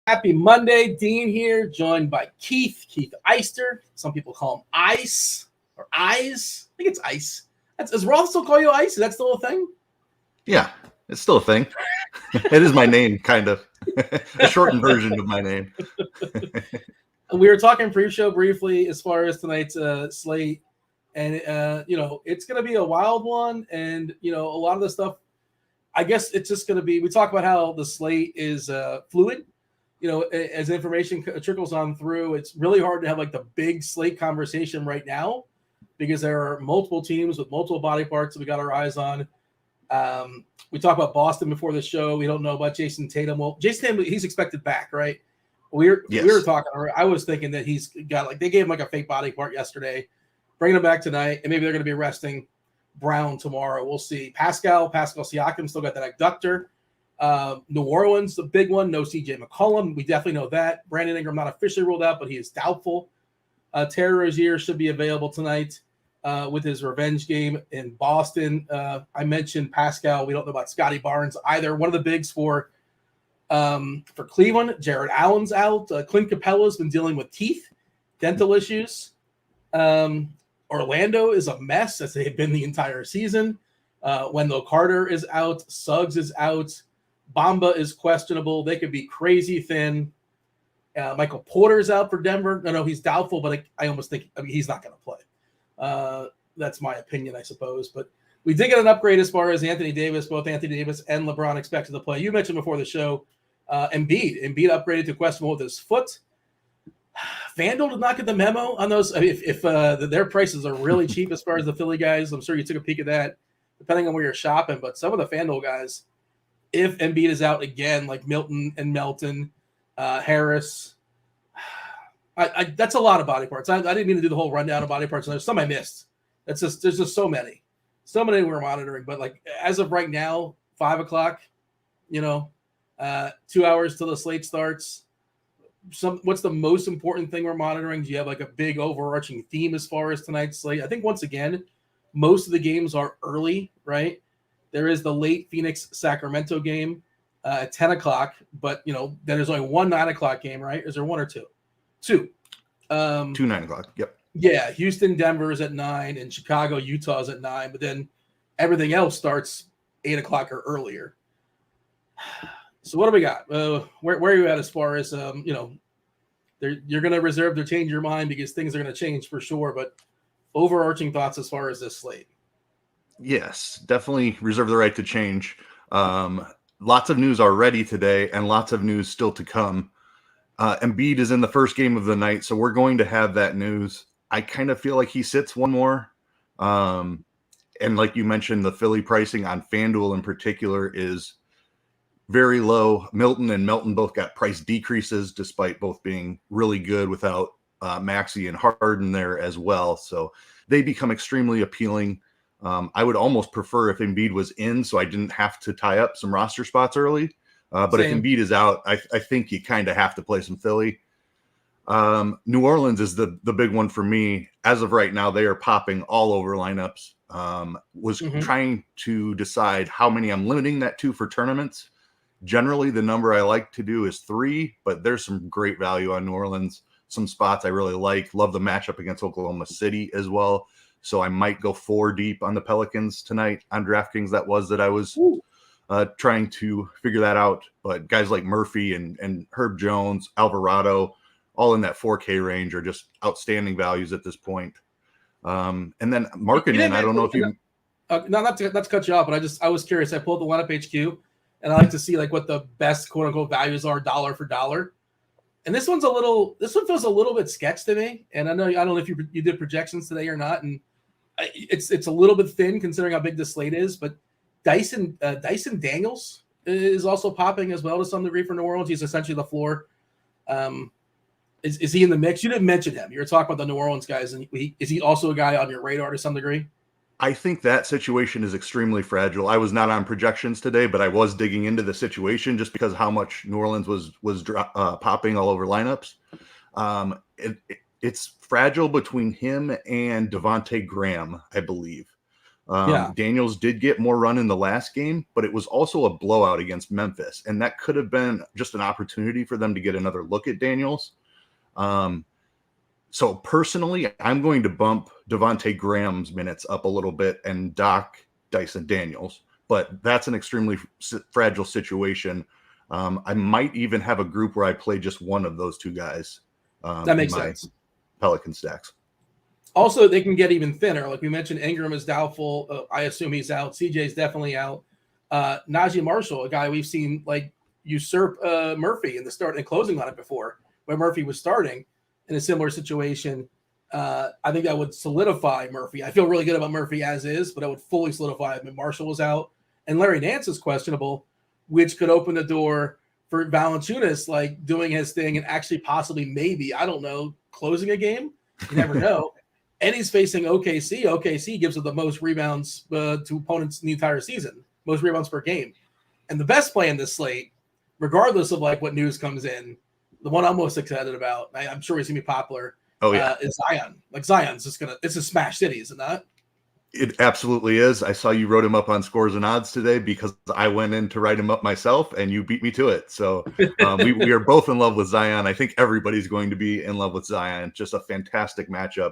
Happy Monday. Dean here, joined by Keith Eister. Some people call him Ice or Eyes. I think it's Ice. Does Roth still call you Ice? Is that still a thing? Yeah, it's still a thing. It is my name, kind of. A shortened version of my name. We were talking pre-show briefly as far as tonight's slate. And, it's going to be a wild one. And, a lot of the stuff, I guess it's just going to be, we talk about how the slate is fluid. As information trickles on through, it's really hard to have like the big slate conversation right now because there are multiple teams with multiple body parts that we got our eyes on. We talked about Boston before the show. We don't know about Jason Tatum. Well, Jason Tatum, he's expected back, right? We were talking. I was thinking that he's got they gave him like a fake body part yesterday, bringing him back tonight, and maybe they're going to be resting Brown tomorrow. We'll see. Pascal Siakam still got that adductor. New Orleans, the big one. No CJ McCollum. We definitely know that. Brandon Ingram not officially ruled out, but he is doubtful. Terry Rozier should be available tonight with his revenge game in Boston. I mentioned Pascal. We don't know about Scotty Barnes either. One of the bigs for Cleveland. Jared Allen's out. Clint Capella's been dealing with dental issues. Orlando is a mess as they've been the entire season. Wendell Carter is out. Suggs is out. Bamba is questionable. They could be crazy thin. Michael Porter's out for Denver. No, he's doubtful, but I almost think he's not going to play. That's my opinion, I suppose. But we did get an upgrade as far as Anthony Davis. Both Anthony Davis and LeBron expected to play. You mentioned before the show Embiid. Embiid upgraded to questionable with his foot. Fanduel did not get the memo on those. I mean, if their prices are really cheap as far as the Philly guys, I'm sure you took a peek at that, depending on where you're shopping. But some of the Fanduel guys, if Embiid is out again, like Milton and Melton, Harris, that's a lot of body parts. I didn't mean to do the whole rundown of body parts. And there's some I missed. There's just so many we're monitoring. But like as of right now, 5 o'clock, 2 hours till the slate starts. What's the most important thing we're monitoring? Do you have like a big overarching theme as far as tonight's slate? I think once again, most of the games are early, right? There is the late Phoenix-Sacramento game at 10 o'clock, but, then there's only one 9 o'clock game, right? Is there one or two? Two. 2 9 o'clock, yep. Yeah, Houston-Denver is at 9, and Chicago-Utah is at 9, but then everything else starts 8 o'clock or earlier. So what do we got? Where are you at as far as, you're going to reserve to change your mind because things are going to change for sure, but overarching thoughts as far as this slate? Yes, definitely reserve the right to change. Lots of news already today and lots of news still to come. Embiid is in the first game of the night, so we're going to have that news. I kind of feel like he sits one more. And like you mentioned, the Philly pricing on FanDuel in particular is very low. Milton and Melton both got price decreases despite both being really good without Maxey and Harden there as well. So they become extremely appealing. I would almost prefer if Embiid was in so I didn't have to tie up some roster spots early. But Same. If Embiid is out, I think you kind of have to play some Philly. New Orleans is the big one for me. As of right now, they are popping all over lineups. Trying to decide how many I'm limiting that to for tournaments. Generally, the number I like to do is 3, but there's some great value on New Orleans. Some spots I really like. Love the matchup against Oklahoma City as well. So I might go 4 deep on the Pelicans tonight on DraftKings. That I was trying to figure that out. But guys like Murphy and Herb Jones, Alvarado, all in that 4K range are just outstanding values at this point. And then Markkanen, I don't know if you... not to cut you off, but I was curious. I pulled the lineup HQ, and I like to see like what the best quote unquote values are dollar for dollar. And this one feels a little bit sketch to me. And I don't know if you did projections today or not. And it's a little bit thin considering how big the slate is. But Dyson Daniels is also popping as well to some degree for New Orleans. He's essentially the floor. Is he in the mix? You didn't mention him. You were talking about the New Orleans guys. And is he also a guy on your radar to some degree? I think that situation is extremely fragile. I was not on projections today, but I was digging into the situation just because how much New Orleans was popping all over lineups. It's fragile between him and Devontae Graham, I believe. Yeah. Daniels did get more run in the last game, but it was also a blowout against Memphis. And that could have been just an opportunity for them to get another look at Daniels. So personally, I'm going to bump Devontae Graham's minutes up a little bit and dock Dyson Daniels. But that's an extremely fragile situation. I might even have a group where I play just one of those two guys. That makes sense. Pelican stacks. Also, they can get even thinner. Like we mentioned, Ingram is doubtful. I assume he's out. CJ's definitely out. Najee Marshall, a guy we've seen like usurp Murphy in the start and closing on it before, when Murphy was starting in a similar situation. I think that would solidify Murphy. I feel really good about Murphy as is, but I would fully solidify him. Marshall was out, and Larry Nance is questionable, which could open the door for Valanciunas like doing his thing and actually possibly maybe, I don't know, closing a game. You never know. And he's facing OKC. OKC gives him the most rebounds to opponents in the entire season, most rebounds per game. And the best play in this slate, regardless of like what news comes in, the one I'm most excited about, I'm sure he's gonna be popular. Is Zion. Like Zion's just it's a smash city, is it not? It absolutely is. I saw you wrote him up on Scores and Odds today because I went in to write him up myself and you beat me to it. So we are both in love with Zion. I think everybody's going to be in love with Zion. Just a fantastic matchup.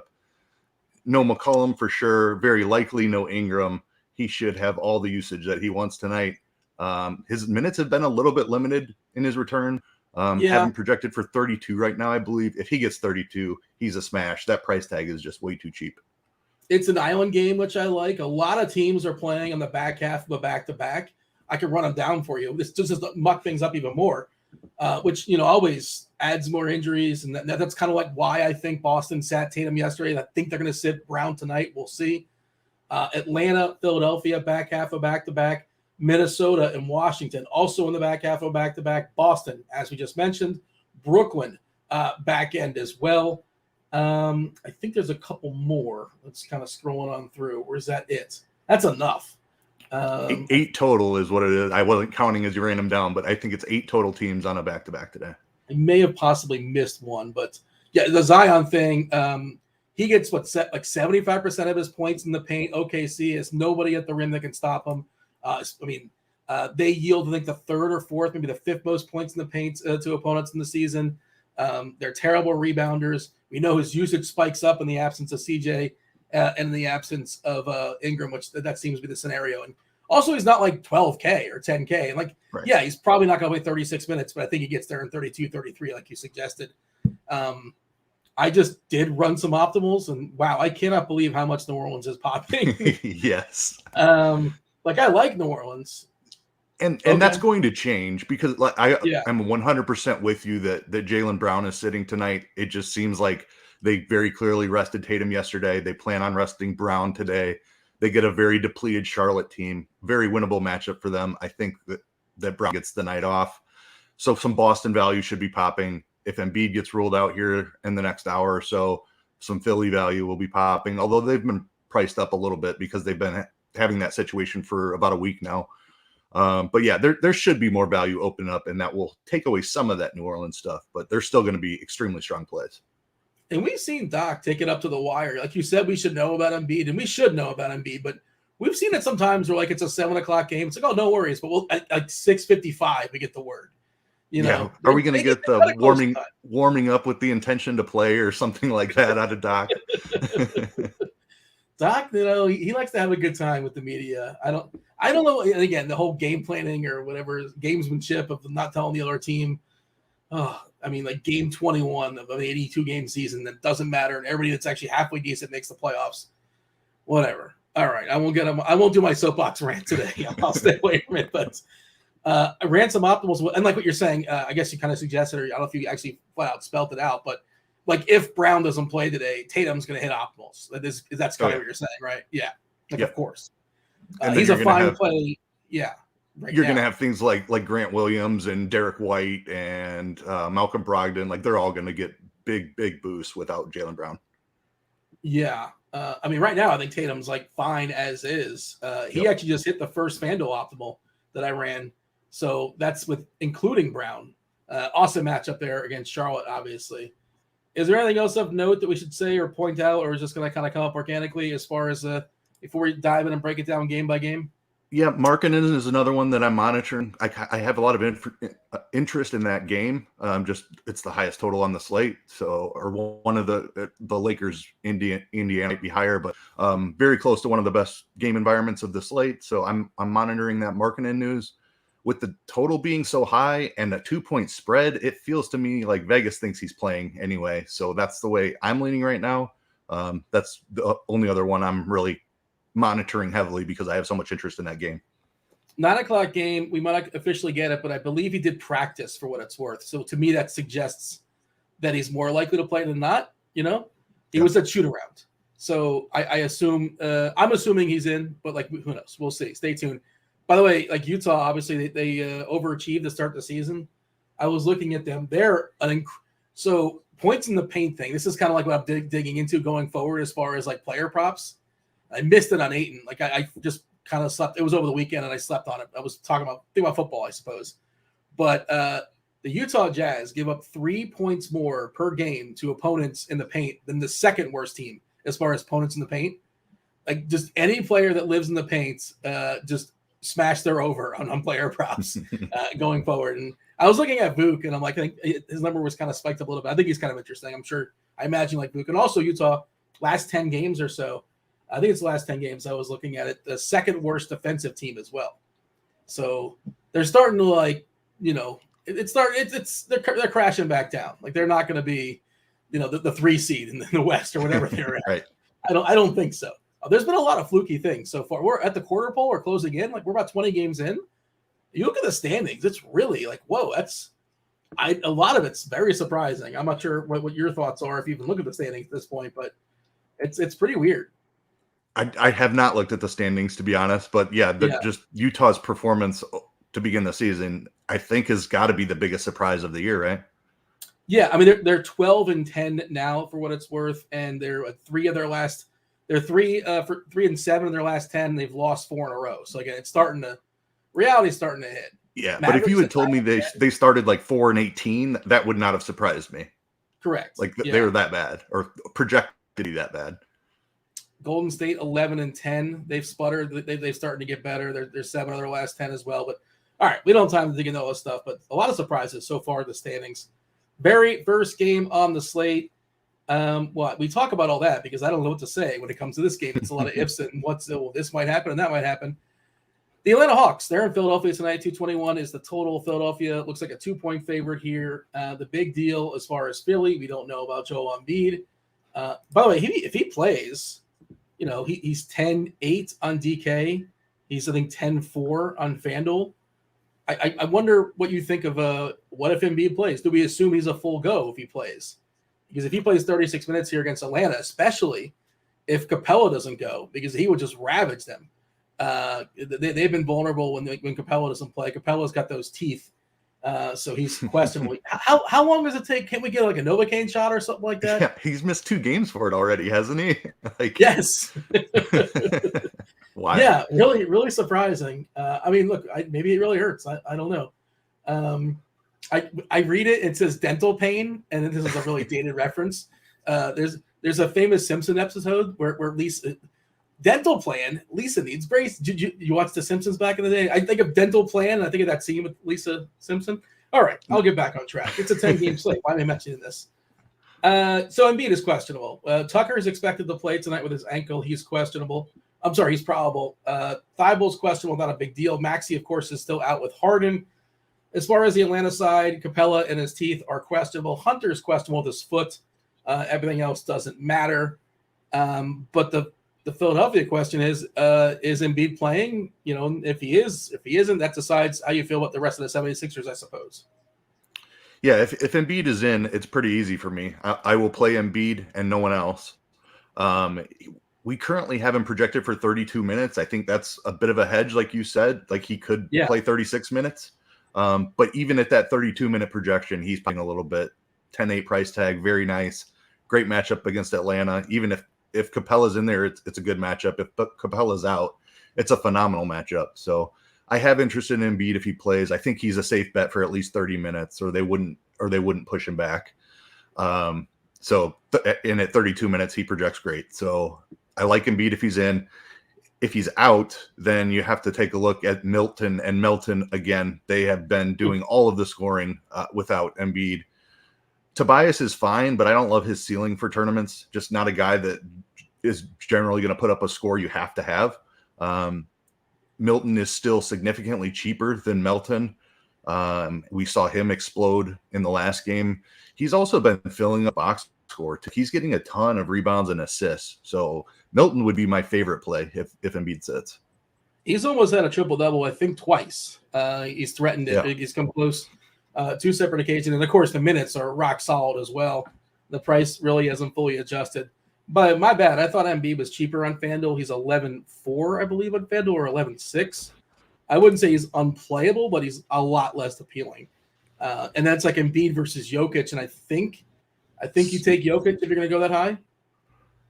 No McCollum for sure. Very likely no Ingram. He should have all the usage that he wants tonight. His minutes have been a little bit limited in his return. Having projected for 32 right now, I believe. If he gets 32, he's a smash. That price tag is just way too cheap. It's an island game, which I like. A lot of teams are playing on the back half of a back-to-back. I can run them down for you. This just muck things up even more, which, always adds more injuries. And that's kind of like why I think Boston sat Tatum yesterday. And I think they're going to sit Brown tonight. We'll see. Atlanta, Philadelphia, back half of back-to-back. Minnesota and Washington, also in the back half of back-to-back. Boston, as we just mentioned. Brooklyn, back end as well. I think there's a couple more. Let's kind of scrolling on through. Where's that it? That's enough. 8 total is what it is. I wasn't counting as you ran them down, but I think it's 8 total teams on a back-to-back today. I may have possibly missed one, but yeah, the Zion thing, he gets like 75% of his points in the paint. OKC has nobody at the rim that can stop him. They yield, I think, the third or fourth, maybe the fifth most points in the paint to opponents in the season. They're terrible rebounders. We know his usage spikes up in the absence of CJ and in the absence of Ingram, which that seems to be the scenario. And also, he's not like 12K or 10K. And yeah, he's probably not going to play 36 minutes, but I think he gets there in 32, 33, like you suggested. I just did run some optimals, and wow, I cannot believe how much New Orleans is popping. Yes. I like New Orleans. And that's going to change because I'm 100% with you that Jaylen Brown is sitting tonight. It just seems like they very clearly rested Tatum yesterday. They plan on resting Brown today. They get a very depleted Charlotte team. Very winnable matchup for them. I think that Brown gets the night off. So some Boston value should be popping. If Embiid gets ruled out here in the next hour or so, some Philly value will be popping, although they've been priced up a little bit because they've been having that situation for about a week now. But yeah, there should be more value open up, and that will take away some of that New Orleans stuff, but they're still going to be extremely strong plays. And we've seen Doc take it up to the wire. Like you said, we should know about Embiid, and we should know about Embiid, but we've seen it sometimes where it's a 7:00 game. It's like, oh, no worries. But we'll at 6:55, we get the word. Are we going to get the warming up with the intention to play or something like that out of Doc? Doc, he likes to have a good time with the media. I don't know. And again, the whole game planning or whatever gamesmanship of not telling the other team. Game 21 of an 82-game season that doesn't matter, and everybody that's actually halfway decent makes the playoffs. Whatever. All right, I won't do my soapbox rant today. I'll stay away from it. But I ran some optimals, and like what you're saying, I guess you kind of suggested, or I don't know if you actually flat out spelled it out, but if Brown doesn't play today, Tatum's going to hit optimals. That's kind of what you're saying, right? Yeah. Of course. He's a fine play. Yeah. You're going to have things like Grant Williams and Derek White and Malcolm Brogdon. They're all going to get big boosts without Jaylen Brown. Yeah. Right now, I think Tatum's fine as is. He actually just hit the first Fanduel optimal that I ran. So that's with including Brown. Awesome matchup there against Charlotte, obviously. Is there anything else of note that we should say or point out, or is just going to kind of come up organically as far as before we dive in and break it down game by game? Yeah, Markkanen is another one that I'm monitoring. I have a lot of interest in that game. Just it's the highest total on the slate, so or one of the Lakers Indiana might be higher, but very close to one of the best game environments of the slate. So I'm monitoring that Markkanen news. With the total being so high and a 2-point spread, it feels to me like Vegas thinks he's playing anyway. So that's the way I'm leaning right now. That's the only other one I'm really monitoring heavily because I have so much interest in that game. 9:00 game. We might not officially get it, but I believe he did practice for what it's worth. So to me, that suggests that he's more likely to play than not. He was at shoot around. So I assume I'm assuming he's in, but like who knows? We'll see. Stay tuned. By the way, like Utah, obviously they overachieved to start the season. I was looking at them. They're so points in the paint thing. This is kind of like what I'm digging into going forward as far as like player props. I missed it on Ayton. Like I just kind of slept. It was over the weekend and I slept on it. I was thinking about football, I suppose. But the Utah Jazz give up 3 points more per game to opponents in the paint than the second worst team as far as opponents in the paint. Like just any player that lives in the paint, just smash their over on player props going forward. And I was looking at Vuk and I'm like, I think his number was kind of spiked up a little bit. I think he's kind of interesting. I imagine like Vuk and also Utah last 10 games or so. I think it's the last 10 games I was looking at it, the second worst defensive team as well. So they're starting to they're crashing back down. Like they're not going to be, the 3 seed in the West or whatever they're at. Right. I don't think so. There's been a lot of fluky things so far. We're at the quarter pole or closing in. Like we're about 20 games in. You look at the standings. It's really like, whoa, a lot of it's very surprising. I'm not sure what your thoughts are if you even look at the standings at this point, but it's pretty weird. I have not looked at the standings to be honest, but just Utah's performance to begin the season, I think has got to be the biggest surprise of the year, right? Yeah, I mean they're 12-10 now for what it's worth, and they're 3 of their last. They're 3-7 in their last 10. They've lost 4 in a row. So again, reality's starting to hit. Yeah, Mavericks, but if you had told me they started like 4-18, that would not have surprised me. Correct. Like they were that bad or projected to be that bad. Golden State 11-10. They've sputtered. They've started to get better. They're 7 of their last 10 as well. But all right, we don't have time to dig into all this stuff. But a lot of surprises so far in the standings. Very first game on the slate. We talk about all that because I don't know what to say when it comes to this game. It's a lot of ifs and this might happen and that might happen. The Atlanta Hawks, they're in Philadelphia tonight. 221 is the total. Philadelphia looks like a 2-point favorite here. The big deal as far as Philly, we don't know about Joel Embiid. By the way, if he plays, he's 10-8 on DK. He's I think 10-4 on Fanduel. I wonder what you think of what if Embiid plays? Do we assume he's a full go if he plays? Because if he plays 36 minutes here against Atlanta, especially if Capella doesn't go, because he would just ravage them. They've been vulnerable when Capella doesn't play. Capella's got those teeth, so he's questionable. How long does it take? Can we get like a Novocaine shot or something like that? Yeah, he's missed 2 games for it already, hasn't he? Yes. Why? Yeah, really, really surprising. I mean, look, maybe it really hurts. I don't know. I read it. It says dental pain, and this is a really dated reference. There's a famous Simpson episode where Lisa dental plan. Lisa needs brace. Did you watch The Simpsons back in the day? I think of dental plan. And I think of that scene with Lisa Simpson. All right, I'll get back on track. It's a 10-game slate. Why am I mentioning this? So Embiid is questionable. Tucker is expected to play tonight with his ankle. He's questionable. I'm sorry, he's probable. Thibault's questionable, not a big deal. Maxey, of course, is still out with Harden. As far as the Atlanta side, Capella and his teeth are questionable. Hunter's questionable with his foot. Everything else doesn't matter. But the Philadelphia question is Embiid playing? If he isn't, that decides how you feel about the rest of the 76ers, I suppose. Yeah, if Embiid is in, it's pretty easy for me. I will play Embiid and no one else. We currently have him projected for 32 minutes. I think that's a bit of a hedge, like you said. Like he could play 36 minutes. But even at that 32-minute projection, he's playing a little bit. 10-8 price tag, very nice. Great matchup against Atlanta. Even if Capella's in there, it's a good matchup. If Capella's out, it's a phenomenal matchup. So I have interest in Embiid if he plays. I think he's a safe bet for at least 30 minutes, or they wouldn't push him back. And at 32 minutes, he projects great. So I like Embiid if he's in. If he's out, then you have to take a look at Milton. And Milton, again, they have been doing all of the scoring without Embiid. Tobias is fine, but I don't love his ceiling for tournaments. Just not a guy that is generally going to put up a score you have to have. Milton is still significantly cheaper than Melton. We saw him explode in the last game. He's also been filling up box score. He's getting a ton of rebounds and assists. So Milton would be my favorite play if Embiid sits. He's almost had a triple-double, I think, twice. He's threatened it. Yeah. He's come close 2 separate occasions. And, of course, the minutes are rock solid as well. The price really hasn't fully adjusted. But my bad. I thought Embiid was cheaper on FanDuel. He's 11.4, I believe, on FanDuel, or 11.6. I wouldn't say he's unplayable, but he's a lot less appealing. And that's like Embiid versus Jokic. And I think you take Jokic if you're going to go that high.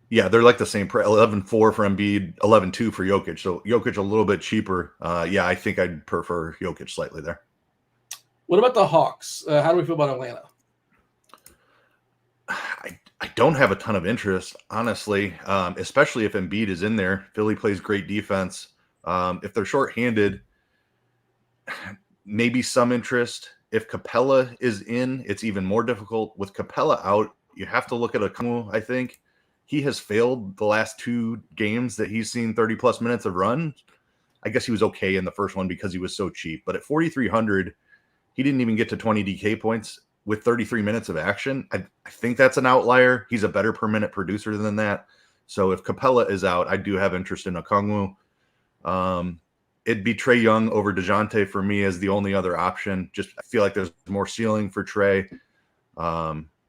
Yeah, they're like the same. 11.4 for Embiid, 11.2 for Jokic. So Jokic a little bit cheaper. Yeah, I think I'd prefer Jokic slightly there. What about the Hawks? How do we feel about Atlanta? I don't have a ton of interest, honestly, especially if Embiid is in there. Philly plays great defense. If they're shorthanded, maybe some interest. If Capella is in, it's even more difficult. With Capella out, you have to look at Okongwu, I think. He has failed the last 2 games that he's seen 30-plus minutes of run. I guess he was okay in the first one because he was so cheap. But at 4,300, he didn't even get to 20 DK points with 33 minutes of action. I think that's an outlier. He's a better per-minute producer than that. So if Capella is out, I do have interest in Okongwu. It'd be Trae Young over DeJounte for me as the only other option. Just I feel like there's more ceiling for Trae.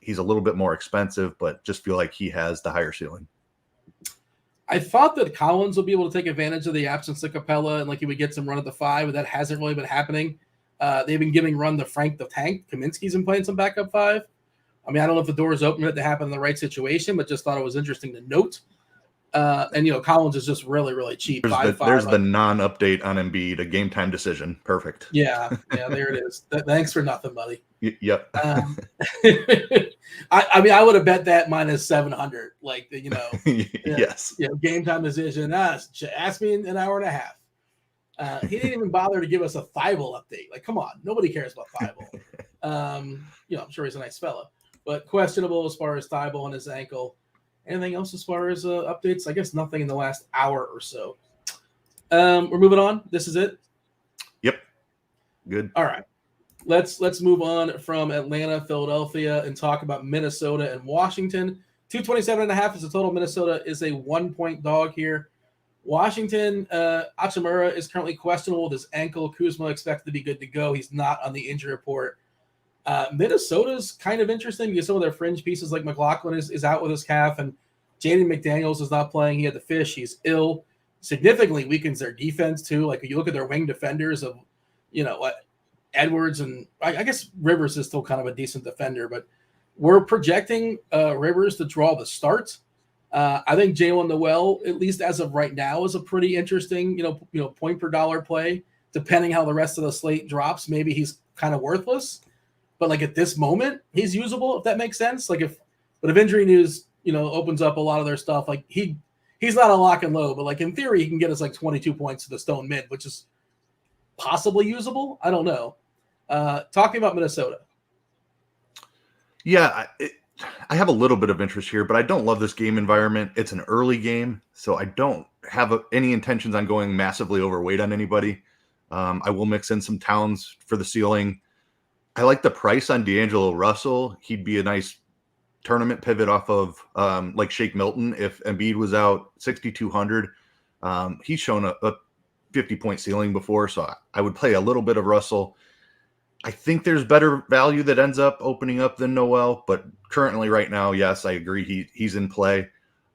He's a little bit more expensive, but just feel like he has the higher ceiling. I thought that Collins would be able to take advantage of the absence of Capella and like he would get some run at the 5, but that hasn't really been happening. They've been giving run to Frank the Tank. Kaminsky's been playing some backup 5. I mean, I don't know if the door is open for it to happen in the right situation, but just thought it was interesting to note. And, Collins is just really, really cheap. There's the non-update on Embiid, a game-time decision. Perfect. Yeah, there it is. Thanks for nothing, buddy. Yep. I mean, I would have bet that minus 700. Like, yes. Game time decision. Ask me in an hour and a half. He didn't even bother to give us a Thibault update. Like, come on, nobody cares about Thibault. I'm sure he's a nice fella, but questionable as far as Thibault and his ankle. Anything else as far as updates? I guess nothing in the last hour or so. We're moving on. This is it. Yep. Good. All right. Let's move on from Atlanta, Philadelphia, and talk about Minnesota and Washington. 227.5 is the total. Minnesota is a 1-point dog here. Washington, Hachimura is currently questionable with his ankle. Kuzma expected to be good to go. He's not on the injury report. Minnesota's kind of interesting because some of their fringe pieces like McLaughlin is out with his calf, and Jaden McDaniels is not playing. He had the fish. He's ill. Significantly weakens their defense too. Like, if you look at their wing defenders of, Edwards, and I guess Rivers is still kind of a decent defender, but we're projecting Rivers to draw the start. I think Jalen Noel, at least as of right now, is a pretty interesting, point per dollar play. Depending how the rest of the slate drops, maybe he's kind of worthless. But like at this moment, he's usable, if that makes sense. But if injury news, opens up a lot of their stuff, like he's not a lock and load, but like in theory, he can get us like 22 points to the stone mid, which is possibly usable. I don't know. Talking about Minnesota. Yeah, I have a little bit of interest here, but I don't love this game environment. It's an early game, so I don't have any intentions on going massively overweight on anybody. I will mix in some Towns for the ceiling. I like the price on D'Angelo Russell. He'd be a nice tournament pivot off of like Shake Milton if Embiid was out. 6,200. He's shown a 50-point ceiling before, so I would play a little bit of Russell. I think there's better value that ends up opening up than Noel, but currently right now, yes, I agree. He's in play.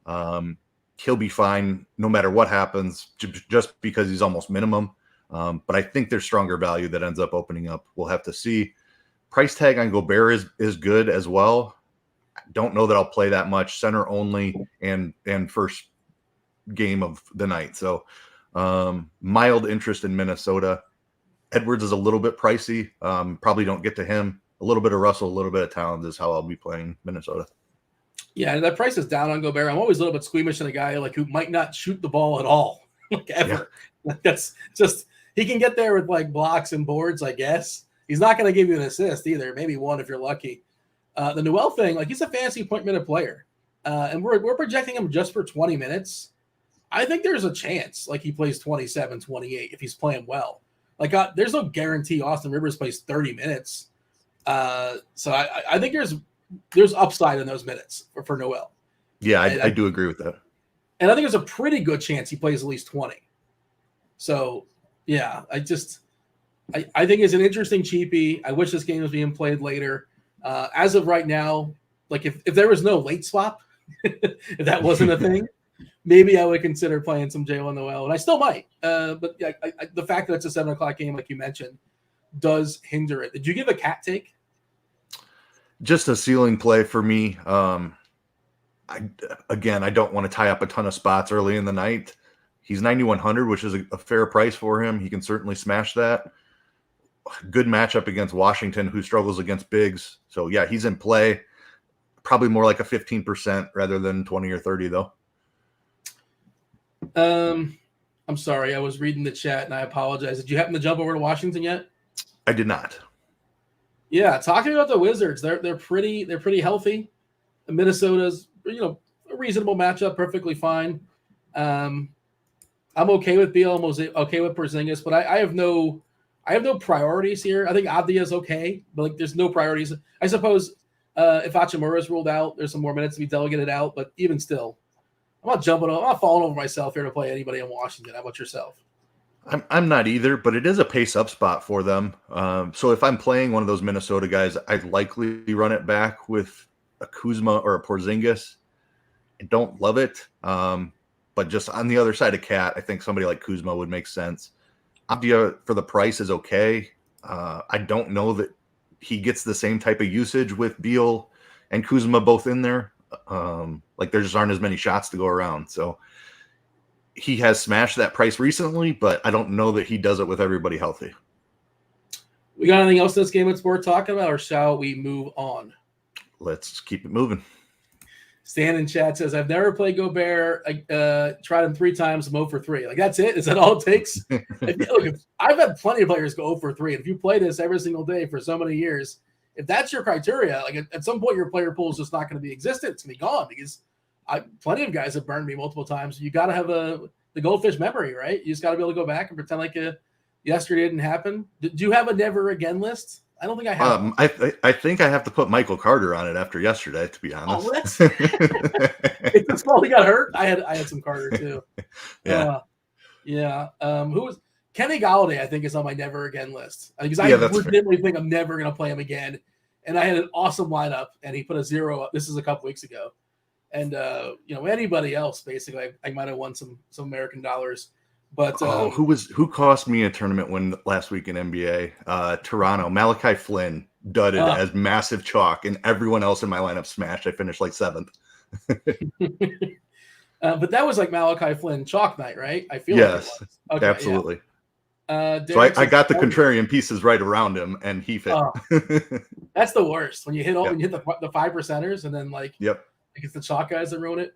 He'll be fine no matter what happens, just because he's almost minimum. But I think there's stronger value that ends up opening up. We'll have to see. Price tag on Gobert is good as well. I don't know that I'll play that much. Center only and first game of the night. So mild interest in Minnesota. Edwards is a little bit pricey. Probably don't get to him. A little bit of Russell, a little bit of Towns is how I'll be playing Minnesota. Yeah, that price is down on Gobert. I'm always a little bit squeamish on a guy who might not shoot the ball at all. like ever. Like, that's just, he can get there with like blocks and boards, I guess. He's not going to give you an assist either. Maybe one if you're lucky. The Noel thing, like he's a fantasy point minute player. And we're projecting him just for 20 minutes. I think there's a chance like he plays 27, 28 if he's playing well. Like there's no guarantee Austin Rivers plays 30 minutes. So I think there's upside in those minutes for Noel. Yeah, I do agree with that. And I think there's a pretty good chance he plays at least 20. So, yeah, I think it's an interesting cheapie. I wish this game was being played later. As of right now, like if there was no late swap, if that wasn't a thing, maybe I would consider playing some Jalen Noel, and I still might. But yeah, the fact that it's a 7:00 game, like you mentioned, does hinder it. Did you give a cat take? Just a ceiling play for me. I don't want to tie up a ton of spots early in the night. He's 9,100, which is a fair price for him. He can certainly smash that. Good matchup against Washington, who struggles against bigs. So, yeah, he's in play. Probably more like a 15% rather than 20 or 30, though. I'm sorry. I was reading the chat, and I apologize. Did you happen to jump over to Washington yet? I did not. Yeah, talking about the Wizards, they're pretty healthy. Minnesota's a reasonable matchup, perfectly fine. I'm okay with Beal. I'm okay with Porzingis, but I have no priorities here. I think Avdia is okay, but like there's no priorities. I suppose if Hachimura is ruled out, there's some more minutes to be delegated out, but even still, I'm not falling over myself here to play anybody in Washington. How about yourself? I'm not either, but it is a pace up spot for them. So if I'm playing one of those Minnesota guys, I'd likely run it back with a Kuzma or a Porzingis. I don't love it. But just on the other side of Cat, I think somebody like Kuzma would make sense. Avdia for the price is okay. I don't know that he gets the same type of usage with Beal and Kuzma both in there. Like there just aren't as many shots to go around. So he has smashed that price recently, but I don't know that he does it with everybody healthy. We got anything else in this game that's worth talking about, or shall we move on? Let's keep it moving. Stan in chat says, I've never played Gobert. I tried him 3 times, I'm 0 for 3. Like, that's it? Is that all it takes? I've had plenty of players go 0 for 3. And if you play this every single day for so many years, if that's your criteria, like at some point your player pool is just not going to be existent. It's going to be gone because plenty of guys have burned me multiple times. You got to have the goldfish memory, right? You just got to be able to go back and pretend like yesterday didn't happen. Do you have a never again list? I don't think I have. I think I have to put Michael Carter on it after yesterday, to be honest. Oh, that's it's while he got hurt. I had some Carter too. Yeah. Who was Kenny Galladay? I think is on my never again list because I legitimately think I'm never going to play him again. And I had an awesome lineup, and he put a 0 up. This is a couple weeks ago, and anybody else basically, I might have won some American dollars. But who cost me a tournament win last week in NBA? Toronto, Malachi Flynn dudded as massive chalk, and everyone else in my lineup smashed. I finished like 7th. But that was like Malachi Flynn chalk night, right? I feel yes, like it was. Okay, absolutely. Yeah. So I got the contrarian pieces right around him, and he fit. That's the worst when you hit when you hit the 5%ers, and then like it's the chalk guys that ruin it.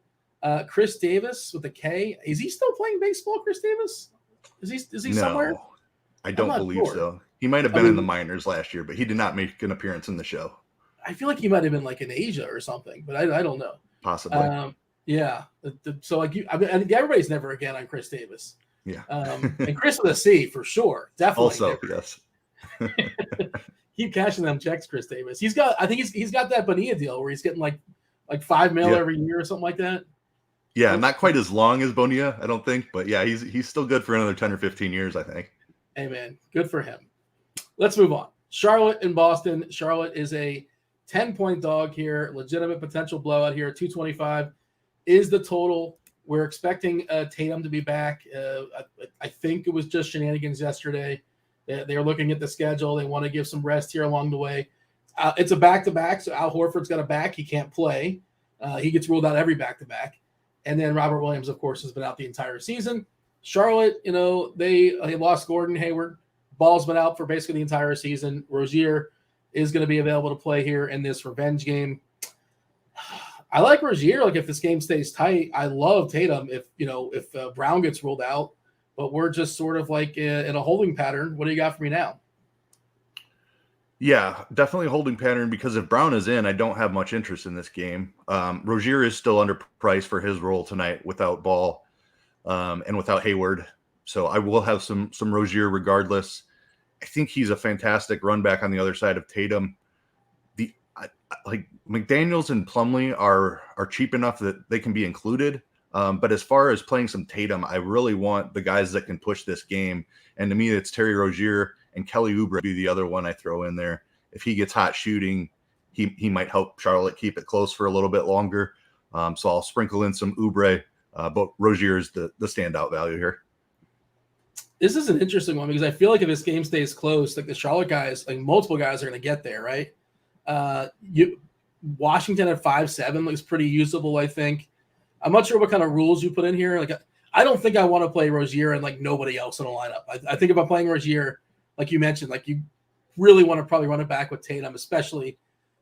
Chris Davis with a K. Is he still playing baseball, Chris Davis? Is he somewhere? I don't believe so. He might have been in the minors last year, but he did not make an appearance in the show. I feel like he might have been like in Asia or something, but I don't know. Possibly. Yeah. So like everybody's never again on Chris Davis. Yeah. And Chris with a C for sure. Definitely. Also, yes. Keep cashing them checks, Chris Davis. He's got that Bonilla deal where he's getting like $5 million every year or something like that. Yeah, not quite as long as Bonilla, I don't think, but yeah, he's still good for another 10 or 15 years, I think. Hey man, good for him. Let's move on. Charlotte and Boston. Charlotte is a 10-point dog here. Legitimate potential blowout here. 225 is the total. We're expecting Tatum to be back. I think it was just shenanigans yesterday. They're looking at the schedule. They want to give some rest here along the way. It's a back-to-back, so Al Horford's got a back. He can't play. He gets ruled out every back-to-back. And then Robert Williams, of course, has been out the entire season. Charlotte, they lost Gordon Hayward. Ball's been out for basically the entire season. Rozier is going to be available to play here in this revenge game. I like Rozier. Like if this game stays tight, I love Tatum. If Brown gets ruled out, but we're just sort of like in a holding pattern. What do you got for me now? Yeah, definitely a holding pattern because if Brown is in, I don't have much interest in this game. Rozier is still underpriced for his role tonight without Ball and without Hayward. So I will have some Rozier regardless. I think he's a fantastic run back on the other side of Tatum. Like McDaniels and Plumlee are cheap enough that they can be included. But as far as playing some Tatum, I really want the guys that can push this game. And to me, it's Terry Rozier and Kelly Oubre be the other one I throw in there. If he gets hot shooting, he might help Charlotte keep it close for a little bit longer. So I'll sprinkle in some Oubre, but Rozier is the standout value here. This is an interesting one because I feel like if this game stays close, like the Charlotte guys, like multiple guys are going to get there, right? Washington at 5-7 looks pretty usable, I think. I'm not sure what kind of rules you put in here. Like, I don't think I want to play Rozier and like nobody else in a lineup. I think if I'm playing Rozier, like you mentioned, like you really want to probably run it back with Tatum, especially,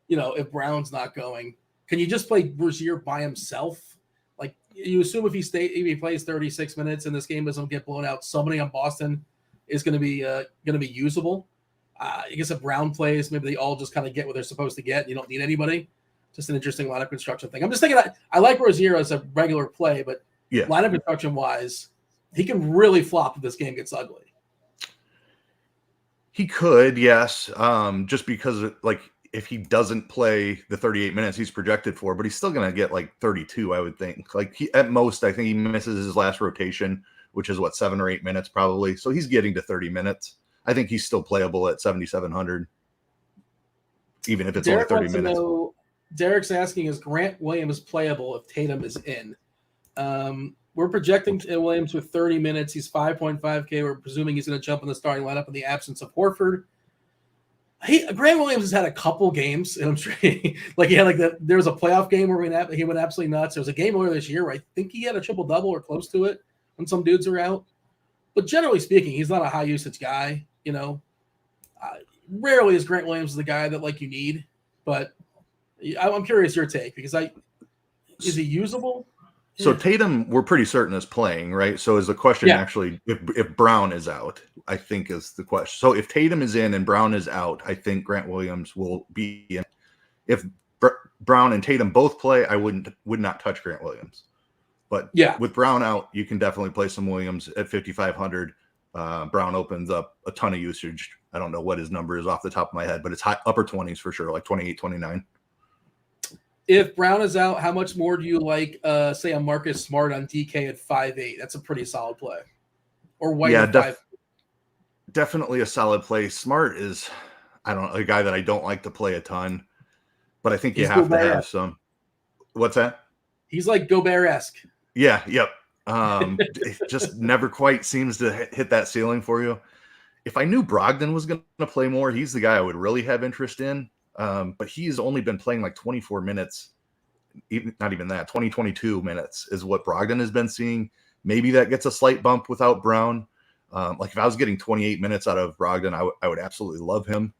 if Brown's not going. Can you just play Rozier by himself? Like you assume if he plays 36 minutes and this game doesn't get blown out, somebody on Boston is going to be usable. I guess if Brown plays, maybe they all just kind of get what they're supposed to get. And you don't need anybody. Just an interesting lineup construction thing. I'm just thinking I like Rozier as a regular play, but lineup construction wise, he can really flop if this game gets ugly. He could, yes. Just because if he doesn't play the 38 minutes he's projected for, but he's still going to get like 32, I would think. Like at most, I think he misses his last rotation, which is 7 or 8 minutes probably. So he's getting to 30 minutes. I think he's still playable at 7,700, even if it's only 30 minutes. Derek's asking, is Grant Williams playable if Tatum is in? We're projecting Williams with 30 minutes. He's 5.5K. We're presuming he's going to jump in the starting lineup in the absence of Horford. Grant Williams has had a couple games, and I'm sure there was a playoff game where he went absolutely nuts. There was a game earlier this year where I think he had a triple-double or close to it when some dudes are out. But generally speaking, he's not a high-usage guy, Rarely is Grant Williams the guy that you need, but I'm curious your take because is he usable? So Tatum, we're pretty certain is playing, right? So is the question actually if Brown is out? I think is the question. So if Tatum is in and Brown is out, I think Grant Williams will be in. If Brown and Tatum both play, I would not touch Grant Williams. But with Brown out, you can definitely play some Williams at 5,500. Brown opens up a ton of usage. I don't know what his number is off the top of my head, but it's high upper 20s for sure, like 28, 29. If Brown is out, how much more do you like, say, a Marcus Smart on DK at 5'8"? That's a pretty solid play. Or White at 5'8". Definitely a solid play. Smart is, I don't know, a guy that I don't like to play a ton, but I think you have to have some. What's that? He's like Gobert-esque. Yeah, yep. It just never quite seems to hit that ceiling for you. If I knew Brogdon was going to play more, he's the guy I would really have interest in. But he's only been playing like 24 minutes, not even that, 22 minutes is what Brogdon has been seeing. Maybe that gets a slight bump without Brown. If I was getting 28 minutes out of Brogdon, I would absolutely love him.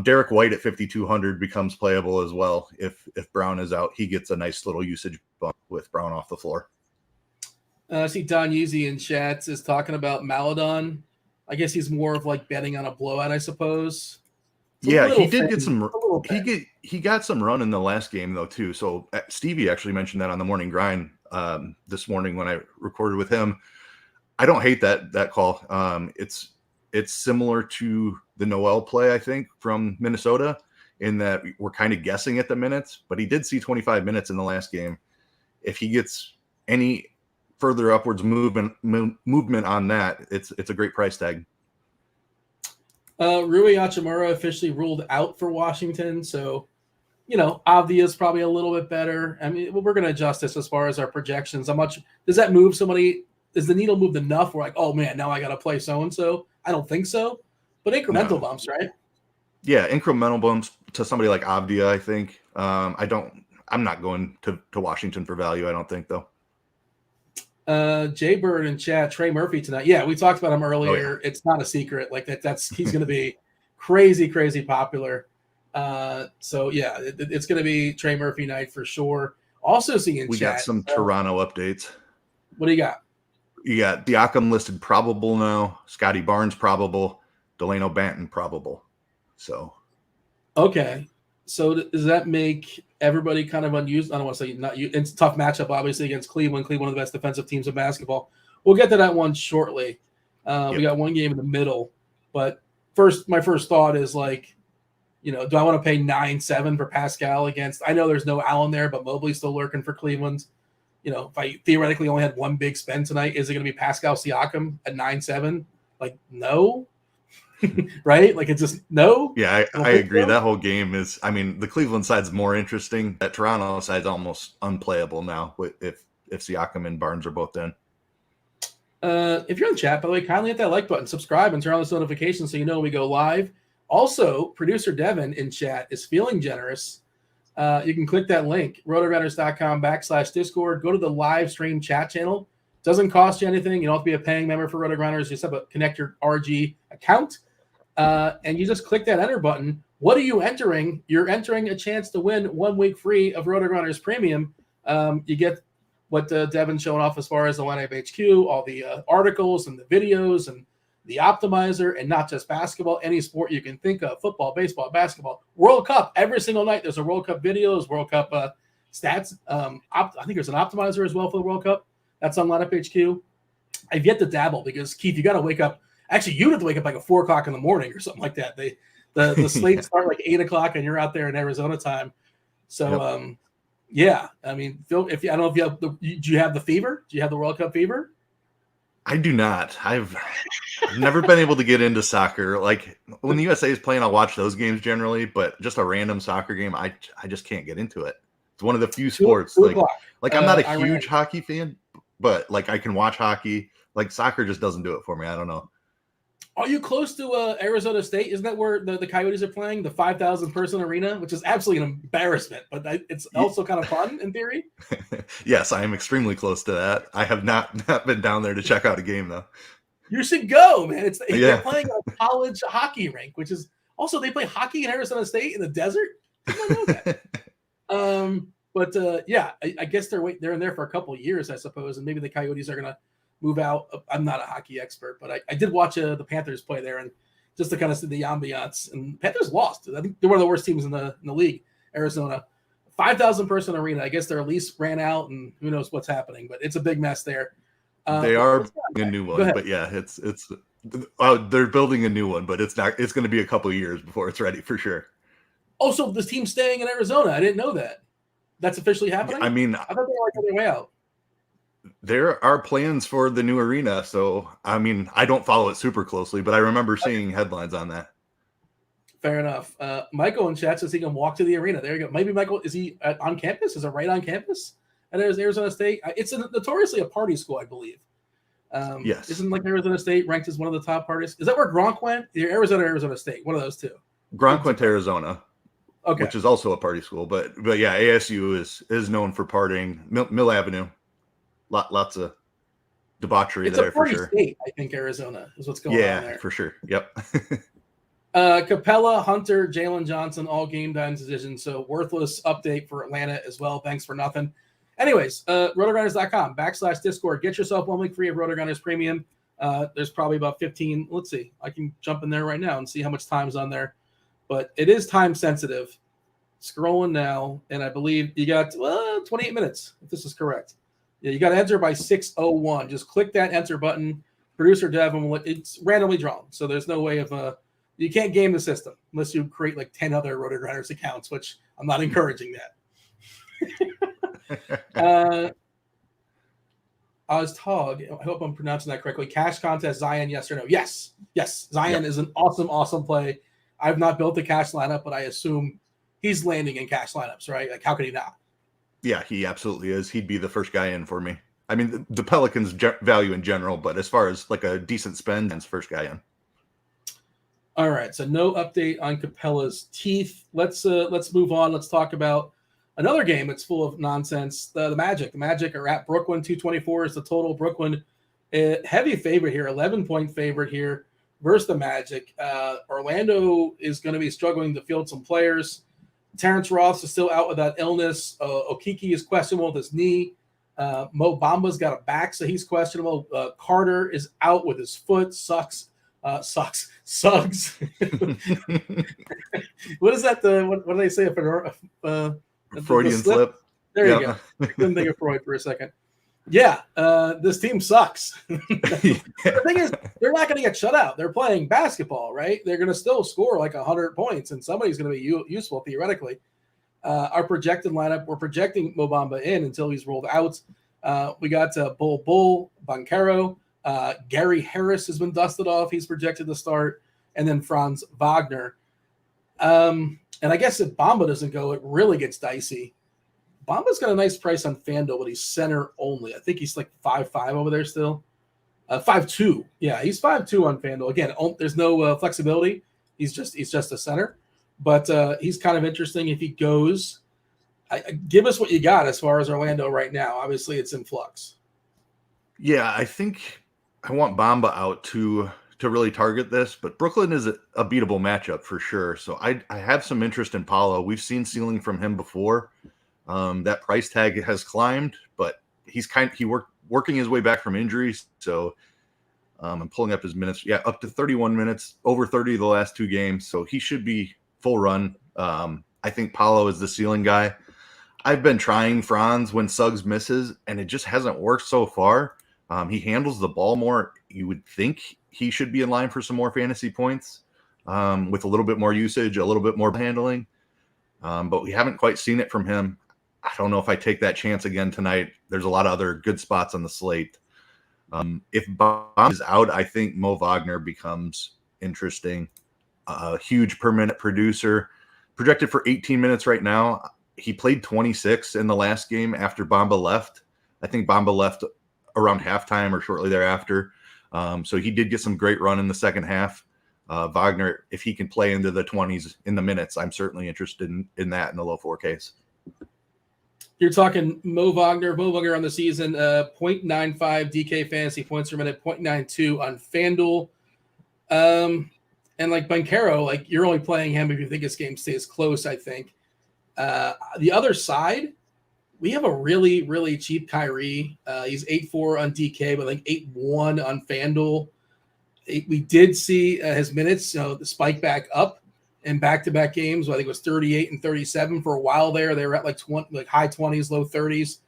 Derek White at 5,200 becomes playable as well. If Brown is out, he gets a nice little usage bump with Brown off the floor. I see Don Yeezy in chats is talking about Maladon. I guess he's more of betting on a blowout, I suppose. Yeah, he did get some. He got some run in the last game though too. So Stevie actually mentioned that on the morning grind this morning when I recorded with him. I don't hate that call. It's similar to the Noel play I think from Minnesota in that we're kind of guessing at the minutes, but he did see 25 minutes in the last game. If he gets any further upwards movement on that, it's a great price tag. Rui Hachimura officially ruled out for Washington, so Avdia is probably a little bit better. I mean, we're going to adjust this as far as our projections. How much does that move somebody? Is the needle moved enough? We're like, oh man, now I got to play so and so. I don't think so, but incremental bumps, right? Yeah, incremental bumps to somebody like Avdia. I think. I'm not going to Washington for value. I don't think though. Jay Bird in chat, Trey Murphy tonight. Yeah, we talked about him earlier. Oh, yeah. It's not a secret. He's going to be crazy popular. So yeah, it's going to be Trey Murphy night for sure. Also seeing we got some Toronto updates. What do you got? You got Siakam listed probable now, Scotty Barnes probable, Delano Banton probable. So Okay. So does that make everybody kind of unused? I don't want to say not you. It's a tough matchup, obviously, against Cleveland. Cleveland, one of the best defensive teams in basketball. We'll get to that one shortly. We got one game in the middle. But my first thought is like, do I want to pay 9-7 for Pascal against? I know there's no Allen there, but Mobley's still lurking for Cleveland. If I theoretically only had one big spend tonight, is it going to be Pascal Siakam at 9-7? Like, no. Right? Like, it's just no. Yeah, I agree. That whole game is, the Cleveland side's more interesting. That Toronto side's almost unplayable now if Siakam and Barnes are both in. If you're in the chat, by the way, kindly hit that like button, subscribe, and turn on those notifications so you know when we go live. Also, producer Devin in chat is feeling generous. You can click that link, RotoGrinders.com/Discord. Go to the live stream chat channel. Doesn't cost you anything. You don't have to be a paying member for RotoGrinders. You just have to connect your RG account. And you just click that enter button. What are you entering? You're entering a chance to win 1 week free of RotoGrinders Premium. You get what Devin's showing off as far as the lineup HQ, all the articles and the videos and the optimizer, and not just basketball, any sport you can think of, football, baseball, basketball, World Cup. Every single night there's a World Cup videos, World Cup stats. I think there's an optimizer as well for the World Cup. That's on lineup HQ. I've yet to dabble because, Keith, you got to wake up. Actually, you'd have to wake up like at 4 o'clock in the morning or something like that. The slates start like 8 o'clock and you're out there in Arizona time. So, yeah. I mean, Phil, I don't know if you have do you have the fever? Do you have the World Cup fever? I do not. I've never been able to get into soccer. Like when the USA is playing, I'll watch those games generally, but just a random soccer game, I just can't get into it. It's one of the few sports. 2 o'clock. Like I'm not a huge hockey fan, but like I can watch hockey. Like soccer just doesn't do it for me. I don't know. Are you close to Arizona State? Isn't that where the Coyotes are playing, the 5,000 person arena, which is absolutely an embarrassment, but it's also kind of fun in theory? Yes, I am extremely close to that. I have not been down there to check out a game, though. You should go, man. They're playing a college hockey rink, which is also they play hockey in Arizona State in the desert. Did not know that. I guess they're in there for a couple of years, I suppose, and maybe the Coyotes are going to move out. I'm not a hockey expert, but I did watch the Panthers play there, and just to kind of see the ambiance. And Panthers lost. I think they're one of the worst teams in the league. Arizona, 5,000 person arena. I guess their lease ran out, and who knows what's happening. But it's a big mess there. They are building a new one, but yeah, it's they're building a new one, but it's not. It's going to be a couple of years before it's ready for sure. Oh, so this team's staying in Arizona. I didn't know that. That's officially happening. I mean, I thought they were on their way out. There are plans for the new arena, so I mean, I don't follow it super closely, but I remember seeing headlines on that. Fair enough. Michael in chat says he can walk to the arena. There you go. Maybe Michael, is he on campus? Is it right on campus at Arizona State? It's notoriously a party school, I believe. Yes. Isn't like Arizona State ranked as one of the top parties? Is that where Gronk went? Arizona State, one of those two. Gronk went to Arizona, okay, which is also a party school, but yeah, ASU is known for partying. Mill Avenue. Lots of debauchery there for sure. State, I think Arizona is what's going on there. Yeah, for sure. Yep. Capella, Hunter, Jalen Johnson, all game time decisions. So worthless update for Atlanta as well. Thanks for nothing. Anyways, RotoGrinders.com/Discord. Get yourself 1 week free of RotoGrinders Premium. There's probably about 15. Let's see. I can jump in there right now and see how much time's on there. But it is time sensitive. Scrolling now, and I believe you got 28 minutes, if this is correct. Yeah, you got to enter by 6:01. Just click that enter button. Producer Devin, it's randomly drawn, so there's no way of you can't game the system unless you create like 10 other RotoGrinders accounts, which I'm not encouraging that. Oztog, I hope I'm pronouncing that correctly. Cash contest, Zion, yes or no? Yes. Zion is an awesome play. I've not built the cash lineup, but I assume he's landing in cash lineups, right? Like, how could he not? Yeah, he absolutely is. He'd be the first guy in for me. I mean, the Pelicans value in general, but as far as like a decent spend, it's first guy in. All right, so no update on Capella's teeth. Let's move on. Let's talk about another game that's full of nonsense. The Magic. The Magic are at Brooklyn. 224 is the total. Brooklyn, heavy favorite here, 11-point favorite here versus the Magic. Orlando is going to be struggling to field some players. Terrence Ross is still out with that illness. Okiki is questionable with his knee. Mo Bamba's got a back, so he's questionable. Carter is out with his foot. Suggs. What is that? What do they say? Freudian slip. There you go. I couldn't think of Freud for a second. Yeah, this team sucks. The thing is, they're not going to get shut out. They're playing basketball, right? They're going to still score like 100 points, and somebody's going to be useful theoretically. Our projected lineup, we're projecting Mo Bamba in until he's rolled out. We got Bull, Banchero. Gary Harris has been dusted off. He's projected to start. And then Franz Wagner. And I guess if Bamba doesn't go, it really gets dicey. Bamba's got a nice price on Fanduel, but he's center only. I think he's like 5'5" over there still. 5'2". Yeah, he's 5'2" on Fanduel. Again, there's no flexibility. He's just a center. But he's kind of interesting if he goes. Give us what you got as far as Orlando right now. Obviously, it's in flux. Yeah, I think I want Bamba out to really target this, but Brooklyn is a beatable matchup for sure. So I have some interest in Paolo. We've seen ceiling from him before. That price tag has climbed, but he's working his way back from injuries. So I'm pulling up his minutes. Yeah, up to 31 minutes, over 30 the last 2 games. So he should be full run. I think Paolo is the ceiling guy. I've been trying Franz when Suggs misses, and it just hasn't worked so far. He handles the ball more. You would think he should be in line for some more fantasy points with a little bit more usage, a little bit more handling. But we haven't quite seen it from him. I don't know if I take that chance again tonight. There's a lot of other good spots on the slate. If Bamba is out, I think Mo Wagner becomes interesting. A huge per minute producer, projected for 18 minutes right now. He played 26 in the last game after Bamba left. I think Bamba left around halftime or shortly thereafter. So he did get some great run in the second half. Wagner, if he can play into the 20s in the minutes, I'm certainly interested in that in the low 4Ks. You're talking Mo Wagner on the season, 0.95 DK fantasy points per minute, 0.92 on FanDuel. And like Banchero, like you're only playing him if you think his game stays close, I think. The other side, we have a really, really cheap Kyrie. He's 8.4 on DK, but like 8.1 on FanDuel. We did see his minutes, the spike back up in back-to-back games. I think it was 38 and 37 for a while there. They were at like high 20s, low 30s.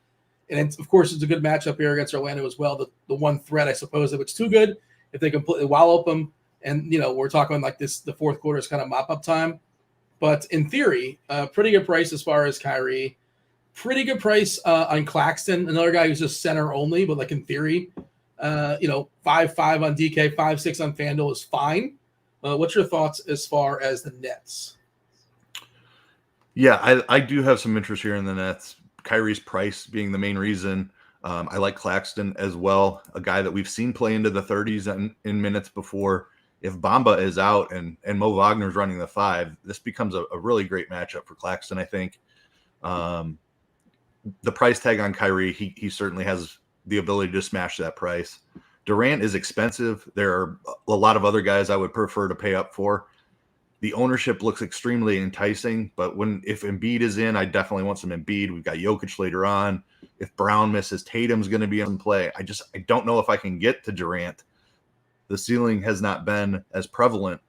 And of course, it's a good matchup here against Orlando as well. The one threat, I suppose, if it's too good, if they completely wallop them. And, we're talking like this, the fourth quarter is kind of mop-up time. But in theory, pretty good price as far as Kyrie. Pretty good price on Claxton, another guy who's just center only, but like in theory, 5.5 on DK, 5.6 on FanDuel is fine. What's your thoughts as far as the Nets? Yeah, I do have some interest here in the Nets. Kyrie's price being the main reason. I like Claxton as well, a guy that we've seen play into the 30s in minutes before. If Bamba is out and Mo Wagner's running the 5, this becomes a really great matchup for Claxton, I think. The price tag on Kyrie, he certainly has the ability to smash that price. Durant is expensive. There are a lot of other guys I would prefer to pay up for. The ownership looks extremely enticing, but if Embiid is in, I definitely want some Embiid. We've got Jokic later on. If Brown misses, Tatum's going to be in play. I don't know if I can get to Durant. The ceiling has not been as prevalent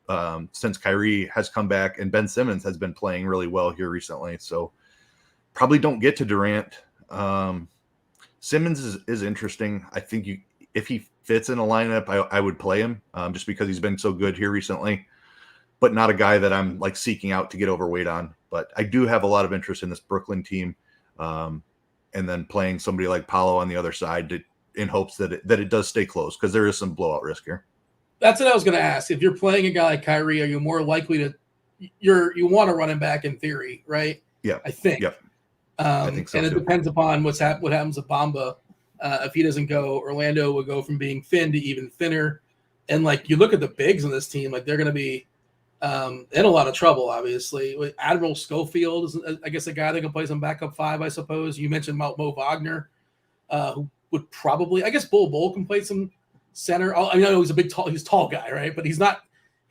since Kyrie has come back, and Ben Simmons has been playing really well here recently. So probably don't get to Durant. Simmons is interesting. I think if he fits in a lineup, I would play him just because he's been so good here recently, but not a guy that I'm like seeking out to get overweight on. But I do have a lot of interest in this Brooklyn team, and then playing somebody like Paolo on the other side in hopes that it does stay close, because there is some blowout risk here. That's what I was going to ask. If you're playing a guy like Kyrie, are you more likely to you want to run him back in theory, right? Yeah, I think. Yeah, I think so. And it depends upon what happens to Bamba. If he doesn't go, Orlando will go from being thin to even thinner. And like you look at the bigs on this team, like they're going to be in a lot of trouble. Obviously, Admiral Schofield is, I guess, a guy that can play some backup 5. I suppose you mentioned Mo Wagner, who would probably, I guess, Bull can play some center. I know he's a tall guy, right? But he's not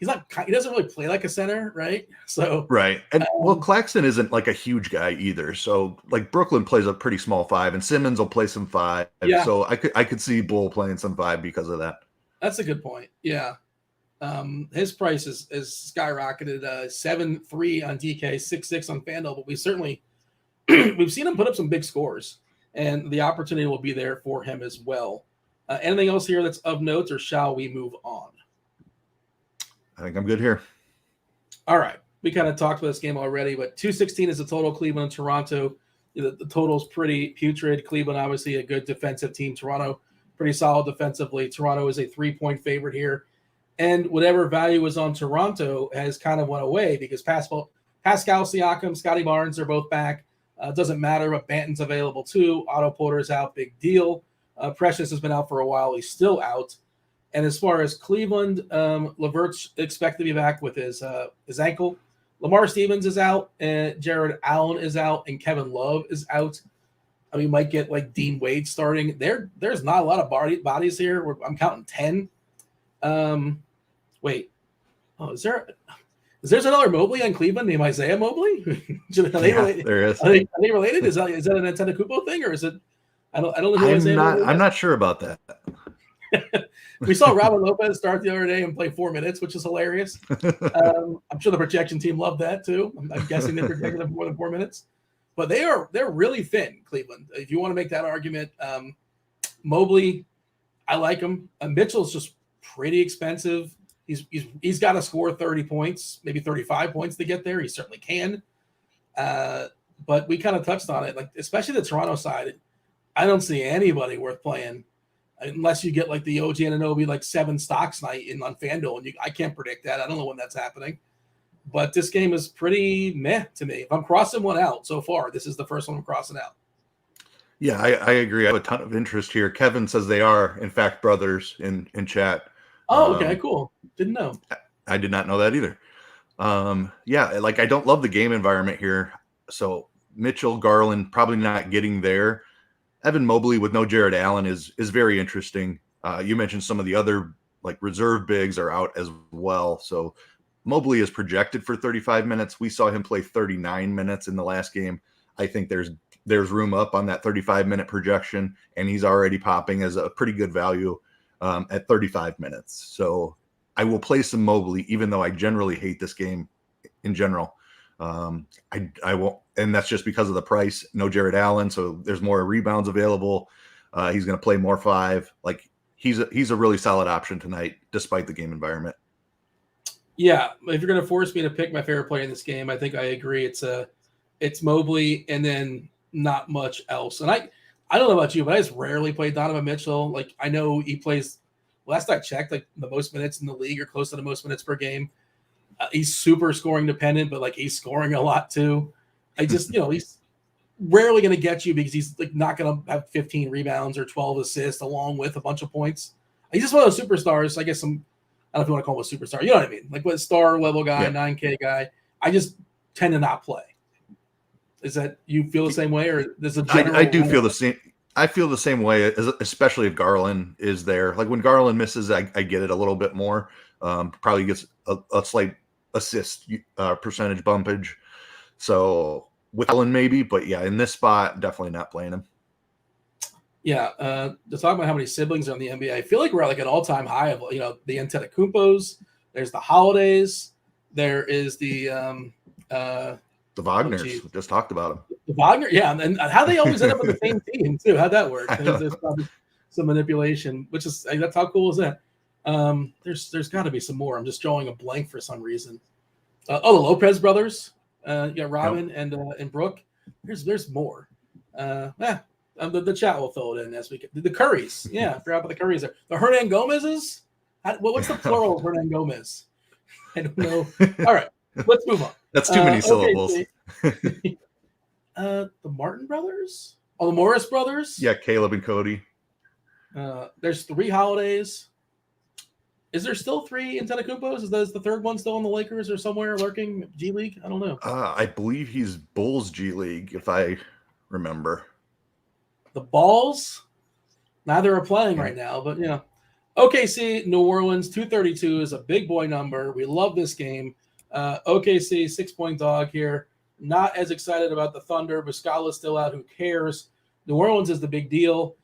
he doesn't really play like a center, right? So right. And Claxton isn't like a huge guy either. So like Brooklyn plays a pretty small 5, and Simmons will play some 5. Yeah. So I could see Bull playing some 5 because of that. That's a good point. Yeah. His price is skyrocketed, 7.3 on DK, 6.6 on Fanduel, but we've seen him put up some big scores, and the opportunity will be there for him as well. Anything else here that's of note, or shall we move on? I think I'm good here. All right. We kind of talked about this game already, but 216 is the total. Cleveland and Toronto. The total's pretty putrid. Cleveland, obviously, a good defensive team. Toronto, pretty solid defensively. Toronto is a 3-point favorite here. And whatever value was on Toronto has kind of went away because Pascal Siakam, Scotty Barnes are both back. Doesn't matter, but Banton's available too. Otto Porter's out, big deal. Precious has been out for a while. He's still out. And as far as Cleveland, Levert's expected to be back with his ankle. Lamar Stevens is out, and Jared Allen is out, and Kevin Love is out. I mean, we might get like Dean Wade starting. There's not a lot of bodies here. I'm counting 10. Wait. Oh, is there another Mobley on Cleveland named Isaiah Mobley? Related? There is. Are they related? Is that a Antetokounmpo thing, or is it? I don't know who Isaiah Mobley is. I'm not sure about that. We saw Robin Lopez start the other day and play 4 minutes, which is hilarious. I'm sure the projection team loved that too. I'm guessing they projected them more than 4 minutes. But they're really thin, Cleveland. If you want to make that argument, Mobley, I like him. Mitchell's just pretty expensive. He's got to score 30 points, maybe 35 points to get there. He certainly can. But we kind of touched on it, like especially the Toronto side. I don't see anybody worth playing unless you get like the OG Anunoby like 7 stocks night on FanDuel, and I can't predict that. I don't know when that's happening. But this game is pretty meh to me. If I'm crossing one out so far, this is the first one I'm crossing out. Yeah, I agree. I have a ton of interest here. Kevin says they are, in fact, brothers in chat. Oh, okay, cool. Didn't know. I did not know that either. Yeah, like I don't love the game environment here. So Mitchell, Garland, probably not getting there. Evan Mobley with no Jared Allen is very interesting. You mentioned some of the other like reserve bigs are out as well. So Mobley is projected for 35 minutes. We saw him play 39 minutes in the last game. I think there's room up on that 35-minute projection, and he's already popping as a pretty good value at 35 minutes. So I will play some Mobley, even though I generally hate this game in general. I won't, and that's just because of the price. No Jared Allen, so there's more rebounds available. He's going to play more 5. Like he's a really solid option tonight, despite the game environment. Yeah, if you're going to force me to pick my favorite player in this game, I think I agree. It's Mobley, and then not much else. And I don't know about you, but I just rarely play Donovan Mitchell. Like I know he plays. Last I checked, like the most minutes in the league, or close to the most minutes per game. He's super scoring dependent, but like he's scoring a lot too. I just, he's rarely going to get you because he's like not going to have 15 rebounds or 12 assists along with a bunch of points. He's just one of those superstars. I guess I don't know if you want to call him a superstar. You know what I mean? Like what star level guy, 9K guy. I just tend to not play. Is that you feel the same way, or there's a general? I do feel the same. I feel the same way, especially if Garland is there. Like when Garland misses, I get it a little bit more. Probably gets a slight assist percentage bumpage. So with Allen maybe, but yeah, in this spot, definitely not playing him. Yeah, to talk about how many siblings are in the NBA, I feel like we're at like an all-time high of the Antetokounmpos. There's the Holidays. There is the Wagners. We just talked about them. The Wagner, yeah, and how they always end up on the same team too. How'd that work? There's probably some manipulation, which is that's how cool is that? There's got to be some more. I'm just drawing a blank for some reason. The Lopez brothers. Robin and Brooke. There's more. The chat will fill it in as we get. The Currys. Yeah, I forgot about the Currys there. The Hernan Gomez's. What's the plural of Hernan Gomez? I don't know. All right, let's move on. That's too many syllables. The Martin brothers? Oh, the Morris brothers? Yeah, Caleb and Cody. There's 3 Holidays. Is there still 3 Antetokounmpos? Is the third one still in the Lakers or somewhere lurking? G League? I don't know. I believe he's Bulls G League, if I remember. The Balls? Neither are playing right now, but yeah. OKC, New Orleans, 232 is a big boy number. We love this game. OKC, 6-point dog here. Not as excited about the Thunder. Muscala's still out. Who cares? New Orleans is the big deal.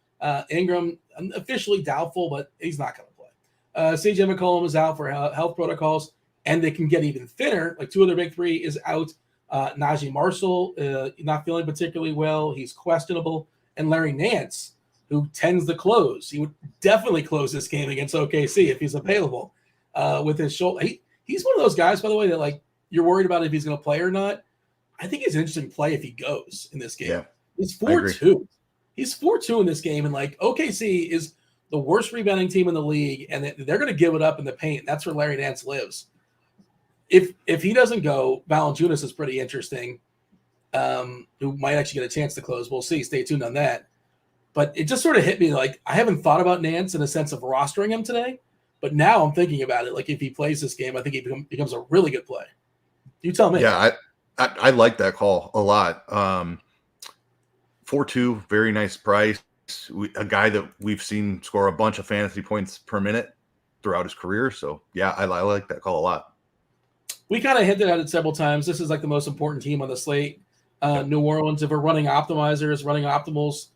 Ingram, officially doubtful, but he's not going to play. CJ McCollum is out for health protocols, and they can get even thinner. Like two of their big three is out. Najee Marshall, not feeling particularly well. He's questionable. And Larry Nance, who tends to close. He would definitely close this game against OKC if he's available with his shoulder. He's one of those guys, by the way, that like you're worried about if he's going to play or not. I think he's an interesting play if he goes in this game. Yeah, he's 4-2. He's 4-2 in this game, and like OKC is the worst rebounding team in the league, and they're going to give it up in the paint. That's where Larry Nance lives. If he doesn't go, Valanciunas is pretty interesting. Who might actually get a chance to close. We'll see. Stay tuned on that. But it just sort of hit me like I haven't thought about Nance in a sense of rostering him today, but now I'm thinking about it. Like if he plays this game, I think he becomes a really good play. You tell me. Yeah, I like that call a lot. 4-2, very nice price. A guy that we've seen score a bunch of fantasy points per minute throughout his career. So yeah, I like that call a lot. We kind of hinted at it several times. This is like the most important team on the slate. New Orleans, if we're running optimizers, running optimals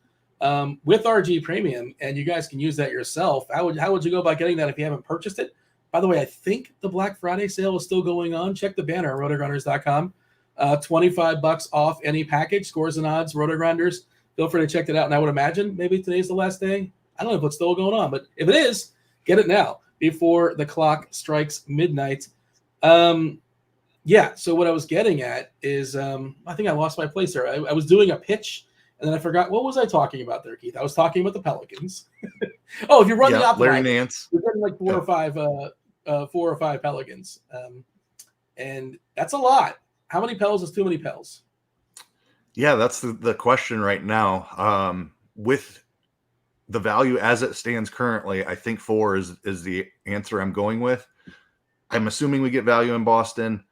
with RG Premium, and you guys can use that yourself, how would you go about getting that if you haven't purchased it? By the way, I think the Black Friday sale is still going on. Check the banner at RotoGrinders.com. $25 off any package, scores and odds, RotoGrinders. Feel free to check it out. And I would imagine maybe today's the last day. I don't know if it's still going on, but if it is, get it now before the clock strikes midnight. Yeah, so what I was getting at is I think I lost my place there. I was doing a pitch, and then I forgot. What was I talking about there, Keith? I was talking about the Pelicans. Oh, if you run the optimal, Larry Nance. You're getting like four or five Pelicans. And that's a lot. How many Pels is too many Pels? Yeah, that's the question right now. With the value as it stands currently, I think 4 is the answer I'm going with. I'm assuming we get value in Boston.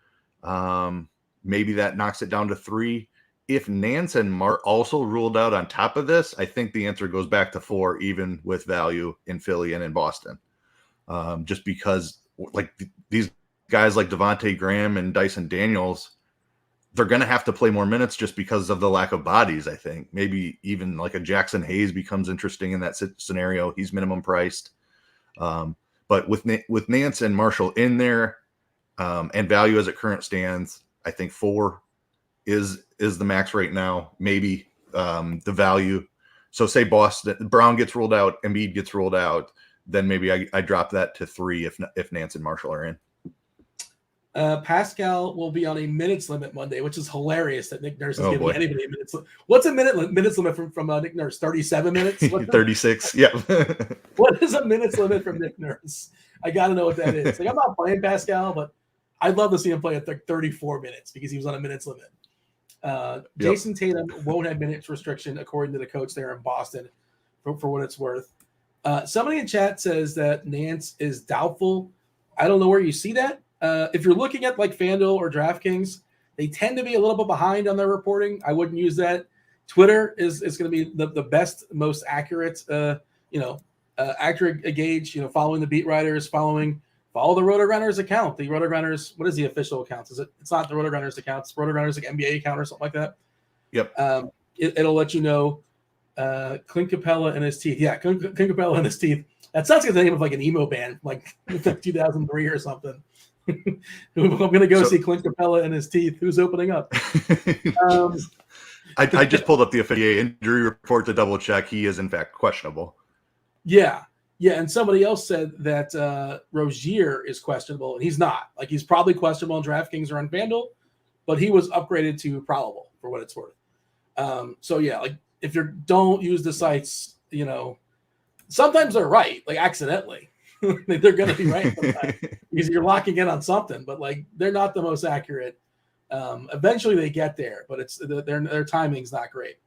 Maybe that knocks it down to 3. If Nance and Mart also ruled out on top of this, I think the answer goes back to 4, even with value in Philly and in Boston. Just because like these guys like Devontae Graham and Dyson Daniels, they're going to have to play more minutes just because of the lack of bodies, I think. Maybe even like a Jackson Hayes becomes interesting in that scenario. He's minimum priced. But with Nance and Marshall in there and value as it current stands, I think 4 is the max right now. Maybe the value. So say Brown gets ruled out, Embiid gets ruled out, then maybe I drop that to 3 if Nance and Marshall are in. Pascal will be on a minutes limit Monday, which is hilarious that Nick Nurse is giving anybody a minutes. What's a minutes limit from Nick Nurse? 37 minutes? 36, yeah. What is a minutes limit from Nick Nurse? I got to know what that is. Like I'm not playing Pascal, but I'd love to see him play at 34 minutes because he was on a minutes limit. Jason Tatum won't have minutes restriction according to the coach there in Boston for what it's worth. Somebody in chat says that Nance is doubtful. I don't know where you see that. If you're looking at like Fanduel or DraftKings, they tend to be a little bit behind on their reporting. I wouldn't use that. Twitter is going to be the best, most accurate, accurate gauge. Following the beat writers, follow the RotoGrinders account. The RotoGrinders, what is the official account? It's not the RotoGrinders account. It's RotoGrinders like NBA account or something like that. Yep. It'll let you know. Clint Capella and his teeth. Yeah, Clint Capella and his teeth. That sounds like the name of like an emo band, like 2003 or something. I'm going to go see Clint Capella and his teeth. Who's opening up? I just pulled up the affiliate injury report to double check. He is in fact questionable. Yeah. And somebody else said that Rozier is questionable, and he's not. Like he's probably questionable on DraftKings or on FanDuel, but he was upgraded to probable for what it's worth. So yeah, like if you don't use the sites, sometimes they're right, like accidentally. They're going to be right sometimes because you're locking in on something, but like they're not the most accurate. Eventually they get there, but it's their timing's not great.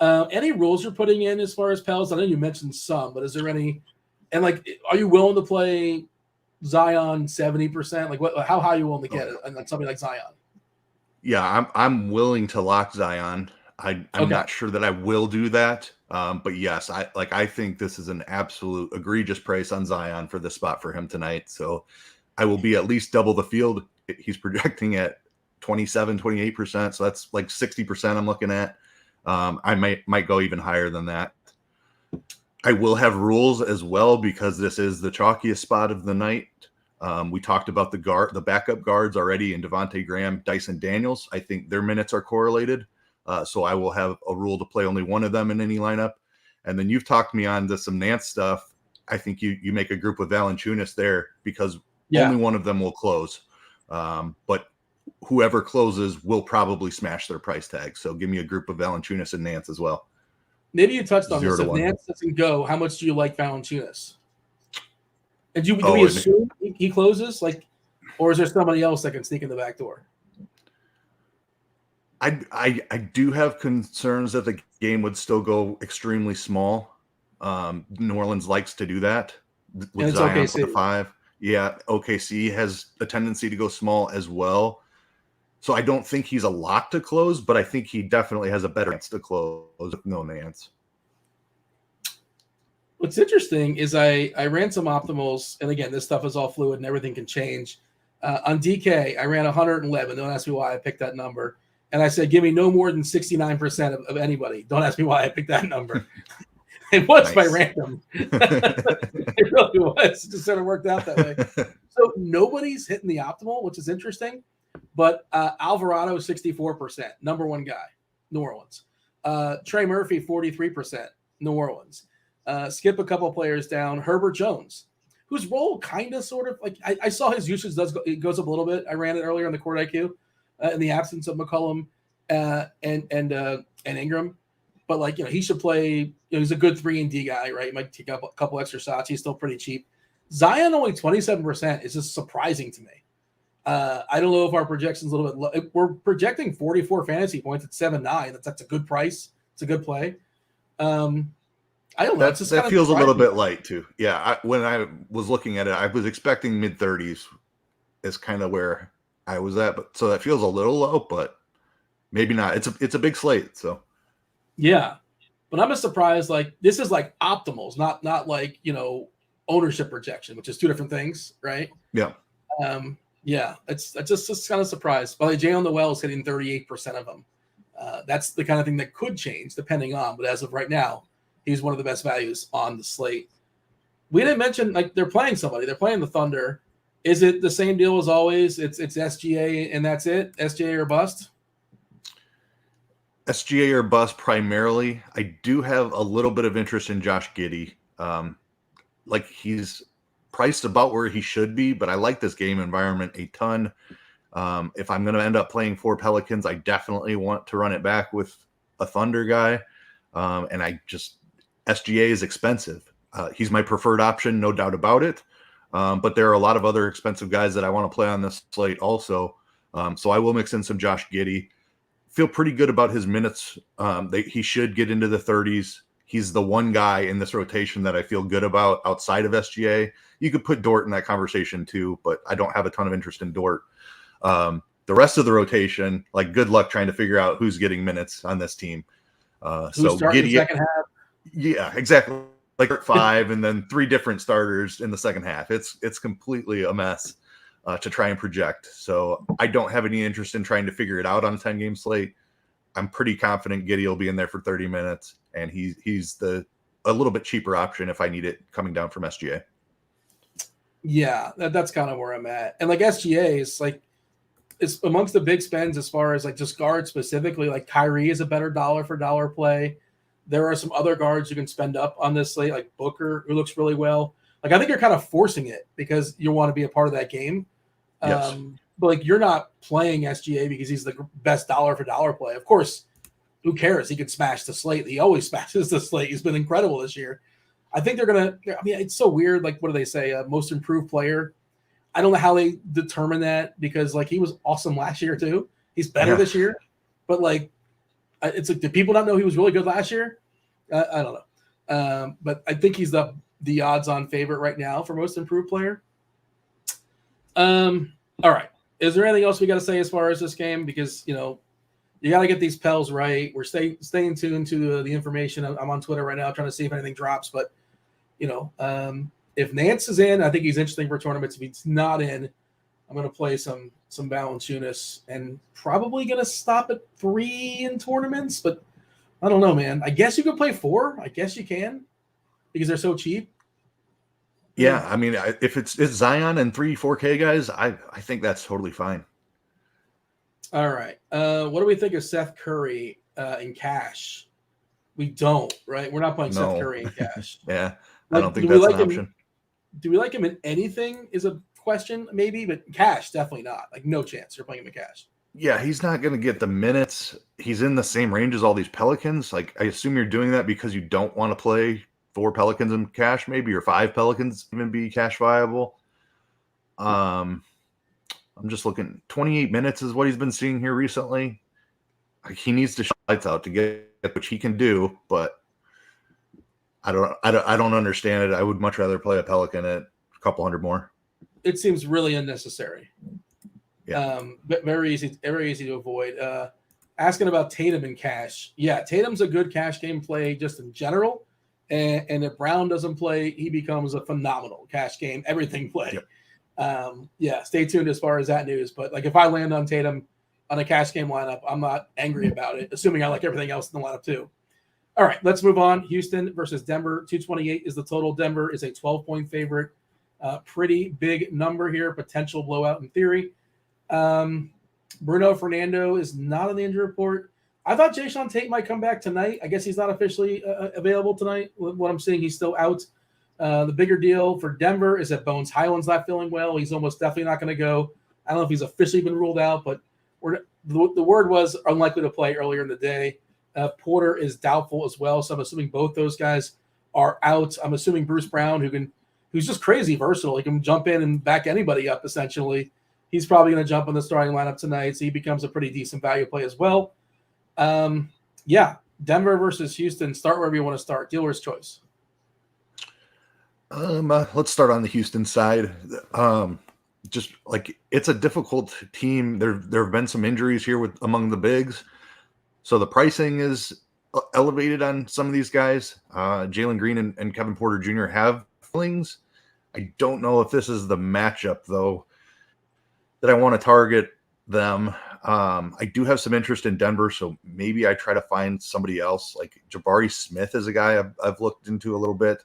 Any rules you're putting in as far as Pels? I know you mentioned some, but is there any? And like, are you willing to play Zion 70%? Like, how high are you willing to get it on somebody like Zion? Yeah, I'm willing to lock Zion. I'm not sure that I will do that. But yes, I think this is an absolute egregious price on Zion for the spot for him tonight. So I will be at least double the field. He's projecting at 27-28%. So that's like 60% I'm looking at. I might go even higher than that. I will have rules as well because this is the chalkiest spot of the night. We talked about the backup guards already in Devontae Graham, Dyson Daniels. I think their minutes are correlated. So I will have a rule to play only one of them in any lineup. And then you've talked me on to some Nance stuff. I think you make a group with Valanciunas there because only one of them will close. But whoever closes will probably smash their price tag. So give me a group of Valanciunas and Nance as well. Maybe you touched on this. If Nance doesn't go, how much do you like Valanciunas? And do we assume he closes? Or is there somebody else that can sneak in the back door? I do have concerns that the game would still go extremely small. New Orleans likes to do that with Zion OKC. For the 5. Yeah, OKC has a tendency to go small as well. So I don't think he's a lock to close, but I think he definitely has a better chance to close with no Nance. What's interesting is I ran some optimals, and again, this stuff is all fluid and everything can change. On DK, I ran 111. Don't ask me why I picked that number. And I said, give me no more than 69% of anybody. Don't ask me why I picked that number. It was by random. It really was. It just sort of worked out that way. So nobody's hitting the optimal, which is interesting. But Alvarado, 64%, number one guy, New Orleans. Trey Murphy, 43%, New Orleans. Skip a couple players down. Herbert Jones, whose role kind of sort of I saw his usage goes up a little bit. I ran it earlier on the Court IQ in the absence of McCollum and Ingram. But he should play. He's a good 3-and-D guy, right? He might take up a couple extra shots. He's still pretty cheap. Zion only 27% is just surprising to me. I don't know if our projection's a little bit low. We're projecting 44 fantasy points at 7.9. That's a good price. It's a good play. I don't know. That feels a little bit light too. Yeah, when I was looking at it, I was expecting mid-30s is kind of where I was at. But so that feels a little low, but maybe not. It's a big slate. So yeah, but I'm just surprised. This is optimals, not ownership projection, which is two different things, right? Yeah. Yeah, it's just kind of surprised. Well, Jay on the Well is hitting 38% of them. That's the kind of thing that could change depending on, but as of right now, he's one of the best values on the slate. We didn't mention they're playing somebody. They're playing the Thunder. Is it the same deal as always? It's SGA and that's it? SGA or bust? SGA or bust primarily. I do have a little bit of interest in Josh Giddey. He's priced about where he should be, but I like this game environment a ton. If I'm going to end up playing 4 Pelicans, I definitely want to run it back with a Thunder guy. And SGA is expensive. He's my preferred option, no doubt about it. But there are a lot of other expensive guys that I want to play on this slate also. So I will mix in some Josh Giddey. Feel pretty good about his minutes. He should get into the 30s. He's the one guy in this rotation that I feel good about outside of SGA. You could put Dort in that conversation too, but I don't have a ton of interest in Dort. The rest of the rotation, good luck trying to figure out who's getting minutes on this team. So Giddey, second half. Yeah, exactly. 5 and then 3 different starters in the second half. It's completely a mess to try and project. So I don't have any interest in trying to figure it out on a 10-game slate. I'm pretty confident Giddey will be in there for 30 minutes, and he's a little bit cheaper option if I need it coming down from SGA. Yeah, that's kind of where I'm at. And SGA is it's amongst the big spends as far as just guards specifically. Kyrie is a better dollar for dollar play. There are some other guards you can spend up on this slate, like Booker, who looks really well. I think you're kind of forcing it because you want to be a part of that game. Yes. But you're not playing SGA because he's the best dollar for dollar play. Of course, who cares? He could smash the slate. He always smashes the slate. He's been incredible this year. I think they're going to – it's so weird. What do they say? Most improved player. I don't know how they determine that because, he was awesome last year too. He's better this year. But, it's do people not know he was really good last year? I don't know. But I think he's the odds-on favorite right now for most improved player. All right. Is there anything else we got to say as far as this game? Because, You got to get these Pels right. We're staying tuned to the information. I'm on Twitter right now trying to see if anything drops. But, if Nance is in, I think he's interesting for tournaments. If he's not in, I'm going to play some Valanciunas and probably going to stop at 3 in tournaments. But I don't know, man. I guess you could play 4. I guess you can because they're so cheap. Yeah, I mean, if it's Zion and 3 4K guys, I think that's totally fine. All right. What do we think of Seth Curry in cash? We don't, right? We're not playing Seth Curry in cash. Yeah, I don't think that's an option. Do we like him in anything is a question, maybe, but cash, definitely not. Like, no chance you're playing him in cash. Yeah, he's not going to get the minutes. He's in the same range as all these Pelicans. Like, I assume you're doing that because you don't want to play 4 Pelicans in cash, maybe, or 5 Pelicans even be cash viable. I'm just looking. 28 minutes is what he's been seeing here recently. He needs to shut lights out to get, which he can do, but I don't understand it. I would much rather play a Pelican at a couple hundred more. It seems really unnecessary. Yeah. Very easy to avoid. Asking about Tatum in cash. Yeah, Tatum's a good cash game play just in general. And if Brown doesn't play, he becomes a phenomenal cash game, everything play. Yep. Stay tuned as far as that news. But like if I land on Tatum on a cash game lineup, I'm not angry about it, assuming I like everything else in the lineup too. All right, let's move on. Houston versus Denver. 228 is the total. Denver is a 12-point favorite. Pretty big number here. Potential blowout in theory. Bruno Fernando is not on the injury report. I thought Jayshawn Tate might come back tonight. I guess he's not officially available tonight. What I'm seeing, he's still out. The bigger deal for Denver is that Bones Highland's not feeling well. He's almost definitely not going to go. I don't know if he's officially been ruled out, but the word was unlikely to play earlier in the day. Porter is doubtful as well, so I'm assuming both those guys are out. I'm assuming Bruce Brown, who's just crazy versatile. He can jump in and back anybody up, essentially. He's probably going to jump in the starting lineup tonight, so he becomes a pretty decent value play as well. Denver versus Houston. Start wherever you want to start. Dealer's choice. Let's start on the Houston side. Just like it's a difficult team. There have been some injuries here among the bigs, so the pricing is elevated on some of these guys. Jalen Green and Kevin Porter Jr. have feelings. I don't know if this is the matchup though that I want to target them. I do have some interest in Denver, so maybe I try to find somebody else. Like Jabari Smith is a guy I've looked into a little bit.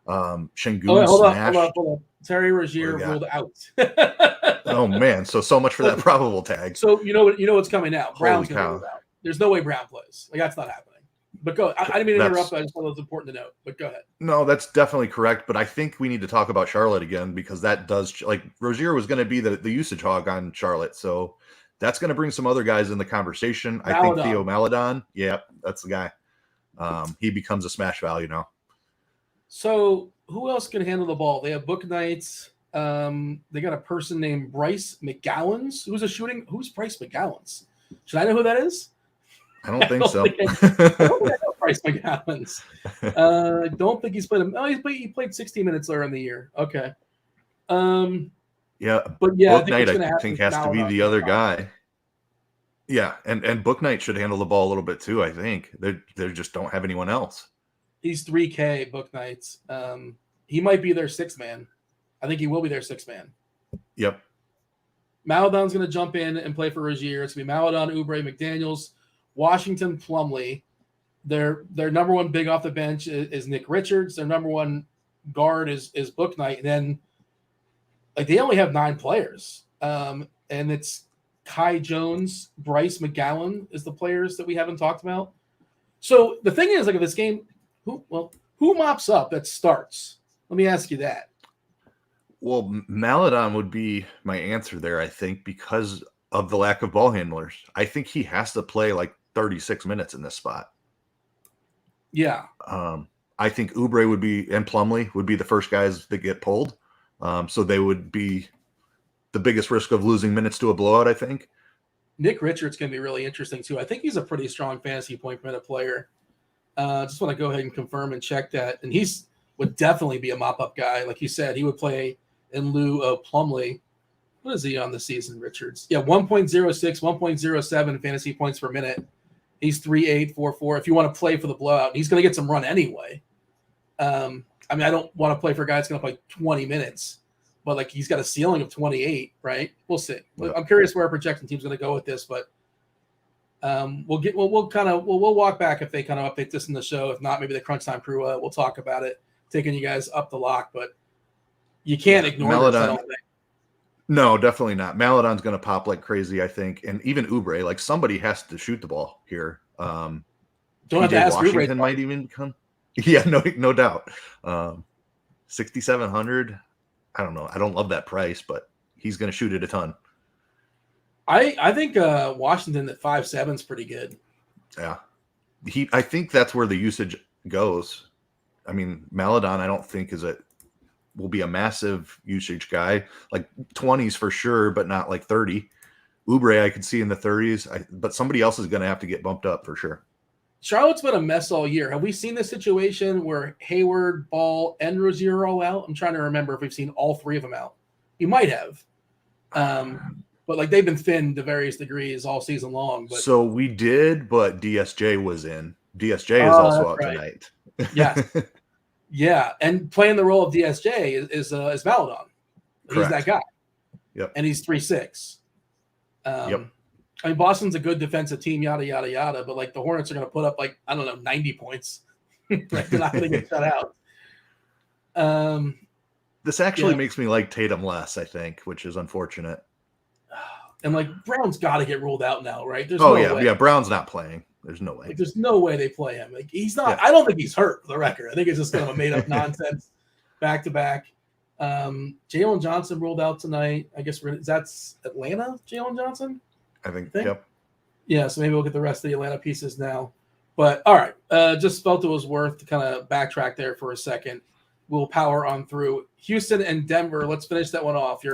Şengün hold smashed. on. Terry Rozier ruled out. Oh man, so much for that probable tag. So you know what's coming out. Brown's Holy going to rule out. There's no way Brown plays. Like that's not happening. But go. I didn't mean to interrupt. I just thought it was important to note. But go ahead. No, that's definitely correct. But I think we need to talk about Charlotte again because that does Rozier was going to be the usage hog on Charlotte, so that's going to bring some other guys in the conversation. I think Theo Maledon. Yeah, that's the guy. He becomes a smash value now. So who else can handle the ball? They have Book Knights. They got a person named Bryce McGowans. Who's Bryce McGowans? Should I know who that is? I don't think so. I don't think I know Bryce McGowans. I don't think he's played him. Oh, he played 16 minutes earlier in the year. Okay. Yeah, but yeah, Book Knight I think has to be the other guy. Yeah, and Book Knight should handle the ball a little bit too. I think they just don't have anyone else. He's 3K Book Knights. He might be their 6th man. I think he will be their 6th man. Yep. Maledon's going to jump in and play for Rozier. It's going to be Maledon, Oubre, McDaniels, Washington, Plumlee. Their number one big off the bench is Nick Richards. Their number one guard is Book Knight. And then they only have 9 players. And it's Kai Jones, Bryce McGowan is the players that we haven't talked about. So the thing is, if this game, who mops up that starts? Let me ask you that. Well, Maledon would be my answer there, I think, because of the lack of ball handlers. I think he has to play 36 minutes in this spot. Yeah. I think Oubre and Plumlee would be the first guys that get pulled. So they would be the biggest risk of losing minutes to a blowout, I think. Nick Richards can be really interesting, too. I think he's a pretty strong fantasy point per minute player. Just want to go ahead and confirm and check that. And would definitely be a mop-up guy. Like you said, he would play in lieu of Plumlee. What is he on the season, Richards? Yeah, 1.06, 1.07 fantasy points per minute. He's 3.8, 4.4. If you want to play for the blowout, he's going to get some run anyway. I don't want to play for a guy that's going to play 20 minutes, but like he's got a ceiling of 28, right? We'll see. Yeah. I'm curious where our projection team's going to go with this, but we'll walk back if they kind of update this in the show. If not, maybe the Crunch Time crew we'll talk about it, taking you guys up the lock. But you can't ignore this, I don't think. No, definitely not. Maladon's going to pop like crazy, I think, and even Oubre. Like somebody has to shoot the ball here. Don't have to ask Washington Oubre. Might even come. Yeah, no doubt. 6,700. I don't know. I don't love that price, but he's going to shoot it a ton. I think Washington at 5.7 is pretty good. Yeah, I think that's where the usage goes. I mean, Maladon, I don't think will be a massive usage guy, like 20s for sure, but not like 30. Oubre, I could see in the 30s, but somebody else is going to have to get bumped up for sure. Charlotte's been a mess all year. Have we seen this situation where Hayward, Ball, and Rozier are all out? I'm trying to remember if we've seen all three of them out. You might have. But like they've been thin to various degrees all season long. But so we did, but DSJ was in. DSJ is also out tonight. Yeah. Yeah. And playing the role of DSJ is Maladon. He's Correct. that guy. Yep. And he's 3.6. Yep. I mean, Boston's a good defensive team, yada, yada, yada. But like the Hornets are going to put up 90 points. Like they're not going to get shut out. This actually makes me like Tatum less, I think, which is unfortunate. And like Brown's got to get ruled out now, right? There's way. Brown's not playing. There's no way. Like, there's no way they play him. Like he's not. Yeah. I don't think he's hurt. For the record, I think it's just kind of a made up nonsense. Back to back. Jalen Johnson ruled out tonight. I guess that's Atlanta. Jalen Johnson. I think. Yep. Yeah. So maybe we'll get the rest of the Atlanta pieces now. But all right, just felt it was worth to kind of backtrack there for a second. We'll power on through Houston and Denver. Let's finish that one off.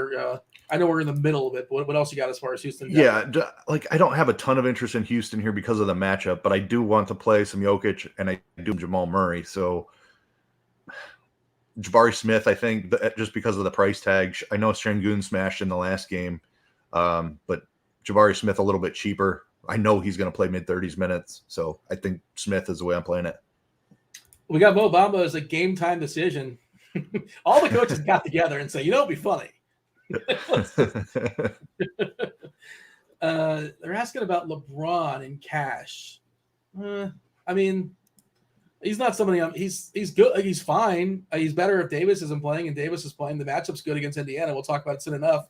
I know we're in the middle of it, but what else you got as far as Houston? Yeah, like I don't have a ton of interest in Houston here because of the matchup, but I do want to play some Jokic and I do Jamal Murray. So Jabari Smith, I think, just because of the price tag. I know Şengün smashed in the last game, but Jabari Smith a little bit cheaper. I know he's going to play mid-30s minutes, so I think Smith is the way I'm playing it. We got Mo Bamba as a game time decision. All the coaches got together and say, it'd be funny. They're asking about LeBron and cash. I mean, he's not somebody. He's good. He's fine. He's better if Davis isn't playing, and Davis is playing. The matchup's good against Indiana. We'll talk about it soon enough.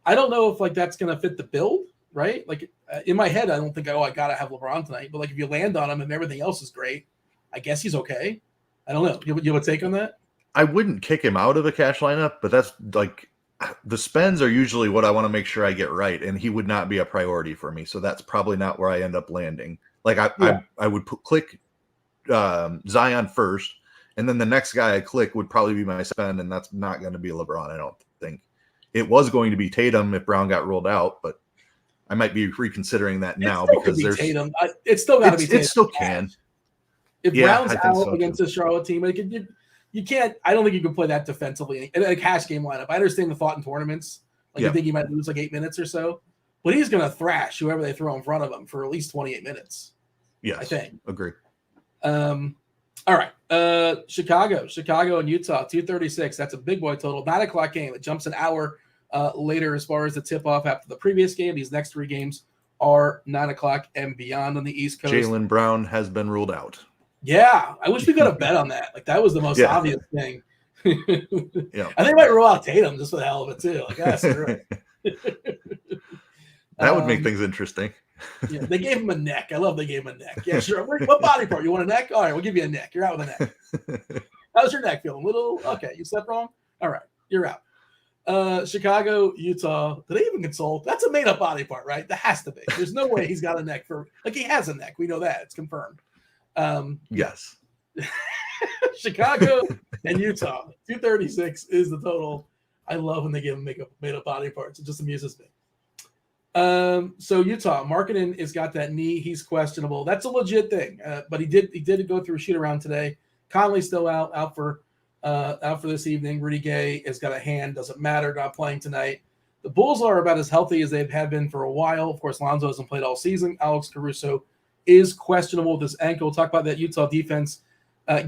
I don't know if that's going to fit the build, right? Like in my head, I don't think I gotta have LeBron tonight. But if you land on him and everything else is great, I guess he's okay. I don't know. You have a take on that? I wouldn't kick him out of a cash lineup, but that's the spends are usually what I want to make sure I get right, and he would not be a priority for me. So that's probably not where I end up landing. I would click Zion first, and then the next guy I click would probably be my spend, and that's not going to be LeBron. I don't think it was going to be Tatum if Brown got ruled out, but I might be reconsidering that now because there's Tatum. It's still got to be Tatum. It still can. If Brown's out against the Charlotte team, you can't. I don't think you can play that defensively in a cash game lineup. I understand the thought in tournaments. You think he might lose 8 minutes or so, but he's going to thrash whoever they throw in front of him for at least 28 minutes. Yes, I think. Agree. All right. Chicago and Utah, 236. That's a big boy total. 9 o'clock game. It jumps an hour later as far as the tip off after the previous game. These next 3 games are 9 o'clock and beyond on the East Coast. Jaylen Brown has been ruled out. Yeah, I wish we could have bet on that. That was the most obvious thing. Yeah, I think they might rule out Tatum just for the hell of it too. That would make things interesting. Yeah, they gave him a neck. I love they gave him a neck. Yeah, sure. What body part? You want a neck? All right, we'll give you a neck. You're out with a neck. How's your neck feeling? Okay, you slept wrong? All right, you're out. Chicago, Utah. Did they even consult? That's a made-up body part, right? That has to be. There's no way he's got a neck for he has a neck. We know that. It's confirmed. Yes. Chicago and Utah. 236 is the total. I love when they give him made up body parts. It just amuses me. So Utah, Markkanen has got that knee. He's questionable. That's a legit thing. But he did go through a shoot around today. Conley's still out for this evening. Rudy Gay has got a hand. Doesn't matter. Not playing tonight. The Bulls are about as healthy as they've had been for a while. Of course, Lonzo hasn't played all season. Alex Caruso is questionable with his ankle. We'll talk about that Utah defense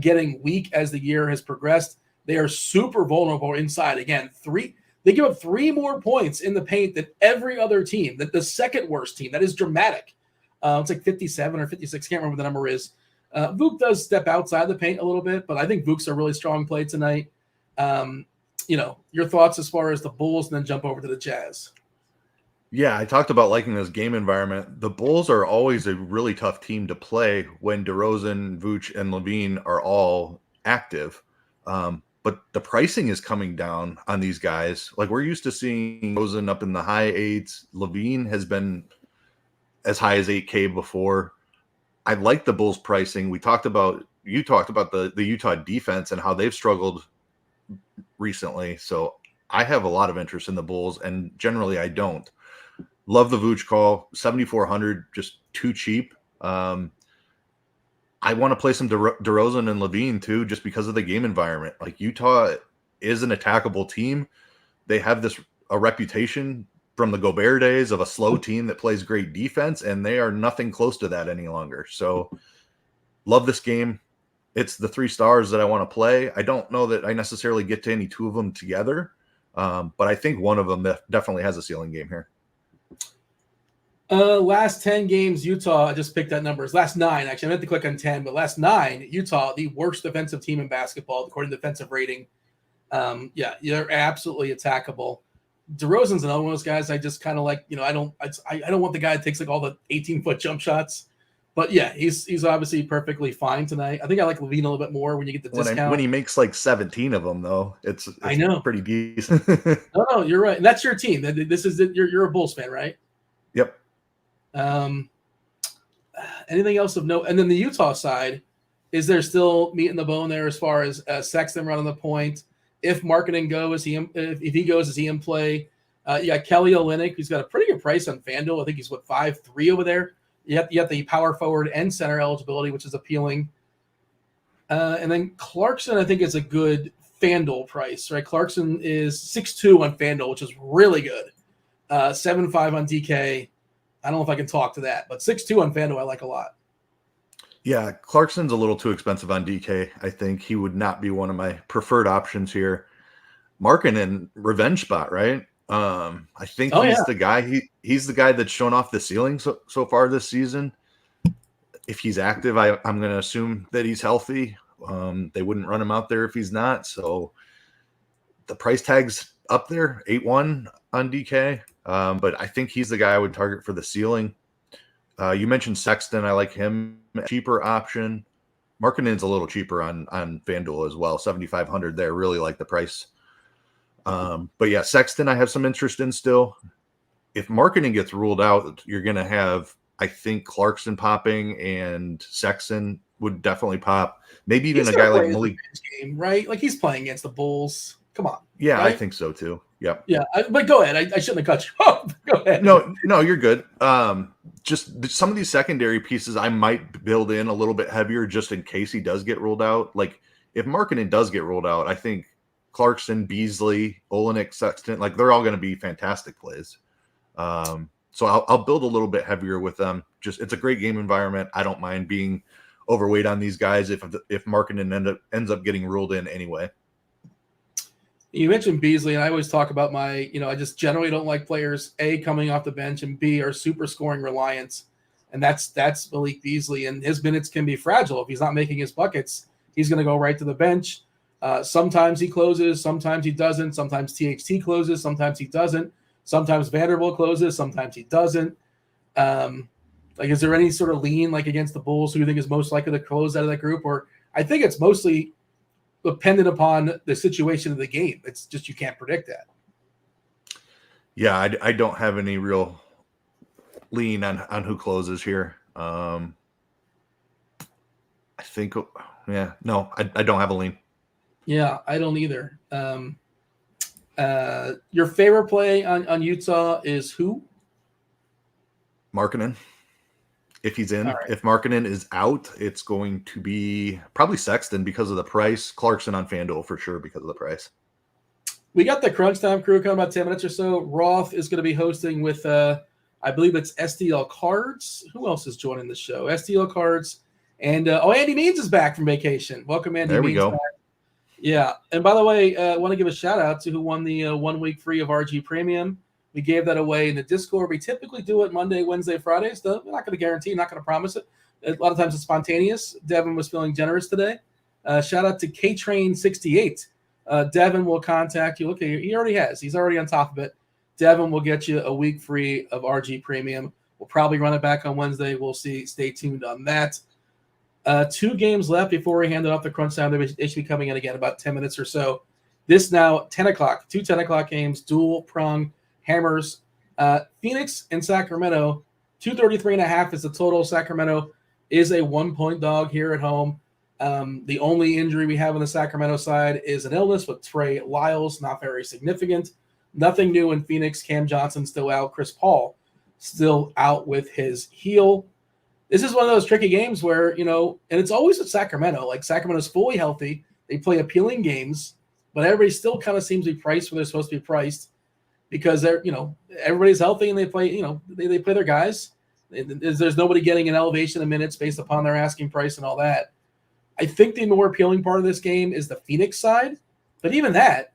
getting weak as the year has progressed. They are super vulnerable inside. Again, they give up 3 more points in the paint than every other team. The second worst team. That is dramatic. It's like 57 or 56. Can't remember what the number is. Vuk does step outside the paint a little bit, but I think Vuk's a really strong play tonight. Your thoughts as far as the Bulls, and then jump over to the Jazz. Yeah, I talked about liking this game environment. The Bulls are always a really tough team to play when DeRozan, Vooch, and Levine are all active. But the pricing is coming down on these guys. Like, we're used to seeing DeRozan up in the high 8s. Levine has been as high as 8K before. I like the Bulls pricing. You talked about the Utah defense and how they've struggled recently. So I have a lot of interest in the Bulls, and generally I don't. Love the Vooch call. 7,400, just too cheap. I want to play some DeRozan and Levine too, just because of the game environment. Like, Utah is an attackable team. They have a reputation from the Gobert days of a slow team that plays great defense, and they are nothing close to that any longer. So love this game. It's the 3 stars that I want to play. I don't know that I necessarily get to any 2 of them together, but I think one of them definitely has a ceiling game here. Last 10 games, Utah, I just picked that numbers. Last 9, actually. I meant to click on 10, but last 9, Utah, the worst defensive team in basketball, according to defensive rating. They're absolutely attackable. DeRozan's another one of those guys I just kind of like. I don't want the guy that takes like all the 18-foot jump shots. But yeah, he's obviously perfectly fine tonight. I think I like Levine a little bit more when you get the discount. When he makes like 17 of them, though, it's I know, pretty decent. No, you're right. And that's your team. This is you're a Bulls fan, right? Yep. Anything else of note? And then the Utah side, is there still meat in the bone there as far as Sexton running the point? If Markkanen goes, if he goes, is he in play? You got Kelly Olynyk, who's got a pretty good price on Fanduel. I think he's 5'3" over there. You have the power forward and center eligibility, which is appealing. And then Clarkson, I think, is a good Fanduel price, right? Clarkson is 6'2" on Fanduel, which is really good. 7'5" on DK. I don't know if I can talk to that, but 6'2" on Fanduel I like a lot. Yeah, Clarkson's a little too expensive on DK. I think he would not be one of my preferred options here. Markkanen, revenge spot, right? I think he's the guy. He's the guy that's shown off the ceiling so far this season. If he's active, I'm going to assume that he's healthy. They wouldn't run him out there if he's not. So the price tag's up there, 8-1 on DK. But I think he's the guy I would target for the ceiling. You mentioned Sexton. I like him. Cheaper option. Markkanen's a little cheaper on FanDuel as well. 7,500 there. Really like the price. But yeah, Sexton I have some interest in still. If Markkanen gets ruled out, you're going to have, I think, Clarkson popping, and Sexton would definitely pop. Maybe even a guy like Malik. Game, right? Like, he's playing against the Bulls. Come on. Yeah, right? I think so too. Yep. Yeah, but go ahead. I shouldn't have cut you off. Go ahead. No, you're good. Just some of these secondary pieces I might build in a little bit heavier just in case he does get ruled out. Like, if Markkanen does get ruled out, I think Clarkson, Beasley, Olynyk, Sexton, like, they're all going to be fantastic plays. So I'll build a little bit heavier with them. Just, it's a great game environment. I don't mind being overweight on these guys if Markkanen ends up getting ruled in anyway. You mentioned Beasley, and I always talk about I just generally don't like players, A, coming off the bench, and B, are super scoring reliance. And that's Malik Beasley, and his minutes can be fragile. If he's not making his buckets, he's going to go right to the bench. Sometimes he closes, sometimes he doesn't. Sometimes THT closes, sometimes he doesn't. Sometimes Vanderbilt closes, sometimes he doesn't. Is there any sort of lean against the Bulls who you think is most likely to close out of that group? Or I think it's mostly dependent upon the situation of the game. It's just you can't predict that. Yeah, I don't have any real lean on who closes here. I think, I don't have a lean. Yeah, I don't either. Your favorite play on Utah is who? Markkanen. If he's in, right. If Markkanen is out, it's going to be probably Sexton because of the price. Clarkson on FanDuel for sure because of the price. We got the Crunch Time crew coming about 10 minutes or so. Roth is going to be hosting with, I believe it's SDL Cards. Who else is joining the show? SDL Cards. And, Andy Means is back from vacation. Welcome, Andy There we Means go. back. Yeah. And by the way, I want to give a shout out to who won the 1 week free of RG Premium. We gave that away in the Discord. We typically do it Monday, Wednesday, Fridays. Though we're not going to guarantee, not going to promise it. A lot of times it's spontaneous. Devin was feeling generous today. Shout out to KTrain68. Devin will contact you. Look, he already has. He's already on top of it. Devin will get you a week free of RG Premium. We'll probably run it back on Wednesday. We'll see. Stay tuned on that. 2 games left before we hand it off to Crunch Time. They should be coming in again about 10 minutes or so. This now 10 o'clock. 2 10 o'clock games. Dual prong hammers. Phoenix and Sacramento. 233.5 is the total. Sacramento is a 1-point dog here at home. The only injury we have on the Sacramento side is an illness with Trey Lyles, not very significant. Nothing new in Phoenix. Cam Johnson still out. Chris Paul still out with his heel. This is one of those tricky games where, and it's always at Sacramento. Like, Sacramento's fully healthy. They play appealing games, but everybody still kind of seems to be priced where they're supposed to be priced because they're, everybody's healthy and they play, they play their guys. There's nobody getting an elevation in minutes based upon their asking price and all that. I think the more appealing part of this game is the Phoenix side. But even that,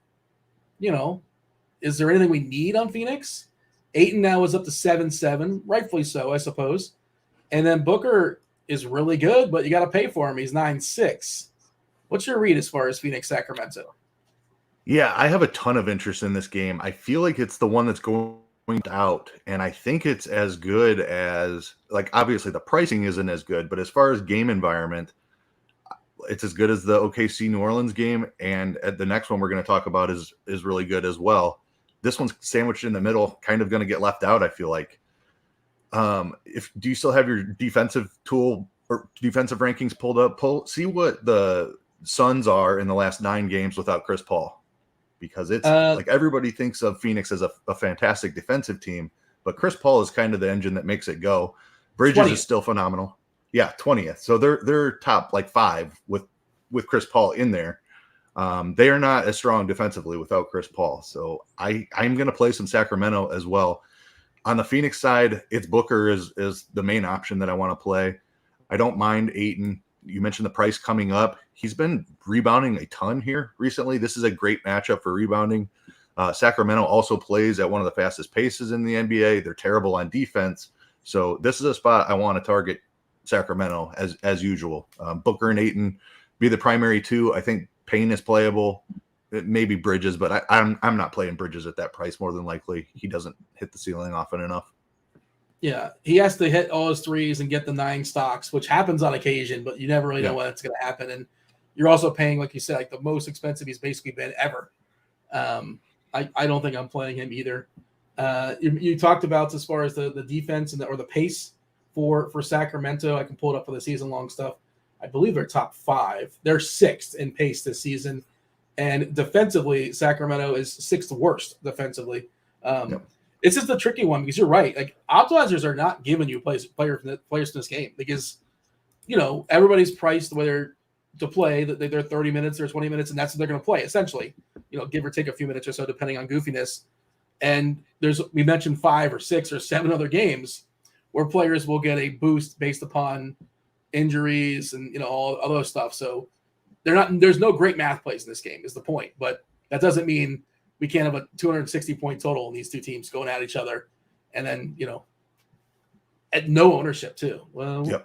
is there anything we need on Phoenix? Ayton now is up to 7-7, rightfully so, I suppose. And then Booker is really good, but you got to pay for him. He's 9-6. What's your read as far as Phoenix Sacramento? Yeah, I have a ton of interest in this game. I feel like it's the one that's going out, and I think it's as good as, obviously the pricing isn't as good, but as far as game environment, it's as good as the OKC New Orleans game, and the next one we're going to talk about is really good as well. This one's sandwiched in the middle, kind of going to get left out, I feel like. Do you still have your defensive tool or defensive rankings pulled up? See what the Suns are in the last 9 games without Chris Paul, because it's everybody thinks of Phoenix as a fantastic defensive team, but Chris Paul is kind of the engine that makes it go. Bridges 20th. Is still phenomenal. Yeah, 20th. So they're top 5 with Chris Paul in there. They are not as strong defensively without Chris Paul. So I'm going to play some Sacramento as well. On the Phoenix side, it's Booker is the main option that I want to play. I don't mind Ayton. You mentioned the price coming up. He's been rebounding a ton here recently. This is a great matchup for rebounding. Sacramento also plays at one of the fastest paces in the NBA. They're terrible on defense. So this is a spot I want to target Sacramento as usual. Booker and Ayton be the primary 2. I think Payne is playable. Maybe Bridges, but I'm not playing Bridges at that price more than likely. He doesn't hit the ceiling often enough. Yeah, he has to hit all his threes and get the 9 stocks, which happens on occasion, but you never really know when it's going to happen. And you're also paying, like you said, the most expensive he's basically been ever. I don't think I'm playing him either. You talked about as far as the defense or the pace for Sacramento. I can pull it up for the season-long stuff. I believe they're top 5. They're 6th in pace this season. And defensively, Sacramento is 6th worst defensively. It's just a tricky one because you're right. Optimizers are not giving you players in this game because, everybody's priced the way they're to play. They're 30 minutes or 20 minutes, and that's what they're going to play, essentially. Give or take a few minutes or so, depending on goofiness. And we mentioned 5 or 6 or 7 other games where players will get a boost based upon injuries and all other stuff. So there's no great math plays in this game is the point, but that doesn't mean we can't have a 260 point total in these 2 teams going at each other. And then, at no ownership too. Well, Can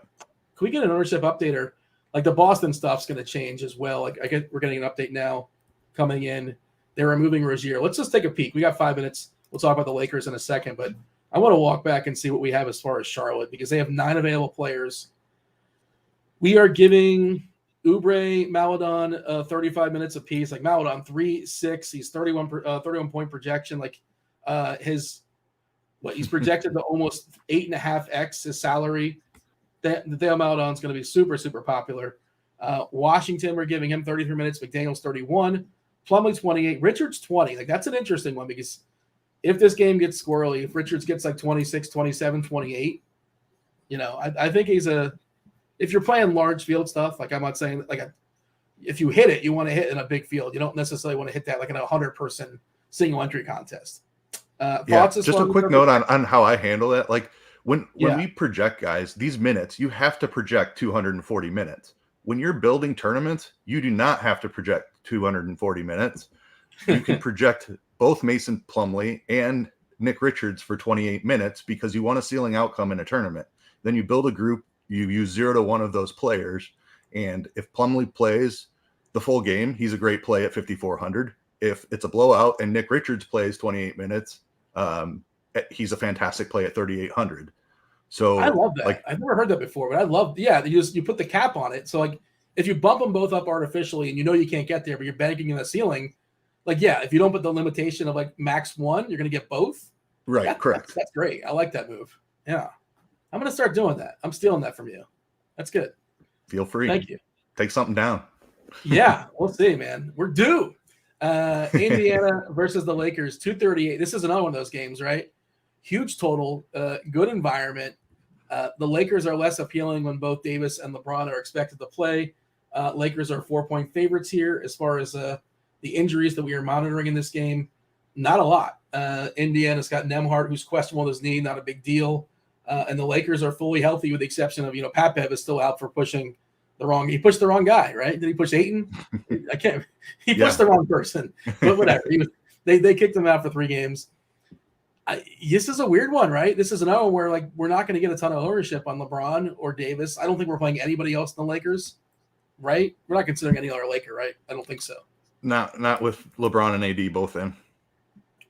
we get an ownership update or the Boston stuff's going to change as well. We're getting an update now coming in. They're removing Rozier. Let's just take a peek. We got 5 minutes. We'll talk about the Lakers in a second, but I want to walk back and see what we have as far as Charlotte because they have 9 available players. We are giving Oubre, Maledon, 35 minutes apiece. Maledon 3-6. He's 31 point projection. He's projected to almost 8.5x his salary. Theo Maledon's going to be super, super popular. Washington, we're giving him 33 minutes. McDaniels 31. Plumlee 28. Richards 20. That's an interesting one because if this game gets squirrely, if Richards gets 26, 27, 28, I think he's if you're playing large field stuff, I'm not saying if you hit it, you want to hit in a big field. You don't necessarily want to hit that like in a 100-person single entry contest. Thoughts? Just a quick note on how I handle that. Like when we project guys, these minutes, you have to project 240 minutes. When you're building tournaments, you do not have to project 240 minutes. You can project both Mason Plumlee and Nick Richards for 28 minutes because you want a ceiling outcome in a tournament. Then you build a group, you use 0 to 1 of those players. And if Plumlee plays the full game, he's a great play at 5,400. If it's a blowout and Nick Richards plays 28 minutes, he's a fantastic play at 3,800. So I love that. Like, I've never heard that before, but I love, you put the cap on it. So like if you bump them both up artificially and you can't get there, but you're banking in the ceiling, like, if you don't put the limitation of like max 1, you're going to get both. Right. Correct. That's great. I like that move. Yeah. I'm going to start doing that. I'm stealing that from you. That's good. Feel free. Thank you. Take something down. Yeah, we'll see, man. We're due. Indiana versus the Lakers, 238. This is another one of those games, right? Huge total, good environment. The Lakers are less appealing when both Davis and LeBron are expected to play. Lakers are 4-point favorites here. As far as the injuries that we are monitoring in this game, not a lot. Indiana's got Nembhard, who's questionable with his knee, not a big deal. And the Lakers are fully healthy with the exception of, Pat Bev is still out for pushing he pushed the wrong guy, right? Did he push Ayton? He pushed the wrong person, but whatever. They kicked him out for 3 games. This is a weird one, right? This is another one where like we're not going to get a ton of ownership on LeBron or Davis. I don't think we're playing anybody else in the Lakers, right? We're not considering any other Laker, right? I don't think so. Not with LeBron and AD both in.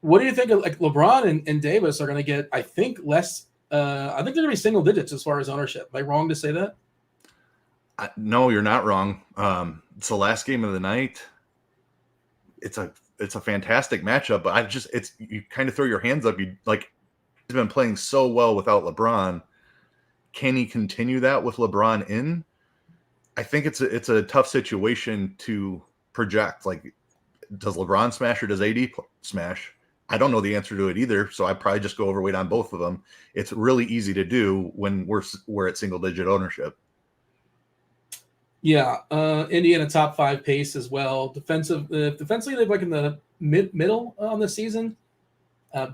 What do you think of like LeBron and Davis are going to get? I think less. I think they're going to be single digits as far as ownership. Am I wrong to say that? No, you're not wrong. It's the last game of the night. It's a fantastic matchup, but you kind of throw your hands up. He's been playing so well without LeBron. Can he continue that with LeBron in? I think it's a tough situation to project. Like, does LeBron smash or does AD smash? I don't know the answer to it either, so I probably just go overweight on both of them. It's really easy to do when we're at single digit ownership. Yeah, Indiana top 5 pace as well. Defensively, they're like in the middle on the season.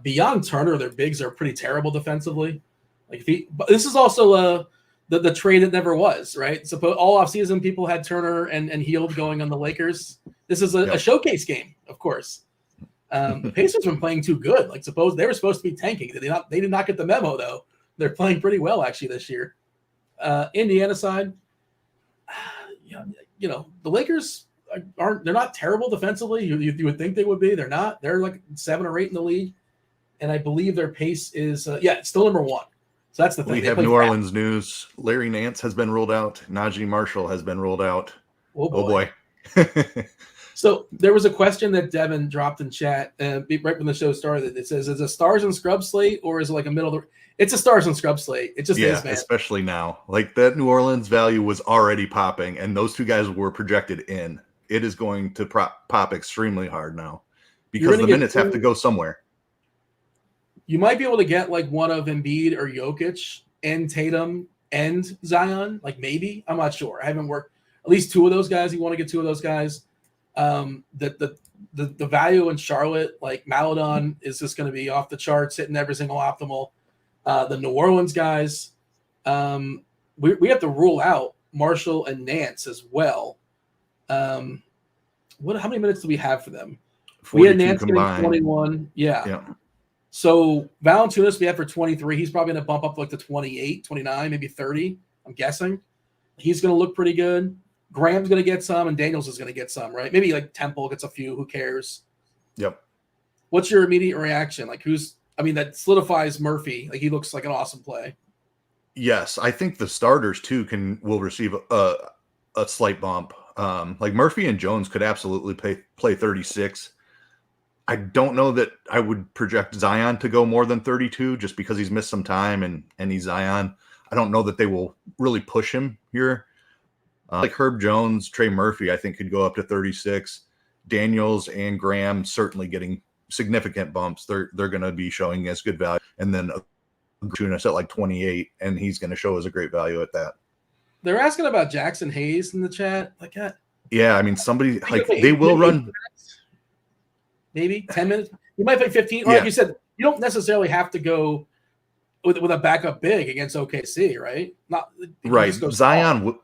Beyond Turner, their bigs are pretty terrible defensively. But this is also the trade that never was, right? So all offseason, people had Turner and Hield going on the Lakers. This is a showcase game, of course. The Pacers have been playing too good. Like, suppose they were supposed to be tanking. They did not get the memo though. They're playing pretty well actually this year. Indiana side. The Lakers they're not terrible defensively. You would think they would be. They're not. They're like 7 or 8 in the league. And I believe their pace is, it's still number 1. So that's the thing. We have New Orleans news. Larry Nance has been ruled out. Najee Marshall has been ruled out. Oh boy. So there was a question that Devin dropped in chat right when the show started. It says, is it a stars and scrubs slate or is it like a middle? It's a stars and scrubs slate. It just is, man. Especially now. Like that New Orleans value was already popping and those 2 guys were projected in. It is going to pop extremely hard now because the minutes have to go somewhere. You might be able to get like one of Embiid or Jokic and Tatum and Zion. Like maybe. I'm not sure. I haven't worked. At least 2 of those guys. You want to get 2 of those guys. The value in Charlotte, like Maladon, is just going to be off the charts, hitting every single optimal. The New Orleans guys, we have to rule out Marshall and Nance as well. How many minutes do we have for them? We had Nance combined. Getting 21. Yeah. So Valanciunas we have for 23. He's probably going to bump up like to 28, 29, maybe 30. I'm guessing. He's going to look pretty good. Graham's going to get some, and Daniels is going to get some, right? Maybe like Temple gets a few. Who cares? Yep. What's your immediate reaction? Like that solidifies Murphy. Like he looks like an awesome play. Yes, I think the starters too will receive a slight bump. Like Murphy and Jones could absolutely play 36. I don't know that I would project Zion to go more than 32 just because he's missed some time and he's Zion. I don't know that they will really push him here. Like Herb Jones, Trey Murphy, I think could go up to 36. Daniels and Graham certainly getting significant bumps. They're going to be showing as good value. And then Valanciunas at like 28, and he's going to show as a great value at that. They're asking about Jackson Hayes in the chat. Like, Yeah, I mean, somebody I like think they will 8 run. minutes, maybe 10 minutes. You might play 15. Or like Yeah, you said, you don't necessarily have to go with a backup big against OKC, right? Not you can right. just go small.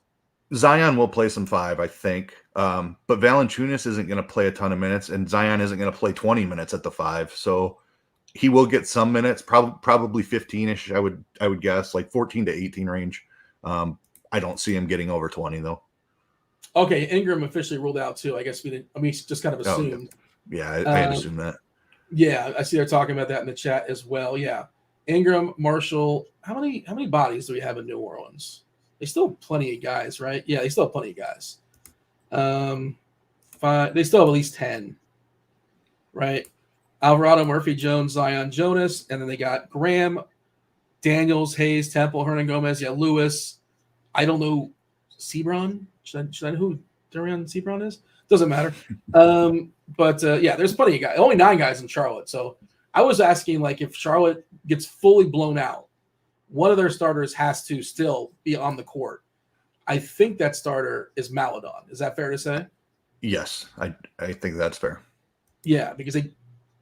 Zion will play some 5, I think. But Valanciunas isn't going to play a ton of minutes, and Zion isn't going to play 20 minutes at the 5. So he will get some minutes, probably 15ish. I would guess like 14 to 18 range. I don't see him getting over 20 though. Okay, Ingram officially ruled out too. I guess we didn't. I mean, just kind of Oh, assumed. yeah, I had Um, assumed that. yeah, I see they're talking about that in the chat as well. Yeah, Ingram, Marshall. How many bodies do we have in New Orleans? They still have plenty of guys, right? Yeah, they still have plenty of guys. 5. They still have at least 10, right? Alvarado, Murphy, Jones, Zion, Jonas, and then they got Graham, Daniels, Hayes, Temple, Hernan Gomez. Yeah, Lewis. I don't know Sebron. Should I know who Darian Sebron is? Doesn't matter. But yeah, there's plenty of guys. Only 9 guys in Charlotte. So I was asking, like, if Charlotte gets fully blown out, one of their starters has to still be on the court. I think that starter is Maladon. Is that fair to say? Yes, I think that's fair. Yeah, because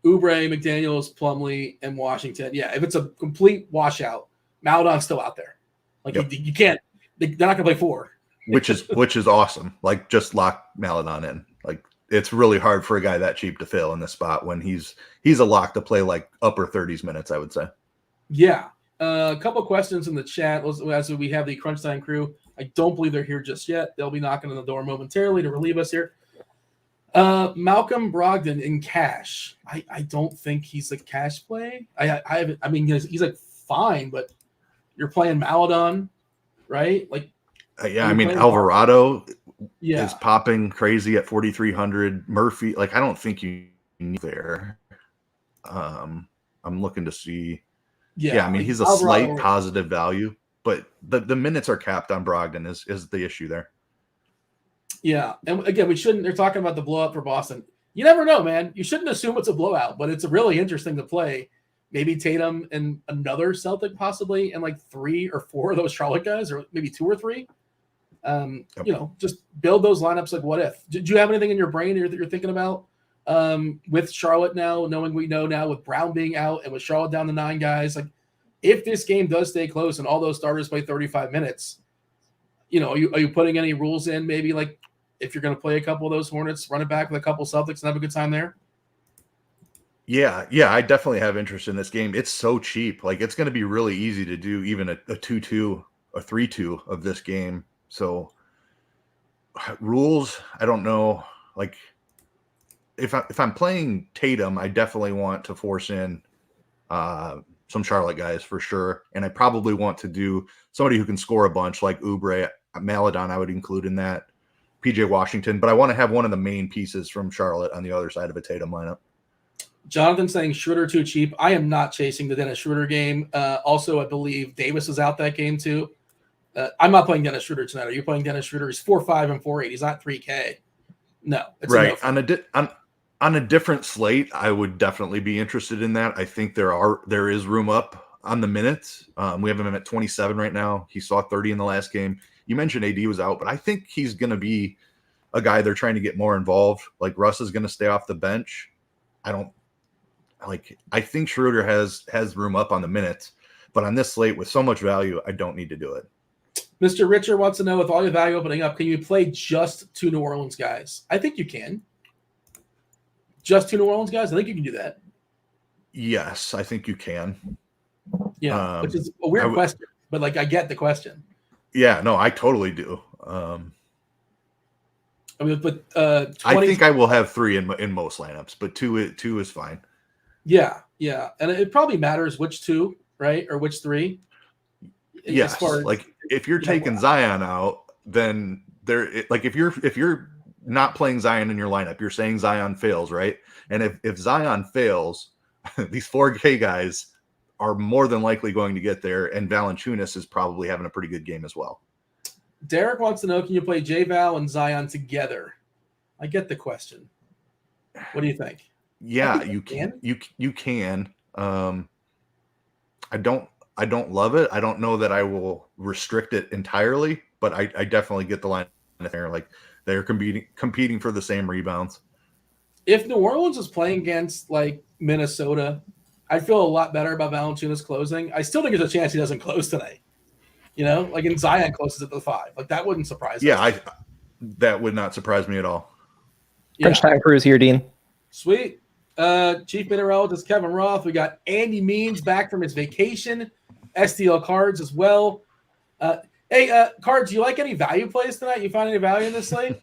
Oubre, McDaniels, Plumlee, and Washington. Yeah, if it's a complete washout, Maladon's still out there. Like Yep. you can't. They're not gonna play 4. which is awesome. Like, just lock Maladon in. Like, it's really hard for a guy that cheap to fail in this spot when he's a lock to play like upper 30s minutes, I would say. Yeah. A couple of questions in the chat as we have the Crunch Time crew. I don't believe they're here just yet. They'll be knocking on the door momentarily to relieve us here. Malcolm Brogdon in cash. I don't think he's a cash play. I mean, he's like fine, but you're playing Maladon, right? Like, yeah, I mean, Alvarado yeah, is popping crazy at 4,300. Murphy, like, I don't think you need there. I'm looking to see. Yeah, I mean, like he's a Alvarado, slight positive value, but the minutes are capped on Brogdon is the issue there. Yeah, and again, they're talking about the blowout for Boston. You never know, man. You shouldn't assume it's a blowout, but it's really interesting to play. Maybe Tatum and another Celtic possibly, and like 3 or 4 of those Charlotte guys, or maybe 2 or 3. Just build those lineups like what if. Do you have anything in your brain that you're thinking about with Charlotte now, knowing we know now with Brown being out and with Charlotte down to 9 guys? Like, if this game does stay close and all those starters play 35 minutes, are you putting any rules in? Maybe like if you're going to play a couple of those Hornets, run it back with a couple Celtics and have a good time there. Yeah, I definitely have interest in this game. It's so cheap. Like, it's going to be really easy to do even a 2-2, a 3-2 of this game. So rules, I don't know. Like, if I'm playing Tatum, I definitely want to force in some Charlotte guys for sure. And I probably want to do somebody who can score a bunch, like Oubre. Maladon I would include in that. PJ Washington. But I want to have one of the main pieces from Charlotte on the other side of a Tatum lineup. Jonathan saying Schroeder too cheap. I am not chasing the Dennis Schroeder game. Also, I believe Davis is out that game too. I'm not playing Dennis Schroeder tonight. Are you playing Dennis Schroeder? He's 4.5 and 4.8. He's not 3K. No, it's right. On a different slate, I would definitely be interested in that. I think there is room up on the minutes. We have him at 27 right now. He saw 30 in the last game. You mentioned AD was out, but I think he's going to be a guy they're trying to get more involved. Like, Russ is going to stay off the bench. I think Schroeder has room up on the minutes, but on this slate with so much value, I don't need to do it. Mr. Richard wants to know, with all your value opening up, can you play just 2 New Orleans guys? I think you can. Just 2 New Orleans guys? I think you can do that. Yes, I think you can. Yeah, which is a weird question, but like, I get the question. Yeah, no, I totally do. I mean, I think I will have 3 in most lineups, but two is fine. Yeah, and it probably matters which 2, right, or which 3. Yes, like if you're taking Zion out, then if you're not playing Zion in your lineup, you're saying Zion fails, right? And if Zion fails, these 4K guys are more than likely going to get there, and Valanciunas is probably having a pretty good game as well. Derek wants to know, can you play J-Val and Zion together? I get the question. What do you think? Yeah, you can. You can. I don't love it. I don't know that I will restrict it entirely, but I definitely get the line there. Like, They're competing for the same rebounds. If New Orleans is playing against like Minnesota, I feel a lot better about Valanciunas closing. I still think there's a chance he doesn't close tonight. Like in Zion closes at the 5. Like that wouldn't surprise us. That would not surprise me at all. Crunch time crew is here, Dean. Sweet. Chief Meteorologist Kevin Roth. We got Andy Means back from his vacation. STL Cards as well. Hey, Cards, do you like any value plays tonight? You find any value in this slate?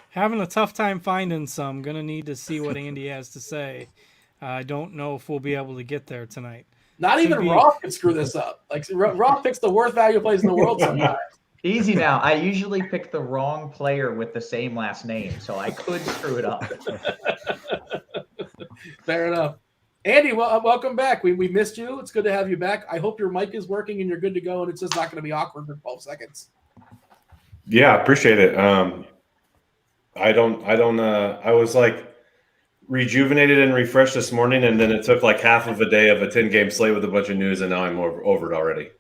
Having a tough time finding some. Going to need to see what Andy has to say. I don't know if we'll be able to get there tonight. Not even Roth can screw this up. Like Roth picks the worst value plays in the world sometimes. Easy now. I usually pick the wrong player with the same last name, so I could screw it up. Fair enough. Andy, welcome back. We missed you. It's good to have you back. I hope your mic is working and you're good to go, and it's just not going to be awkward for 12 seconds. Yeah, appreciate it. I was like rejuvenated and refreshed this morning, and then it took like half of a day of a 10-game slate with a bunch of news, and now I'm over it already.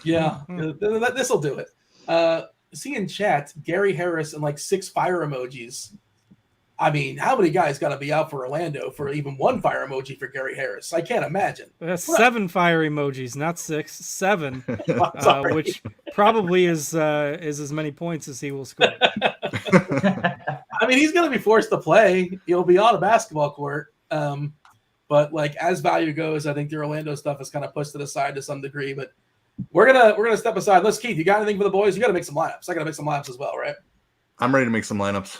Yeah, this will do it. See in chat, Gary Harris and like 6 fire emojis. I mean, how many guys got to be out for Orlando for even 1 fire emoji for Gary Harris? I can't imagine. That's 7 fire emojis, not 6, 7, which probably is as many points as he will score. I mean, he's going to be forced to play. He'll be on a basketball court. But like as value goes, I think the Orlando stuff is kind of pushed to the side to some degree. But we're gonna step aside. Let's Keith. You got anything for the boys? You got to make some lineups. I got to make some lineups as well, right? I'm ready to make some lineups.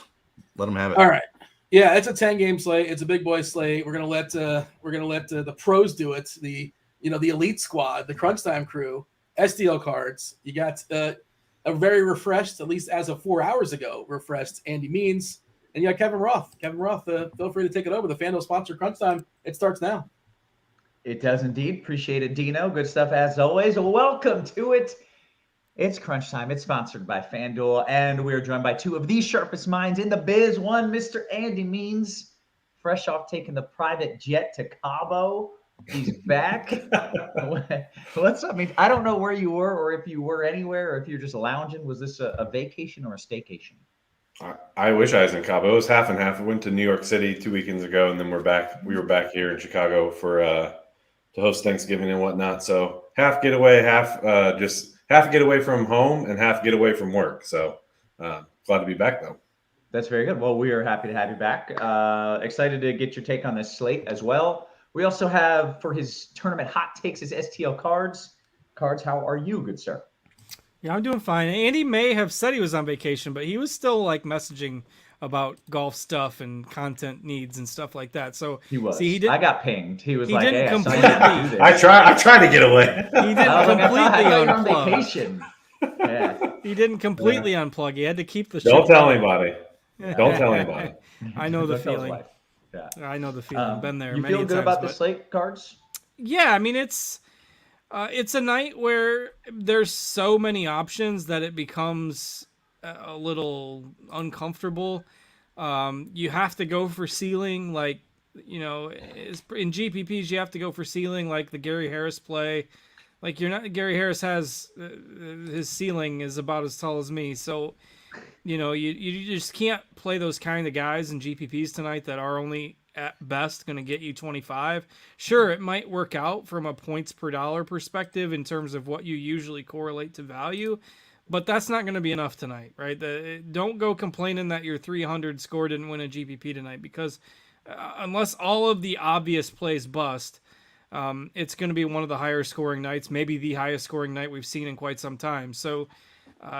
Let them have it. All right. Yeah, it's a 10-game slate. It's a big boy slate. We're gonna let the pros do it. The elite squad, the crunch time crew, STL Cards. You got a very refreshed, at least as of 4 hours ago, refreshed Andy Means, and you got Kevin Roth. Kevin Roth, feel free to take it over. The Fanduel sponsor crunch time. It starts now. It does indeed. Appreciate it, Dino. Good stuff as always. Welcome to it. It's crunch time. It's sponsored by Fanduel, and we're joined by 2 of the sharpest minds in the biz. One, Mr. Andy Means, fresh off taking the private jet to Cabo. He's back. What's up? I mean, I don't know where you were, or if you were anywhere, or if you're just lounging. Was this a vacation or a staycation? I wish I was in Cabo. It was half and half. I went to New York City 2 weekends ago, and then we were back here in Chicago for to host Thanksgiving and whatnot. So half getaway, half get away from home and half get away from work. So glad to be back, though. That's very good. Well, we are happy to have you back. Excited to get your take on this slate as well. We also have, for his tournament hot takes, his STL Cards. Cards, how are you, good sir? Yeah, I'm doing fine. Andy may have said he was on vacation, but he was still like messaging about golf stuff and content needs and stuff like that. So he was. See, I got pinged. He was he like, didn't "Hey, completely, I tried to get away. He didn't completely on unplug. Vacation. Yeah. He didn't completely unplug. He had to keep the. Don't tell anybody. Don't tell anybody. I know the feeling. Yeah. I know the feeling. Been there. You many feel good times, about the slate, Cards? Yeah, I mean it's a night where there's so many options that it becomes a little uncomfortable. You have to go for ceiling, like in GPPs you have to go for ceiling, like the Gary Harris play. Like Gary Harris has his ceiling is about as tall as me, so you just can't play those kind of guys in GPPs tonight that are only at best going to get you 25. Sure, it might work out from a points per dollar perspective in terms of what you usually correlate to value, but that's not going to be enough tonight, right? Don't go complaining that your 300 score didn't win a GPP tonight, because unless all of the obvious plays bust, it's going to be one of the higher scoring nights, maybe the highest scoring night we've seen in quite some time. So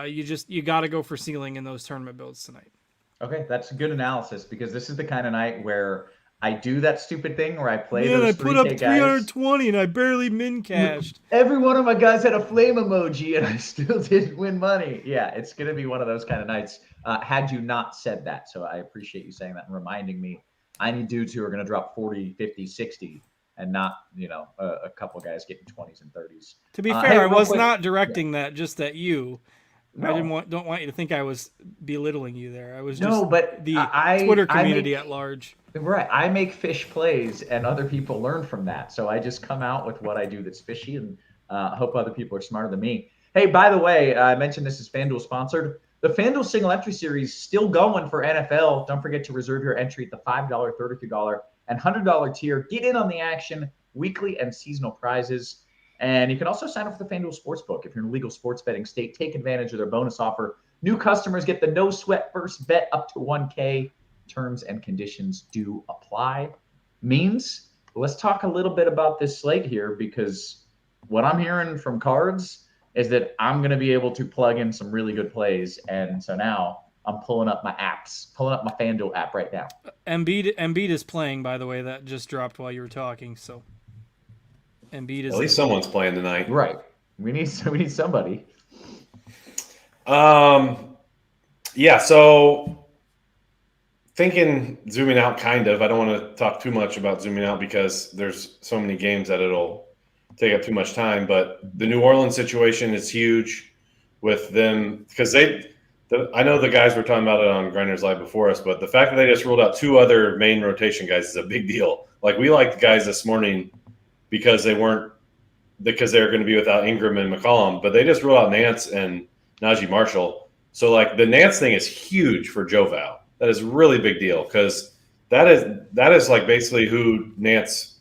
you got to go for ceiling in those tournament builds tonight. Okay, that's good analysis, because this is the kind of night where I do that stupid thing where I play those 3K guys. I put up 320 and I barely min cashed. Every one of my guys had a flame emoji and I still didn't win money. Yeah, it's going to be one of those kind of nights had you not said that. So I appreciate you saying that and reminding me. I need dudes who are going to drop 40, 50, 60 and not, a couple guys getting 20s and 30s. To be fair, I was not directing that just at you. No. I don't want you to think I was belittling you there. I was just the Twitter community at large. Right. I make fish plays and other people learn from that. So I just come out with what I do that's fishy, and hope other people are smarter than me. Hey, by the way, I mentioned this is FanDuel sponsored. The Fanduel single entry series still going for NFL. Don't forget to reserve your entry at the $5, $33, and $100 tier. Get in on the action, weekly and seasonal prizes. And you can also sign up for the Fanduel Sportsbook. If you're in a legal sports betting state, take advantage of their bonus offer. New customers get the no sweat first bet up to $1K. Terms and conditions do apply. Means, let's talk a little bit about this slate here, because what I'm hearing from cards is that I'm going to be able to plug in some really good plays. And so now I'm pulling up my apps, pulling up my FanDuel app right now. Embiid is playing, by the way. That just dropped while you were talking. So Embiid is at least someone's playing tonight. Right. We need somebody. Yeah, so thinking zooming out kind of. I don't want to talk too much about zooming out because there's so many games that it'll take up too much time, but the New Orleans situation is huge with them because I know the guys were talking about it on GrindersLive before us, but the fact that they just ruled out 2 other main rotation guys is a big deal. Like, we liked guys this morning because they were going to be without Ingram and McCollum, but they just ruled out Nance and Najee Marshall. So, like, the Nance thing is huge for Joe Val. That is a really big deal because that is like basically who Nance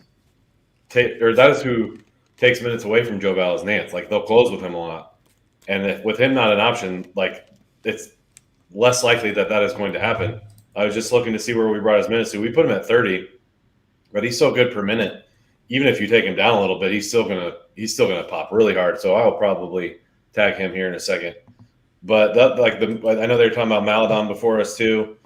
that is who takes minutes away from Joe Val is Nance. Like, they'll close with him a lot. And with him not an option, like, it's less likely that is going to happen. I was just looking to see where we brought his minutes to. We put him at 30, but he's so good per minute. Even if you take him down a little bit, he's still gonna pop really hard. So I will probably tag him here in a second. But I know they were talking about Maladon before us too.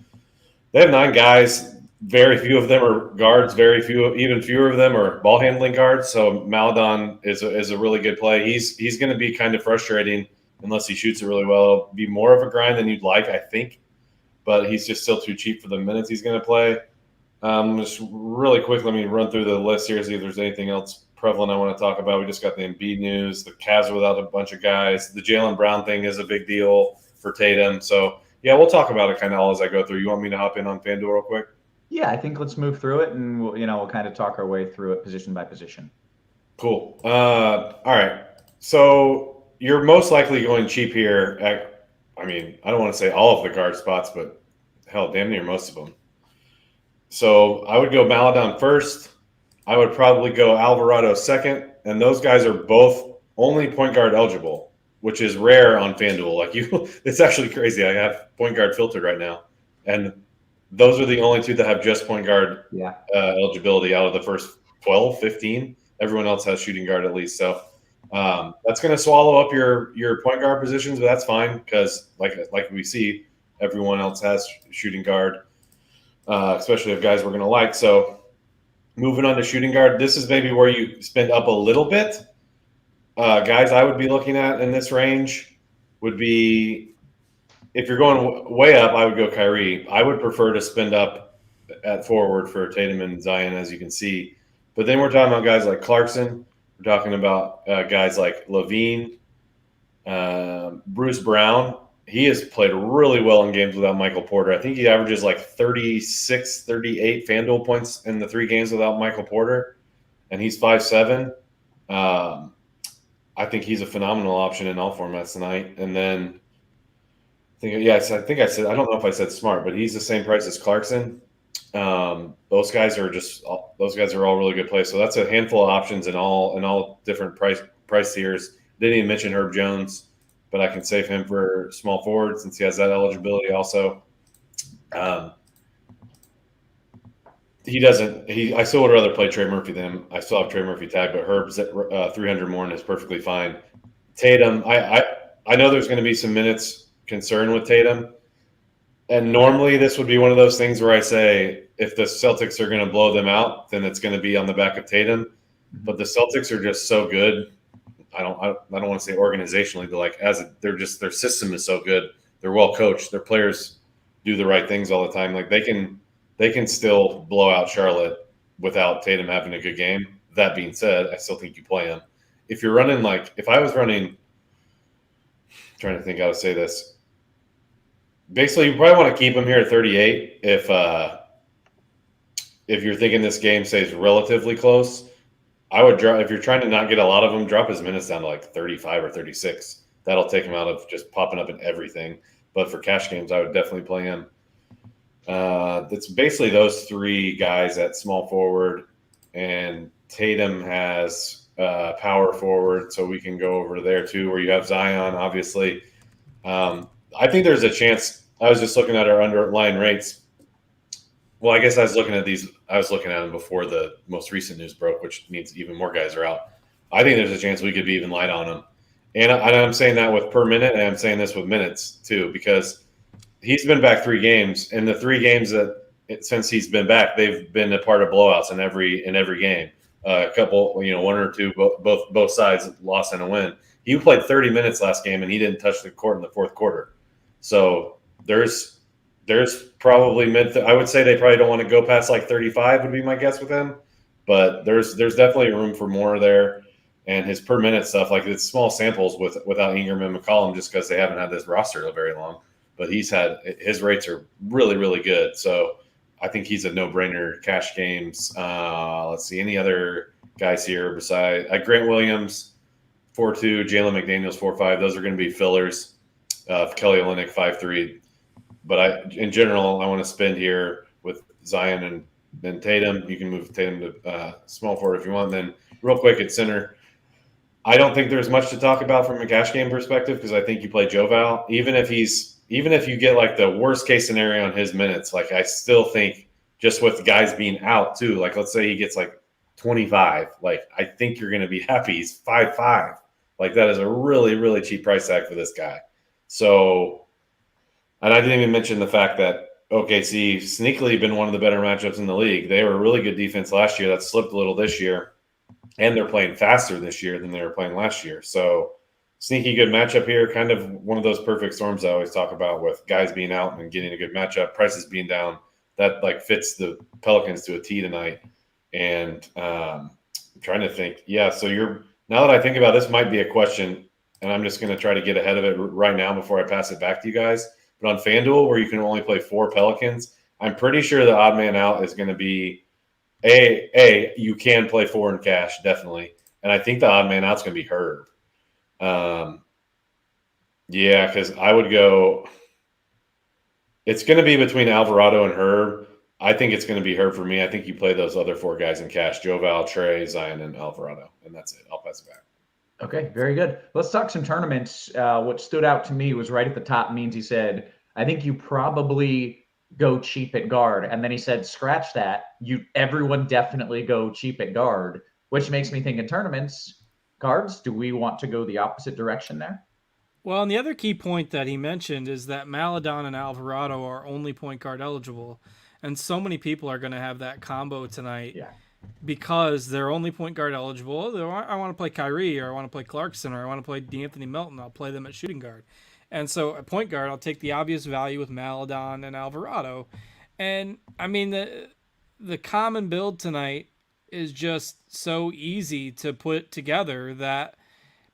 They have 9 guys. Very few of them are guards. Even fewer of them are ball handling guards. So Maladon is a really good play. He's going to be kind of frustrating unless he shoots it really well. It'll be more of a grind than you'd like, I think. But he's just still too cheap for the minutes he's going to play. Just really quick, let me run through the list here, see if there's anything else prevalent I want to talk about. We just got the Embiid news. The Cavs are without a bunch of guys. The Jaylen Brown thing is a big deal for Tatum. So, yeah, we'll talk about it kind of all as I go through. You want me to hop in on FanDuel real quick? Yeah, I think let's move through it, and we'll kind of talk our way through it position by position. Cool. All right. So you're most likely going cheap here. I don't want to say all of the guard spots, but hell, damn near most of them. So I would go Maladon first. I would probably go Alvarado second, and those guys are both only point guard eligible, which is rare on FanDuel. It's actually crazy. I have point guard filtered right now, and those are the only 2 that have just point guard eligibility out of the first 12, 15. Everyone else has shooting guard at least. So that's going to swallow up your point guard positions, but that's fine because, like we see, everyone else has shooting guard, especially if guys we're going to like. So moving on to shooting guard, this is maybe where you spend up a little bit. Guys I would be looking at in this range would be, if you're going way up, I would go Kyrie. I would prefer to spend up at forward for Tatum and Zion, as you can see. But then we're talking about guys like Clarkson. We're talking about guys like Levine, Bruce Brown. He has played really well in games without Michael Porter. I think he averages like 36, 38 FanDuel points in the 3 games without Michael Porter, and he's 5'7". I think he's a phenomenal option in all formats tonight. And then I don't know if I said Smart, but he's the same price as Clarkson. Those guys are all really good plays. So that's a handful of options in all different price tiers. Didn't even mention Herb Jones, but I can save him for small forward since he has that eligibility also. I still would rather play Trey Murphy than him. I still have Trey Murphy tagged, but Herb's at 300 more and is perfectly fine. Tatum, I know there's going to be some minutes concern with Tatum. And normally this would be one of those things where I say, if the Celtics are going to blow them out, then it's going to be on the back of Tatum. But the Celtics are just so good. I don't want to say organizationally, but their system is so good. They're well coached. Their players do the right things all the time. Like, they can still blow out Charlotte without Tatum having a good game. That being said, I still think you play him. If you're running, if I was running, I'm trying to think how to say this. Basically, you probably want to keep him here at 38 if you're thinking this game stays relatively close. I would drop, if you're trying to not get a lot of them, drop his minutes down to 35 or 36. That'll take him out of just popping up in everything. but for cash games, I would definitely play him. It's basically those three guys at small forward, and Tatum has power forward, so we can go over there too, where you have Zion, obviously. I think there's a chance. I was just looking at our underlying rates. Well, I guess I was looking at them before the most recent news broke, which means even more guys are out. I think there's a chance we could be even light on him. And I'm saying that with per minute, and I'm saying this with minutes too, because he's been back 3 games, and the 3 games since he's been back, they've been a part of blowouts in every game. A couple, 1 or 2, both sides lost and a win. He played 30 minutes last game, and he didn't touch the court in the fourth quarter. So there's probably I would say they probably don't want to go past like 35 would be my guess with him, but there's definitely room for more there. And his per minute stuff, like it's small samples without Ingram and McCollum, just because they haven't had this roster very long. But his rates are really, really good. So I think he's a no-brainer cash games. Let's see, any other guys here besides Grant Williams, 4.2, Jalen McDaniels, 4.5. Those are going to be fillers. Kelly Olynyk, 5.3. But in general, I want to spend here with Zion and then Tatum. You can move Tatum to small forward if you want. Then real quick at center, I don't think there's much to talk about from a cash game perspective because I think you play Joval. Even if you get like the worst case scenario on his minutes, like I still think just with guys being out too, like let's say he gets like 25, like I think you're going to be happy. He's 5.5. Like that is a really, really cheap price tag for this guy. So, and I didn't even mention the fact that OKC sneakily been one of the better matchups in the league. They were a really good defense last year. That slipped a little this year. And they're playing faster this year than they were playing last year. So sneaky good matchup here. Kind of one of those perfect storms I always talk about with guys being out and getting a good matchup, prices being down. That like fits the Pelicans to a T tonight. And I'm trying to think. Yeah, so now that I think about it, this might be a question, and I'm just going to try to get ahead of it right now before I pass it back to you guys. But on FanDuel, where you can only play 4 Pelicans, I'm pretty sure the odd man out is going to be you can play 4 in cash, definitely. And I think the odd man out's going to be Herb. Yeah, because I would go – it's going to be between Alvarado and Herb. I think it's going to be Herb for me. I think you play those other 4 guys in cash, Joval, Trey, Zion, and Alvarado. And that's it. I'll pass it back. Okay, very good. Let's talk some tournaments. What stood out to me was right at the top means he said, I think you probably – go cheap at guard. And then he said, scratch that. Everyone definitely go cheap at guard, which makes me think in tournaments, guards, do we want to go the opposite direction there? Well, and the other key point that he mentioned is that Maledon and Alvarado are only point guard eligible. And so many people are going to have that combo tonight because they're only point guard eligible. I want to play Kyrie, or I want to play Clarkson, or I want to play D'Anthony Melton. I'll play them at shooting guard. And so at point guard, I'll take the obvious value with Maledon and Alvarado. And I mean, the common build tonight is just so easy to put together that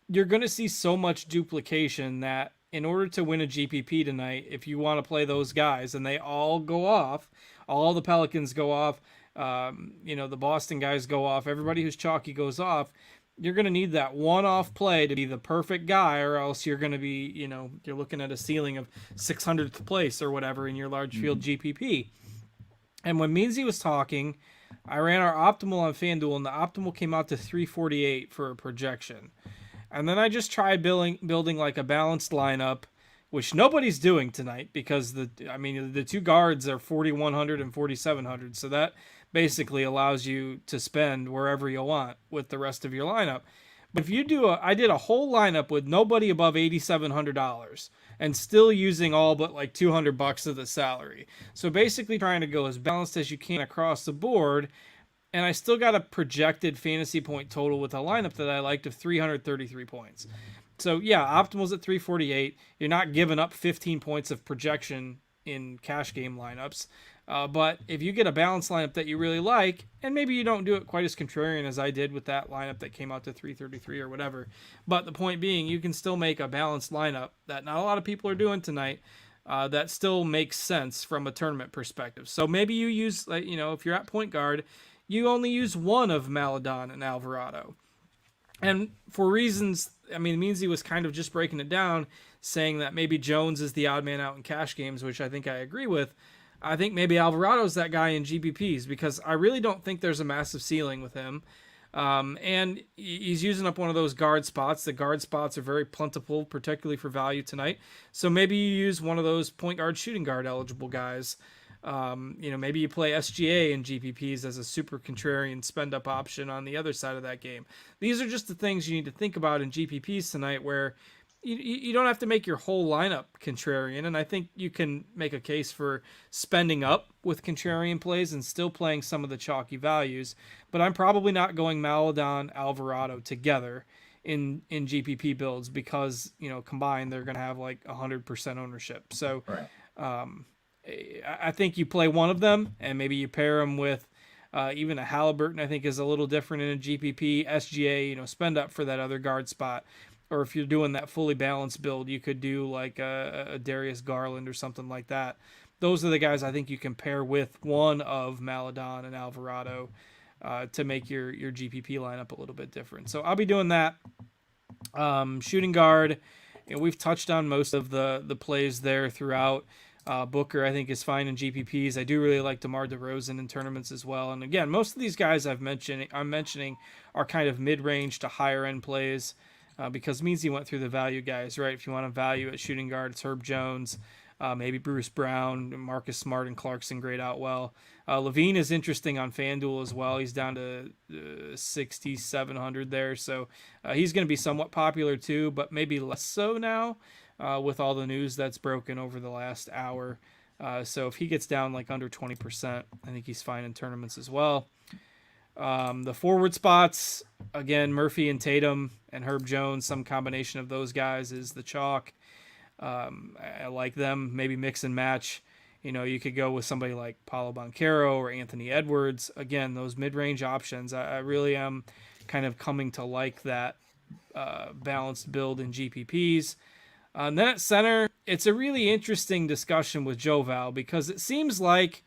you're going to see so much duplication that in order to win a GPP tonight, if you want to play those guys and they all go off, all the Pelicans go off, the Boston guys go off, everybody who's chalky goes off, you're going to need that one-off play to be the perfect guy, or else you're going to be, you're looking at a ceiling of 600th place or whatever in your large field GPP. And when Meansy was talking, I ran our optimal on FanDuel, and the optimal came out to 348 for a projection. And then I just tried building like a balanced lineup, which nobody's doing tonight because the 2 guards are 4,100 and 4,700. So that basically allows you to spend wherever you want with the rest of your lineup. But if you I did a whole lineup with nobody above $8,700 and still using all but like $200 of the salary. So basically trying to go as balanced as you can across the board. And I still got a projected fantasy point total with a lineup that I liked of 333 points. So yeah, optimal's at 348. You're not giving up 15 points of projection in cash game lineups. But if you get a balanced lineup that you really like, and maybe you don't do it quite as contrarian as I did with that lineup that came out to 333 or whatever, but the point being, you can still make a balanced lineup that not a lot of people are doing tonight that still makes sense from a tournament perspective. So maybe you use, if you're at point guard, you only use one of Maledon and Alvarado. And for reasons I mean, Meansy was kind of just breaking it down, saying that maybe Jones is the odd man out in cash games, which I think I agree with. I think maybe Alvarado's that guy in GPPs because I really don't think there's a massive ceiling with him. And he's using up one of those guard spots. The guard spots are very plentiful, particularly for value tonight. So maybe you use one of those point guard, shooting guard eligible guys. Maybe you play SGA in GPPs as a super contrarian spend up option on the other side of that game. These are just the things you need to think about in GPPs tonight where you don't have to make your whole lineup contrarian. And I think you can make a case for spending up with contrarian plays and still playing some of the chalky values. But I'm probably not going Maladon, Alvarado together in GPP builds because, combined, they're going to have like 100% ownership. So, right. I think you play one of them and maybe you pair them with even a Halliburton. I think is a little different in a GPP. SGA, spend up for that other guard spot. Or if you're doing that fully balanced build, you could do like a Darius Garland or something like that. Those are the guys I think you can pair with one of Maladon and Alvarado to make your GPP lineup a little bit different. So I'll be doing that. Shooting guard, we've touched on most of the plays there throughout. Booker, I think, is fine in GPPs. I do really like DeMar DeRozan in tournaments as well. And again, most of these guys I'm mentioning are kind of mid-range to higher-end plays. Because Meansy went through the value guys, right? If you want to value at shooting guard, it's Herb Jones, maybe Bruce Brown, Marcus Smart, and Clarkson grade out well. Levine is interesting on FanDuel as well. He's down to 6,700 there, so he's going to be somewhat popular too, but maybe less so now with all the news that's broken over the last hour. So if he gets down like under 20%, I think he's fine in tournaments as well. The forward spots, again, Murphy and Tatum and Herb Jones, some combination of those guys is the chalk. I like them. Maybe mix and match. You could go with somebody like Paolo Banchero or Anthony Edwards. Again, those mid-range options. I really am kind of coming to like that balanced build in GPPs. Then at center, it's a really interesting discussion with Joval because it seems like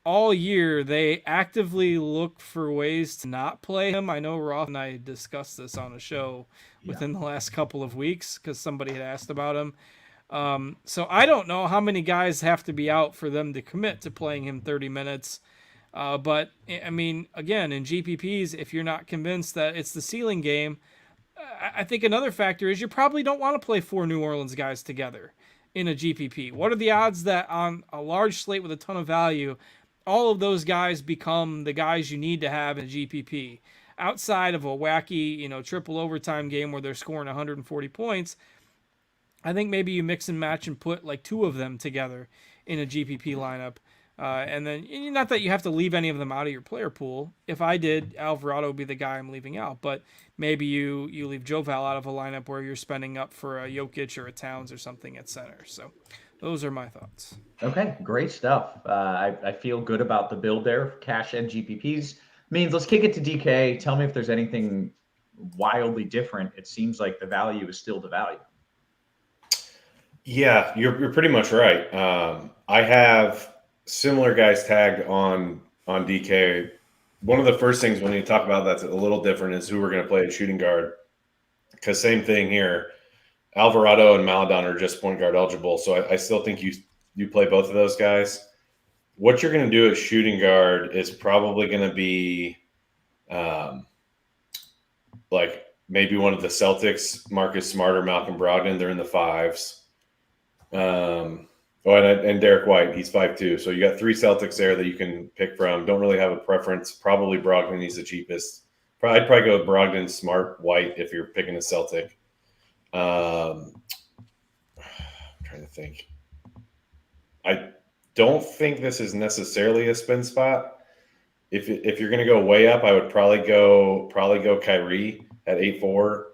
all year they actively look for ways to not play him. I know Roth and I discussed this on a show within the last couple of weeks because somebody had asked about him. So I don't know how many guys have to be out for them to commit to playing him 30 minutes. But I mean, again, in GPPs, if you're not convinced that it's the ceiling game, I think another factor is you probably don't want to play 4 New Orleans guys together in a GPP. What are the odds that on a large slate with a ton of value, all of those guys become the guys you need to have in a GPP? Outside of a wacky, triple overtime game where they're scoring 140 points, I think maybe you mix and match and put like 2 of them together in a GPP lineup. And then, not that you have to leave any of them out of your player pool. If I did, Alvarado would be the guy I'm leaving out. But maybe you leave Joval out of a lineup where you're spending up for a Jokic or a Towns or something at center. So those are my thoughts. Okay, great stuff. I feel good about the build there, cash and GPPs. Means let's kick it to DK. Tell me if there's anything wildly different. It seems like the value is still the value. Yeah, you're pretty much right. I have similar guys tagged on DK. One of the first things when you talk about that's a little different is who we're going to play at shooting guard. Because same thing here. Alvarado and Maladon are just point guard eligible, so I still think you play both of those guys. What you're going to do at shooting guard is probably going to be like maybe one of the Celtics, Marcus Smart or Malcolm Brogdon. They're in the 5s. And Derek White, he's 5'2". So you got 3 Celtics there that you can pick from. Don't really have a preference. Probably Brogdon, he's the cheapest. I'd probably go with Brogdon, Smart, White if you're picking a Celtic. I'm trying to think. I don't think this is necessarily a spin spot. If you're going to go way up, I would probably go Kyrie at 8'4".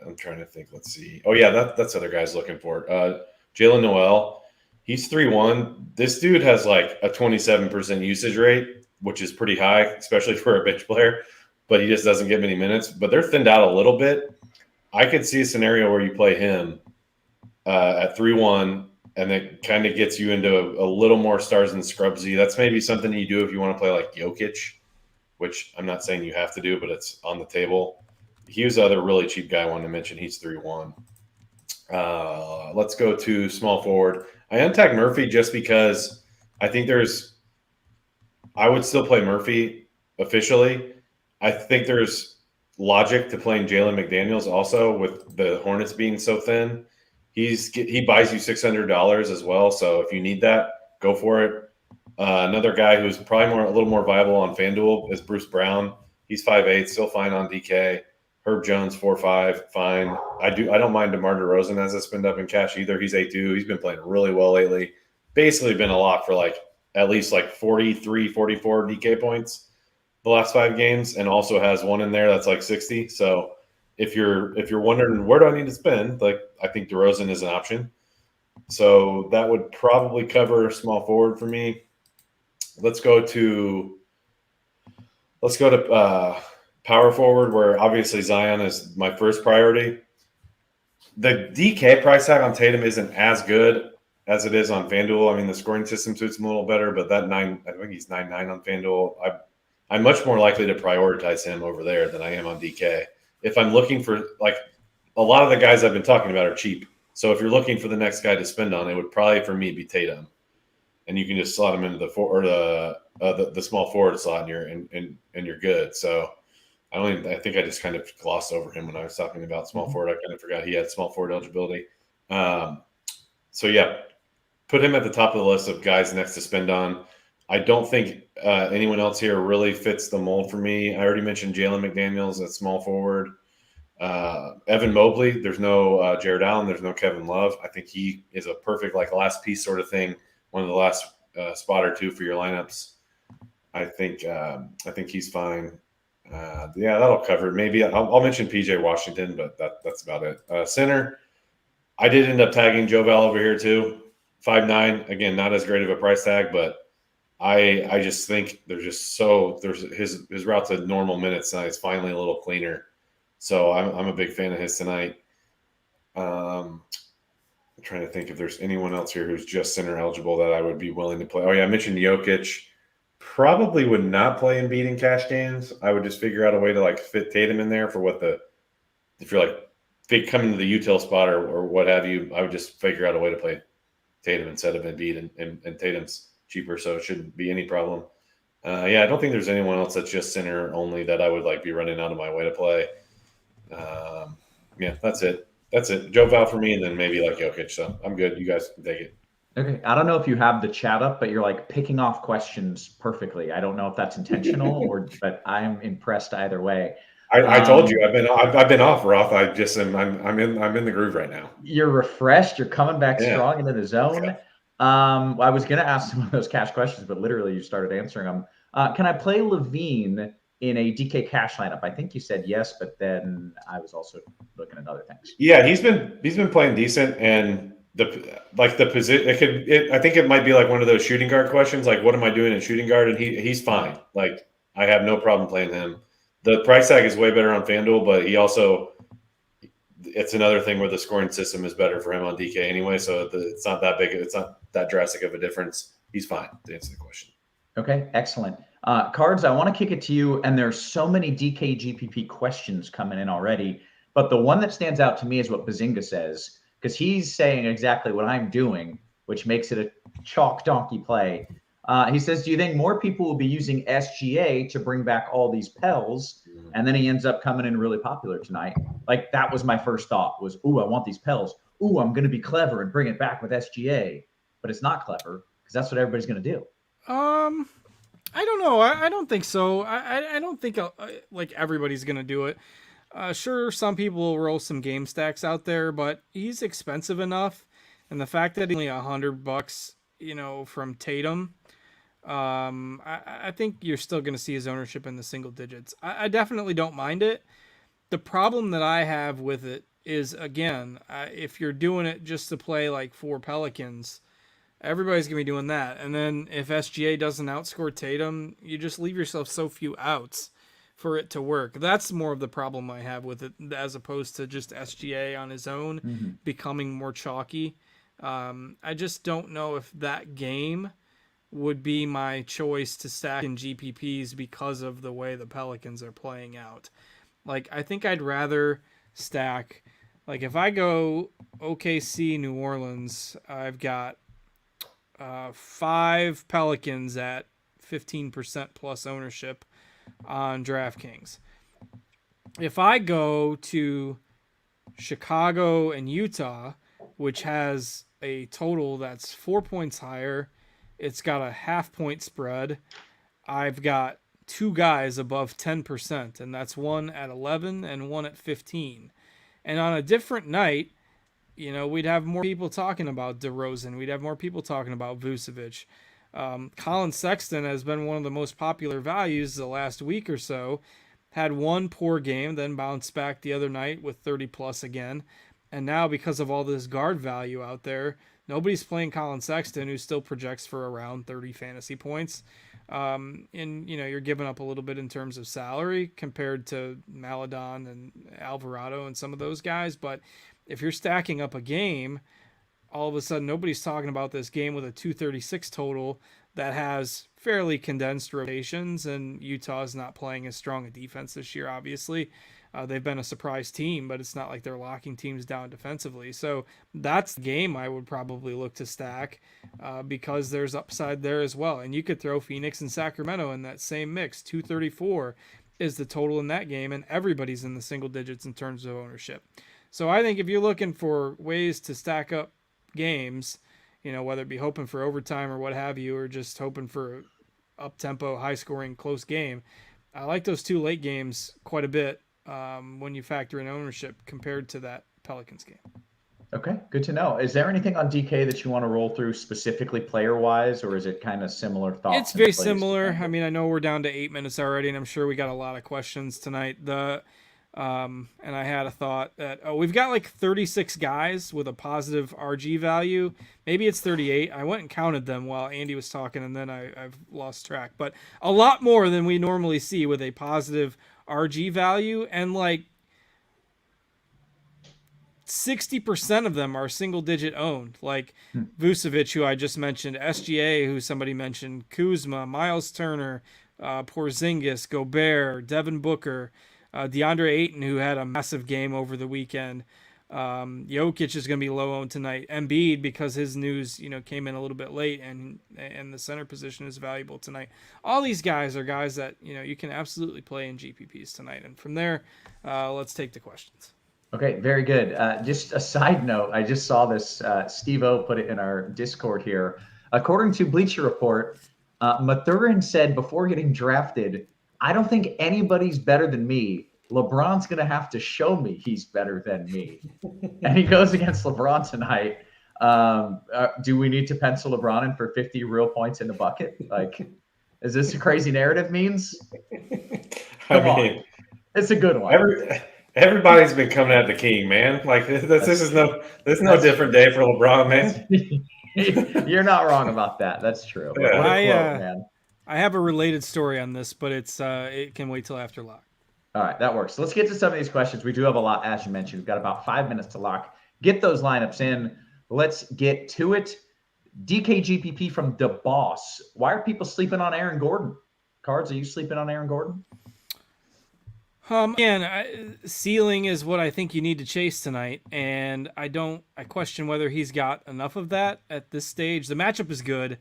I'm trying to think. Let's see. Oh yeah, that's other guys looking for it. Jalen Noel, he's 3'1". This dude has like a 27% usage rate, which is pretty high, especially for a bench player. But he just doesn't get many minutes. But they're thinned out a little bit. I could see a scenario where you play him at 3'1", and it kind of gets you into a little more stars and scrubsy. That's maybe something you do if you want to play like Jokic, which I'm not saying you have to do, but it's on the table. he was the other really cheap guy I wanted to mention. He's 3-1. Let's go to small forward. I untagged Murphy just because I think I would still play Murphy officially. I think there's logic to playing Jalen McDaniels also with the Hornets being so thin. He buys you $600 as well. So if you need that, go for it. Another guy who's probably a little more viable on FanDuel is Bruce Brown. He's 5'8", still fine on DK. Herb Jones 4'5", fine. I don't mind DeMar DeRozan as a spend up in cash either. He's 8'2". He's been playing really well lately. Basically been a lock for at least 43, 44 DK points the last 5 games, and also has one in there that's 60. So if you're wondering where do I need to spend, I think DeRozan is an option. So that would probably cover small forward for me. Let's go to power forward, where obviously Zion is my first priority. The DK price tag on Tatum isn't as good as it is on FanDuel. I mean, the scoring system suits him a little better, but I think he's 9.9 on FanDuel. I'm much more likely to prioritize him over there than I am on DK. If I'm looking for a lot of the guys I've been talking about are cheap. So if you're looking for the next guy to spend on, it would probably for me be Tatum, and you can just slot him into the small forward slot, and you're good. So I think I just kind of glossed over him when I was talking about small forward. I kind of forgot he had small forward eligibility. So yeah, put him at the top of the list of guys next to spend on. I don't think anyone else here really fits the mold for me. I already mentioned Jalen McDaniels at small forward. Evan Mobley, there's no Jared Allen, there's no Kevin Love. I think he is a perfect last piece sort of thing, one of the last spot or two for your lineups. I think he's fine. Yeah, that'll cover it. Maybe I'll mention PJ Washington, but that's about it. Center, I did end up tagging Joe Val over here too. 5'9", again, not as great of a price tag, but I just think there's his route to normal minutes tonight is finally a little cleaner. So I'm a big fan of his tonight. I'm trying to think if there's anyone else here who's just center eligible that I would be willing to play. Oh yeah, I mentioned Jokic. Probably would not play Embiid in cash games. I would just figure out a way to fit Tatum in there for if you're coming to the util spot or what have you. I would just figure out a way to play Tatum instead of Embiid, and Tatum's cheaper, so it shouldn't be any problem. Yeah, I don't think there's anyone else that's just center only that I would be running out of my way to play. Yeah, that's it. Joe Val for me, and then maybe Jokic. So I'm good. You guys can take it. Okay. I don't know if you have the chat up, but you're picking off questions perfectly. I don't know if that's intentional but I'm impressed either way. I told you I've been off, Roth. I just I'm in the groove right now. You're refreshed. You're coming back strong into the zone. I was going to ask some of those cash questions, but literally you started answering them. Can I play Levine in a DK cash lineup? I think you said yes, but then I was also looking at other things. Yeah, he's been playing decent, and the position. I think it might be one of those shooting guard questions. What am I doing in shooting guard? And he's fine. I have no problem playing him. The price tag is way better on FanDuel, but it's another thing where the scoring system is better for him on DK anyway. So it's not that big. It's not that drastic of a difference. He's fine to answer the question. Okay, excellent. Cards, I want to kick it to you. And there's so many DK GPP questions coming in already. But the one that stands out to me is what Bazinga says, because he's saying exactly what I'm doing, which makes it a chalk donkey play. He says, do you think more people will be using SGA to bring back all these Pels? And then he ends up coming in really popular tonight. That was my first thought was, ooh, I want these Pels. Ooh, I'm going to be clever and bring it back with SGA. But it's not clever because that's what everybody's going to do. I don't know. I don't think so. I don't think everybody's going to do it. Sure, some people will roll some game stacks out there, but he's expensive enough. And the fact that he's only $100, from Tatum, I think you're still going to see his ownership in the single digits. I definitely don't mind it. The problem that I have with it is, again, if you're doing it just to play 4 Pelicans, everybody's going to be doing that. And then if SGA doesn't outscore Tatum, you just leave yourself so few outs for it to work. That's more of the problem I have with it, as opposed to just SGA on his own becoming more chalky. I just don't know if that game would be my choice to stack in GPPs because of the way the Pelicans are playing out. Like, I think I'd rather stack. Like, if I go OKC New Orleans, I've got 5 Pelicans at 15% plus ownership on DraftKings. If I go to Chicago and Utah, which has a total that's 4 points higher, it's got a half-point spread. I've got 2 guys above 10%, and that's one at 11 and one at 15. And on a different night, you know, we'd have more people talking about DeRozan. We'd have more people talking about Vucevic. Colin Sexton has been one of the most popular values the last week or so. Had one poor game, then bounced back the other night with 30-plus again. And now, because of all this guard value out there, nobody's playing Colin Sexton, who still projects for around 30 fantasy points. And, you know, you're giving up a little bit in terms of salary compared to Maladon and Alvarado and some of those guys. But if you're stacking up a game, all of a sudden nobody's talking about this game with a 236 total that has fairly condensed rotations, and Utah is not playing as strong a defense this year, obviously. They've been a surprise team, but it's not like they're locking teams down defensively. So that's the game I would probably look to stack because there's upside there as well. And you could throw Phoenix and Sacramento in that same mix. 234 is the total in that game, and everybody's in the single digits in terms of ownership. So I think if you're looking for ways to stack up games, you know, whether it be hoping for overtime or what have you, or just hoping for up-tempo, high-scoring, close game, I like those 2 late games quite a bit when you factor in ownership compared to that Pelicans game. Okay, good to know. Is there anything on DK that you want to roll through specifically player-wise, or is it kind of similar thoughts? It's very similar. I mean, I know we're down to 8 minutes already, and I'm sure we got a lot of questions tonight. And I had a thought that, we've got like 36 guys with a positive RG value. Maybe it's 38. I went and counted them while Andy was talking, and then I've lost track. But a lot more than we normally see with a positive RG value. And like 60% of them are single-digit owned. Like Vucevic, who I just mentioned, SGA, who somebody mentioned, Kuzma, Miles Turner, Porzingis, Gobert, Devin Booker, DeAndre Ayton, who had a massive game over the weekend. Jokic is going to be low owned tonight. Embiid, because his news, you know, came in a little bit late, and the center position is valuable tonight. All these guys are guys that, you know, you can absolutely play in GPPs tonight. And from there, let's take the questions. Okay, very good. Just a side note, I just saw this. Steve-O put it in our Discord here. According to Bleacher Report, Mathurin said before getting drafted, I don't think anybody's better than me. LeBron's going to have to show me he's better than me. And he goes against LeBron tonight. Do we need to pencil LeBron in for 50 real points in the bucket? Like, is this a crazy narrative means? Come on. It's a good one. Everybody's been coming at the king, man. Like this is no different day for LeBron, man. You're not wrong about that. That's true. Yeah. What a quote, man. I have a related story on this, but it can wait till after lock. All right, that works. So let's get to some of these questions. We do have a lot, as you mentioned. We've got about 5 minutes to lock. Get those lineups in. Let's get to it. DKGPP from the boss. Why are people sleeping on Aaron Gordon? Cards, are you sleeping on Aaron Gordon? Again, ceiling is what I think you need to chase tonight, and I question whether he's got enough of that at this stage. The matchup is good.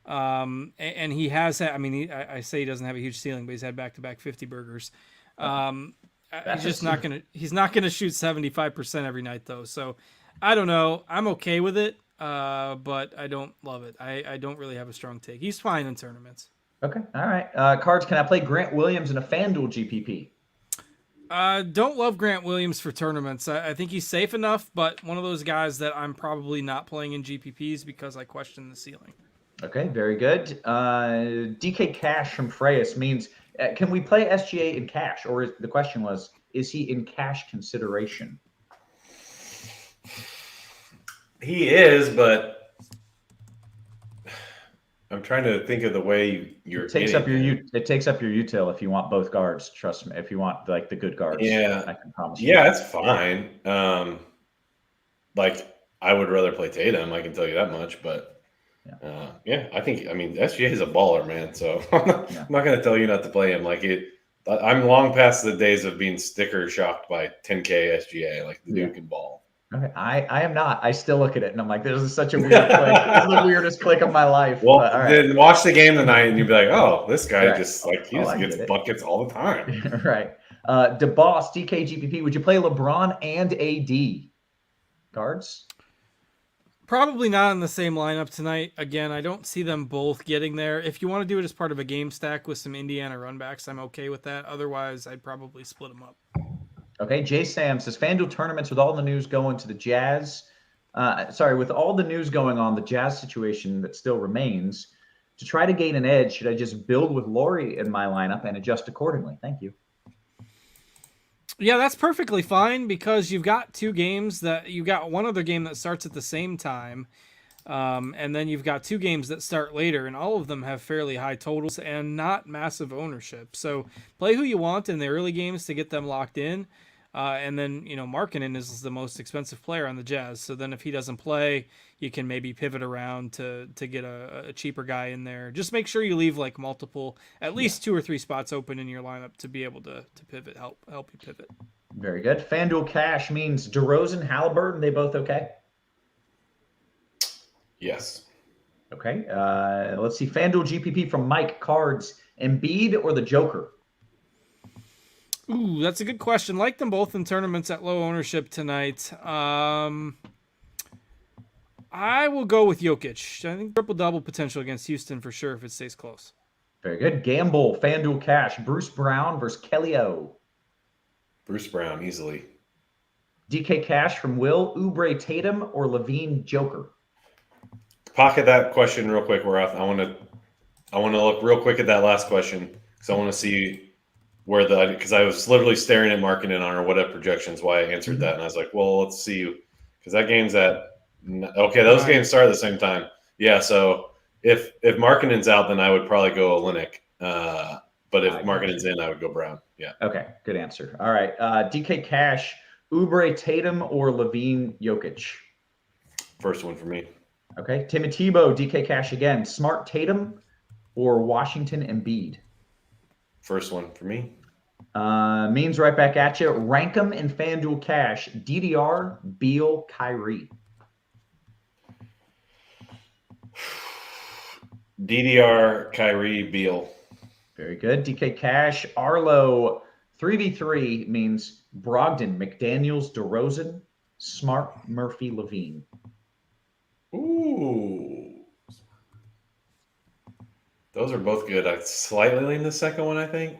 And he has had, I mean, I say he doesn't have a huge ceiling, but he's had back-to-back 50 burgers. He's not going to shoot 75% every night though. So I don't know. I'm okay with it. But I don't love it. I don't really have a strong take. He's fine in tournaments. Okay. All right. Cards, can I play Grant Williams in a FanDuel GPP? Don't love Grant Williams for tournaments. I think he's safe enough, but one of those guys that I'm probably not playing in GPPs because I question the ceiling. Okay, very good. DK Cash from Freyas means, can we play SGA in cash? Or the question was, is he in cash consideration? He is, but I'm trying to think of the way it takes up your util if you want both guards. Trust me, if you want like the good guards. Yeah, I can promise you. Yeah, it's fine. Like I would rather play Tatum. I can tell you that much, but. I mean, SGA is a baller, man. So I'm not going to tell you not to play him. Like I'm long past the days of being sticker shocked by 10K SGA. Like the dude can ball. Okay, I am not. I still look at it and I'm like, this is such a weird click. This is the weirdest click of my life. Well, all right. then watch the game tonight and you'll be like, oh, this guy just like he just gets get it. buckets all the time. Right. DeBoss, DKGPP, would you play LeBron and AD? Guards? Probably not in the same lineup tonight. Again, I don't see them both getting there. If you want to do it as part of a game stack with some Indiana runbacks, I'm okay with that. Otherwise, I'd probably split them up. Okay, Jay Sam says FanDuel tournaments with all the news going to the Jazz. With all the news going on, the Jazz situation that still remains, to try to gain an edge, should I just build with Laurie in my lineup and adjust accordingly? Thank you. Yeah, that's perfectly fine because you've got two games that you got one other game that starts at the same time. And then you've got two games that start later, and all of them have fairly high totals and not massive ownership. So play who you want in the early games to get them locked in. And then, Markkanen is the most expensive player on the Jazz. So then if he doesn't play, you can maybe pivot around to get a cheaper guy in there. Just make sure you leave like multiple, at least 2 or 3 spots open in your lineup to be able to pivot, help you pivot. Very good. FanDuel Cash means DeRozan, Halliburton, they both okay? Yes. Okay. Let's see. FanDuel GPP from Mike. Cards, Embiid or the Joker? Ooh, that's a good question. Like them both in tournaments at low ownership tonight. I will go with Jokic. I think triple-double potential against Houston for sure if it stays close. Very good. Gamble, FanDuel Cash, Bruce Brown versus Kelly O. Bruce Brown, easily. DK Cash from Will, Oubre Tatum or Levine Joker? Pocket that question real quick, Roth. I want to look real quick at that last question because I want to see because I was literally staring at Markkanen on our what if projections why I answered that, and I was like, well, let's see, because that game's those games start at the same time. Yeah, so if Markkanen's out, then I would probably go Olynyk. But if Markkanen's in, I would go Brown. Yeah. Okay, good answer. All right, DK Cash, Oubre Tatum or Levine Jokic? First one for me. Okay, Timotebo, DK Cash again, Smart Tatum or Washington Embiid? First one for me. Means right back at you. Rank them in FanDuel Cash. DDR, Beal, Kyrie. DDR, Kyrie, Beal. Very good. DK Cash. Arlo, 3v3 means Brogdon, McDaniels, DeRozan, Smart, Murphy, Levine. Ooh. Those are both good. I slightly lean the second one, I think.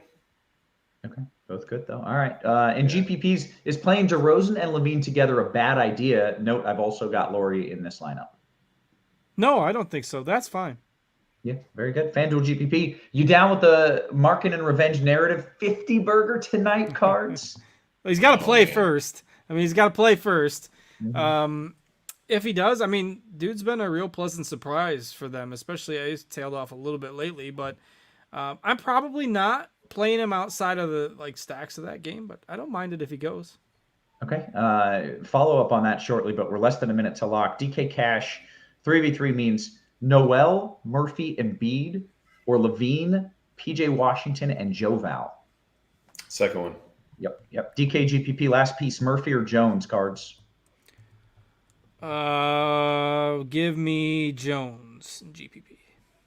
Okay, both good though. All right. In GPPs, is playing DeRozan and Levine together a bad idea? Note, I've also got Laurie in this lineup. No, I don't think so. That's fine. Yeah, very good. FanDuel GPP. You down with the Markkanen revenge narrative? 50 burger tonight cards? Well, he's got to play first. He's got to play first. Mm-hmm. If he does, dude's been a real pleasant surprise for them, especially he's tailed off a little bit lately, but I'm probably not playing him outside of the stacks of that game, but I don't mind it if he goes. Okay. Follow up on that shortly, but we're less than a minute to lock. DK Cash, 3v3 means Noel, Murphy, Embiid, or Levine, PJ Washington, and Joe Val. Second one. Yep. DK GPP, last piece, Murphy or Jones cards? Give me Jones in GPP.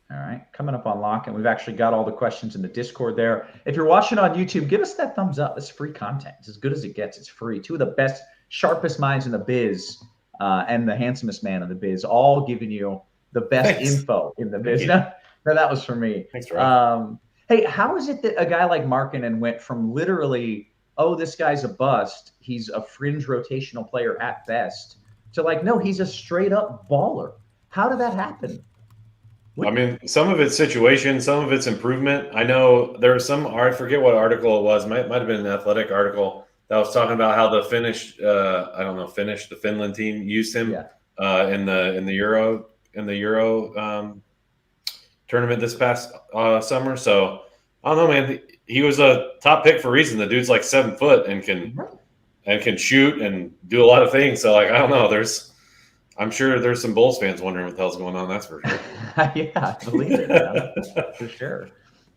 All right, coming up on lock, and we've actually got all the questions in the Discord there. If you're watching on YouTube, give us that thumbs up. It's free content. It's as good as it gets. It's free. Two of the best, sharpest minds in the biz and the handsomest man in the biz, all giving you the best info in the biz. No, that was for me. Thanks, Rob. Hey, how is it that a guy like Markkanen went from literally, this guy's a bust, he's a fringe rotational player at best, to no, he's a straight up baller? How did that happen? Some of it's situation, some of it's improvement. I know there was I forget what article it was. Might have been an Athletic article that was talking about how the Finland team used him in the Euro tournament this past summer. So I don't know, man. He was a top pick for a reason. The dude's 7 foot and can shoot and do a lot of things. So I don't know. I'm sure there's some Bulls fans wondering what the hell's going on. That's for sure. Yeah, I believe it. For sure.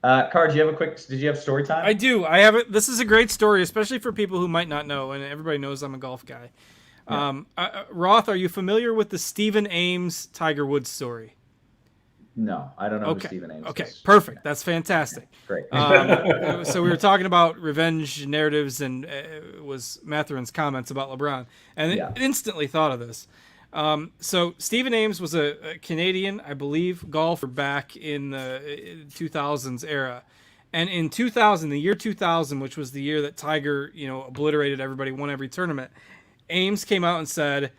Card, did you have story time? I do. I have it. This is a great story, especially for people who might not know, and everybody knows I'm a golf guy. Yeah. Roth, are you familiar with the Stephen Ames Tiger Woods story? No, I don't know who Stephen Ames is. Okay, perfect. That's fantastic. Great. So we were talking about revenge narratives, and it was Matherin's comments about LeBron, and instantly thought of this. So Stephen Ames was a Canadian, I believe, golfer back in the 2000s era. And in 2000, the year 2000, which was the year that Tiger, obliterated everybody, won every tournament, Ames came out and said,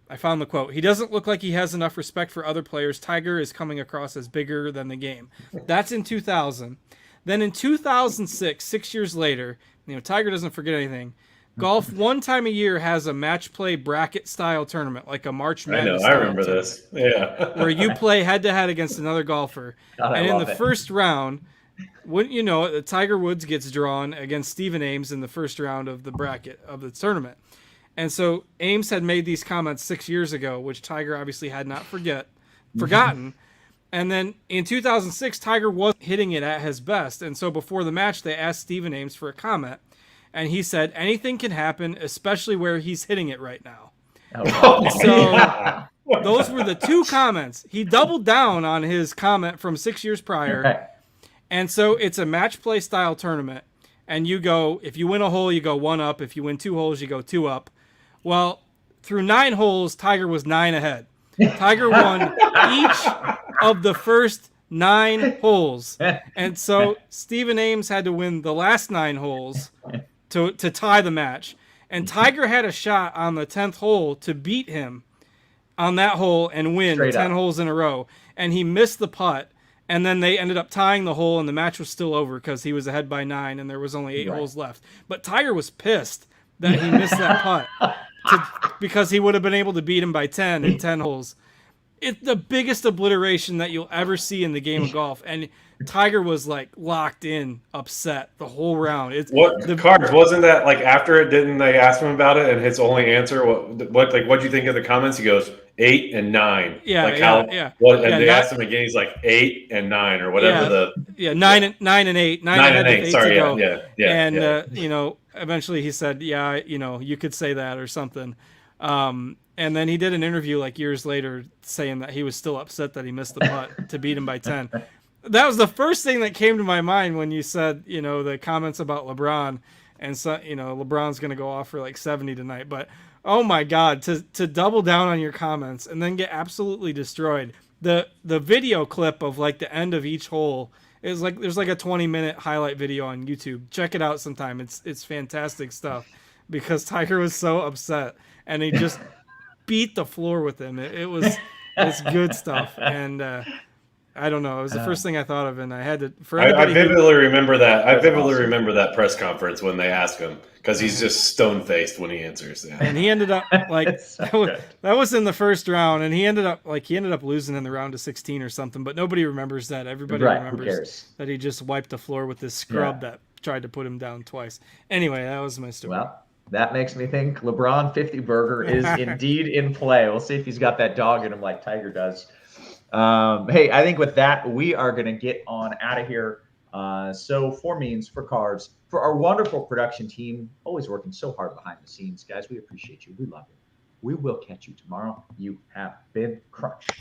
I found the quote, "He doesn't look like he has enough respect for other players. Tiger is coming across as bigger than the game." That's in 2000. Then in 2006, 6 years later, Tiger doesn't forget anything. Golf one time a year has a match play bracket style tournament, like a March Madness. I remember this. Yeah. Where you play head to head against another golfer. God, and in the first round, wouldn't you know it, Tiger Woods gets drawn against Stephen Ames in the first round of the bracket of the tournament. And so Ames had made these comments 6 years ago, which Tiger obviously had not forgotten. And then in 2006, Tiger was hitting it at his best. And so before the match, they asked Stephen Ames for a comment. And he said, anything can happen, especially where he's hitting it right now. Those were the two comments. He doubled down on his comment from 6 years prior. Okay. And so it's a match play style tournament. And you go, if you win a hole, you go 1 up. If you win 2 holes, you go 2 up. Well, through 9 holes, Tiger was 9 ahead. Tiger won each of the first 9 holes. And so Stephen Ames had to win the last 9 holes to tie the match. And Tiger had a shot on the 10th hole to beat him on that hole and win 10 holes in a row. And he missed the putt. And then they ended up tying the hole, and the match was still over because he was ahead by 9, and there was only 8 holes left. But Tiger was pissed that he missed that putt because he would have been able to beat him by 10 in 10 holes. It's the biggest obliteration that you'll ever see in the game of golf. And Tiger was like locked in, upset the whole round. Cards wasn't that like after it? Didn't they ask him about it? And his only answer, what'd you think of the comments? He goes 8 and 9. Yeah, like they asked him again. He's like 8 and 9 or whatever 9 and 8. 9 and 8. Sorry, And eventually he said, you could say that or something. And then he did an interview like years later saying that he was still upset that he missed the putt to beat him by 10. That was the first thing that came to my mind when you said, the comments about LeBron and so, LeBron's going to go off for like 70 tonight. But oh my God, to double down on your comments and then get absolutely destroyed. The video clip of like the end of each hole is like, there's like a 20-minute highlight video on YouTube. Check it out sometime. It's fantastic stuff because Tiger was so upset and he just beat the floor with him. It's good stuff. And, I don't know. It was the first thing I thought of, and I had to. I vividly remember that. I vividly remember that press conference when they asked him because he's just stone faced when he answers. Yeah. And he ended up like that was in the first round, and he ended up losing in the round of 16 or something. But nobody remembers that. Everybody remembers that he just wiped the floor with this scrub that tried to put him down twice. Anyway, that was my story. Well, that makes me think LeBron 50 burger is indeed in play. We'll see if he's got that dog in him like Tiger does. Hey, I think with that, we are going to get on out of here. So for Means, for Cards, for our wonderful production team, always working so hard behind the scenes, guys, we appreciate you. We love you. We will catch you tomorrow. You have been crunched.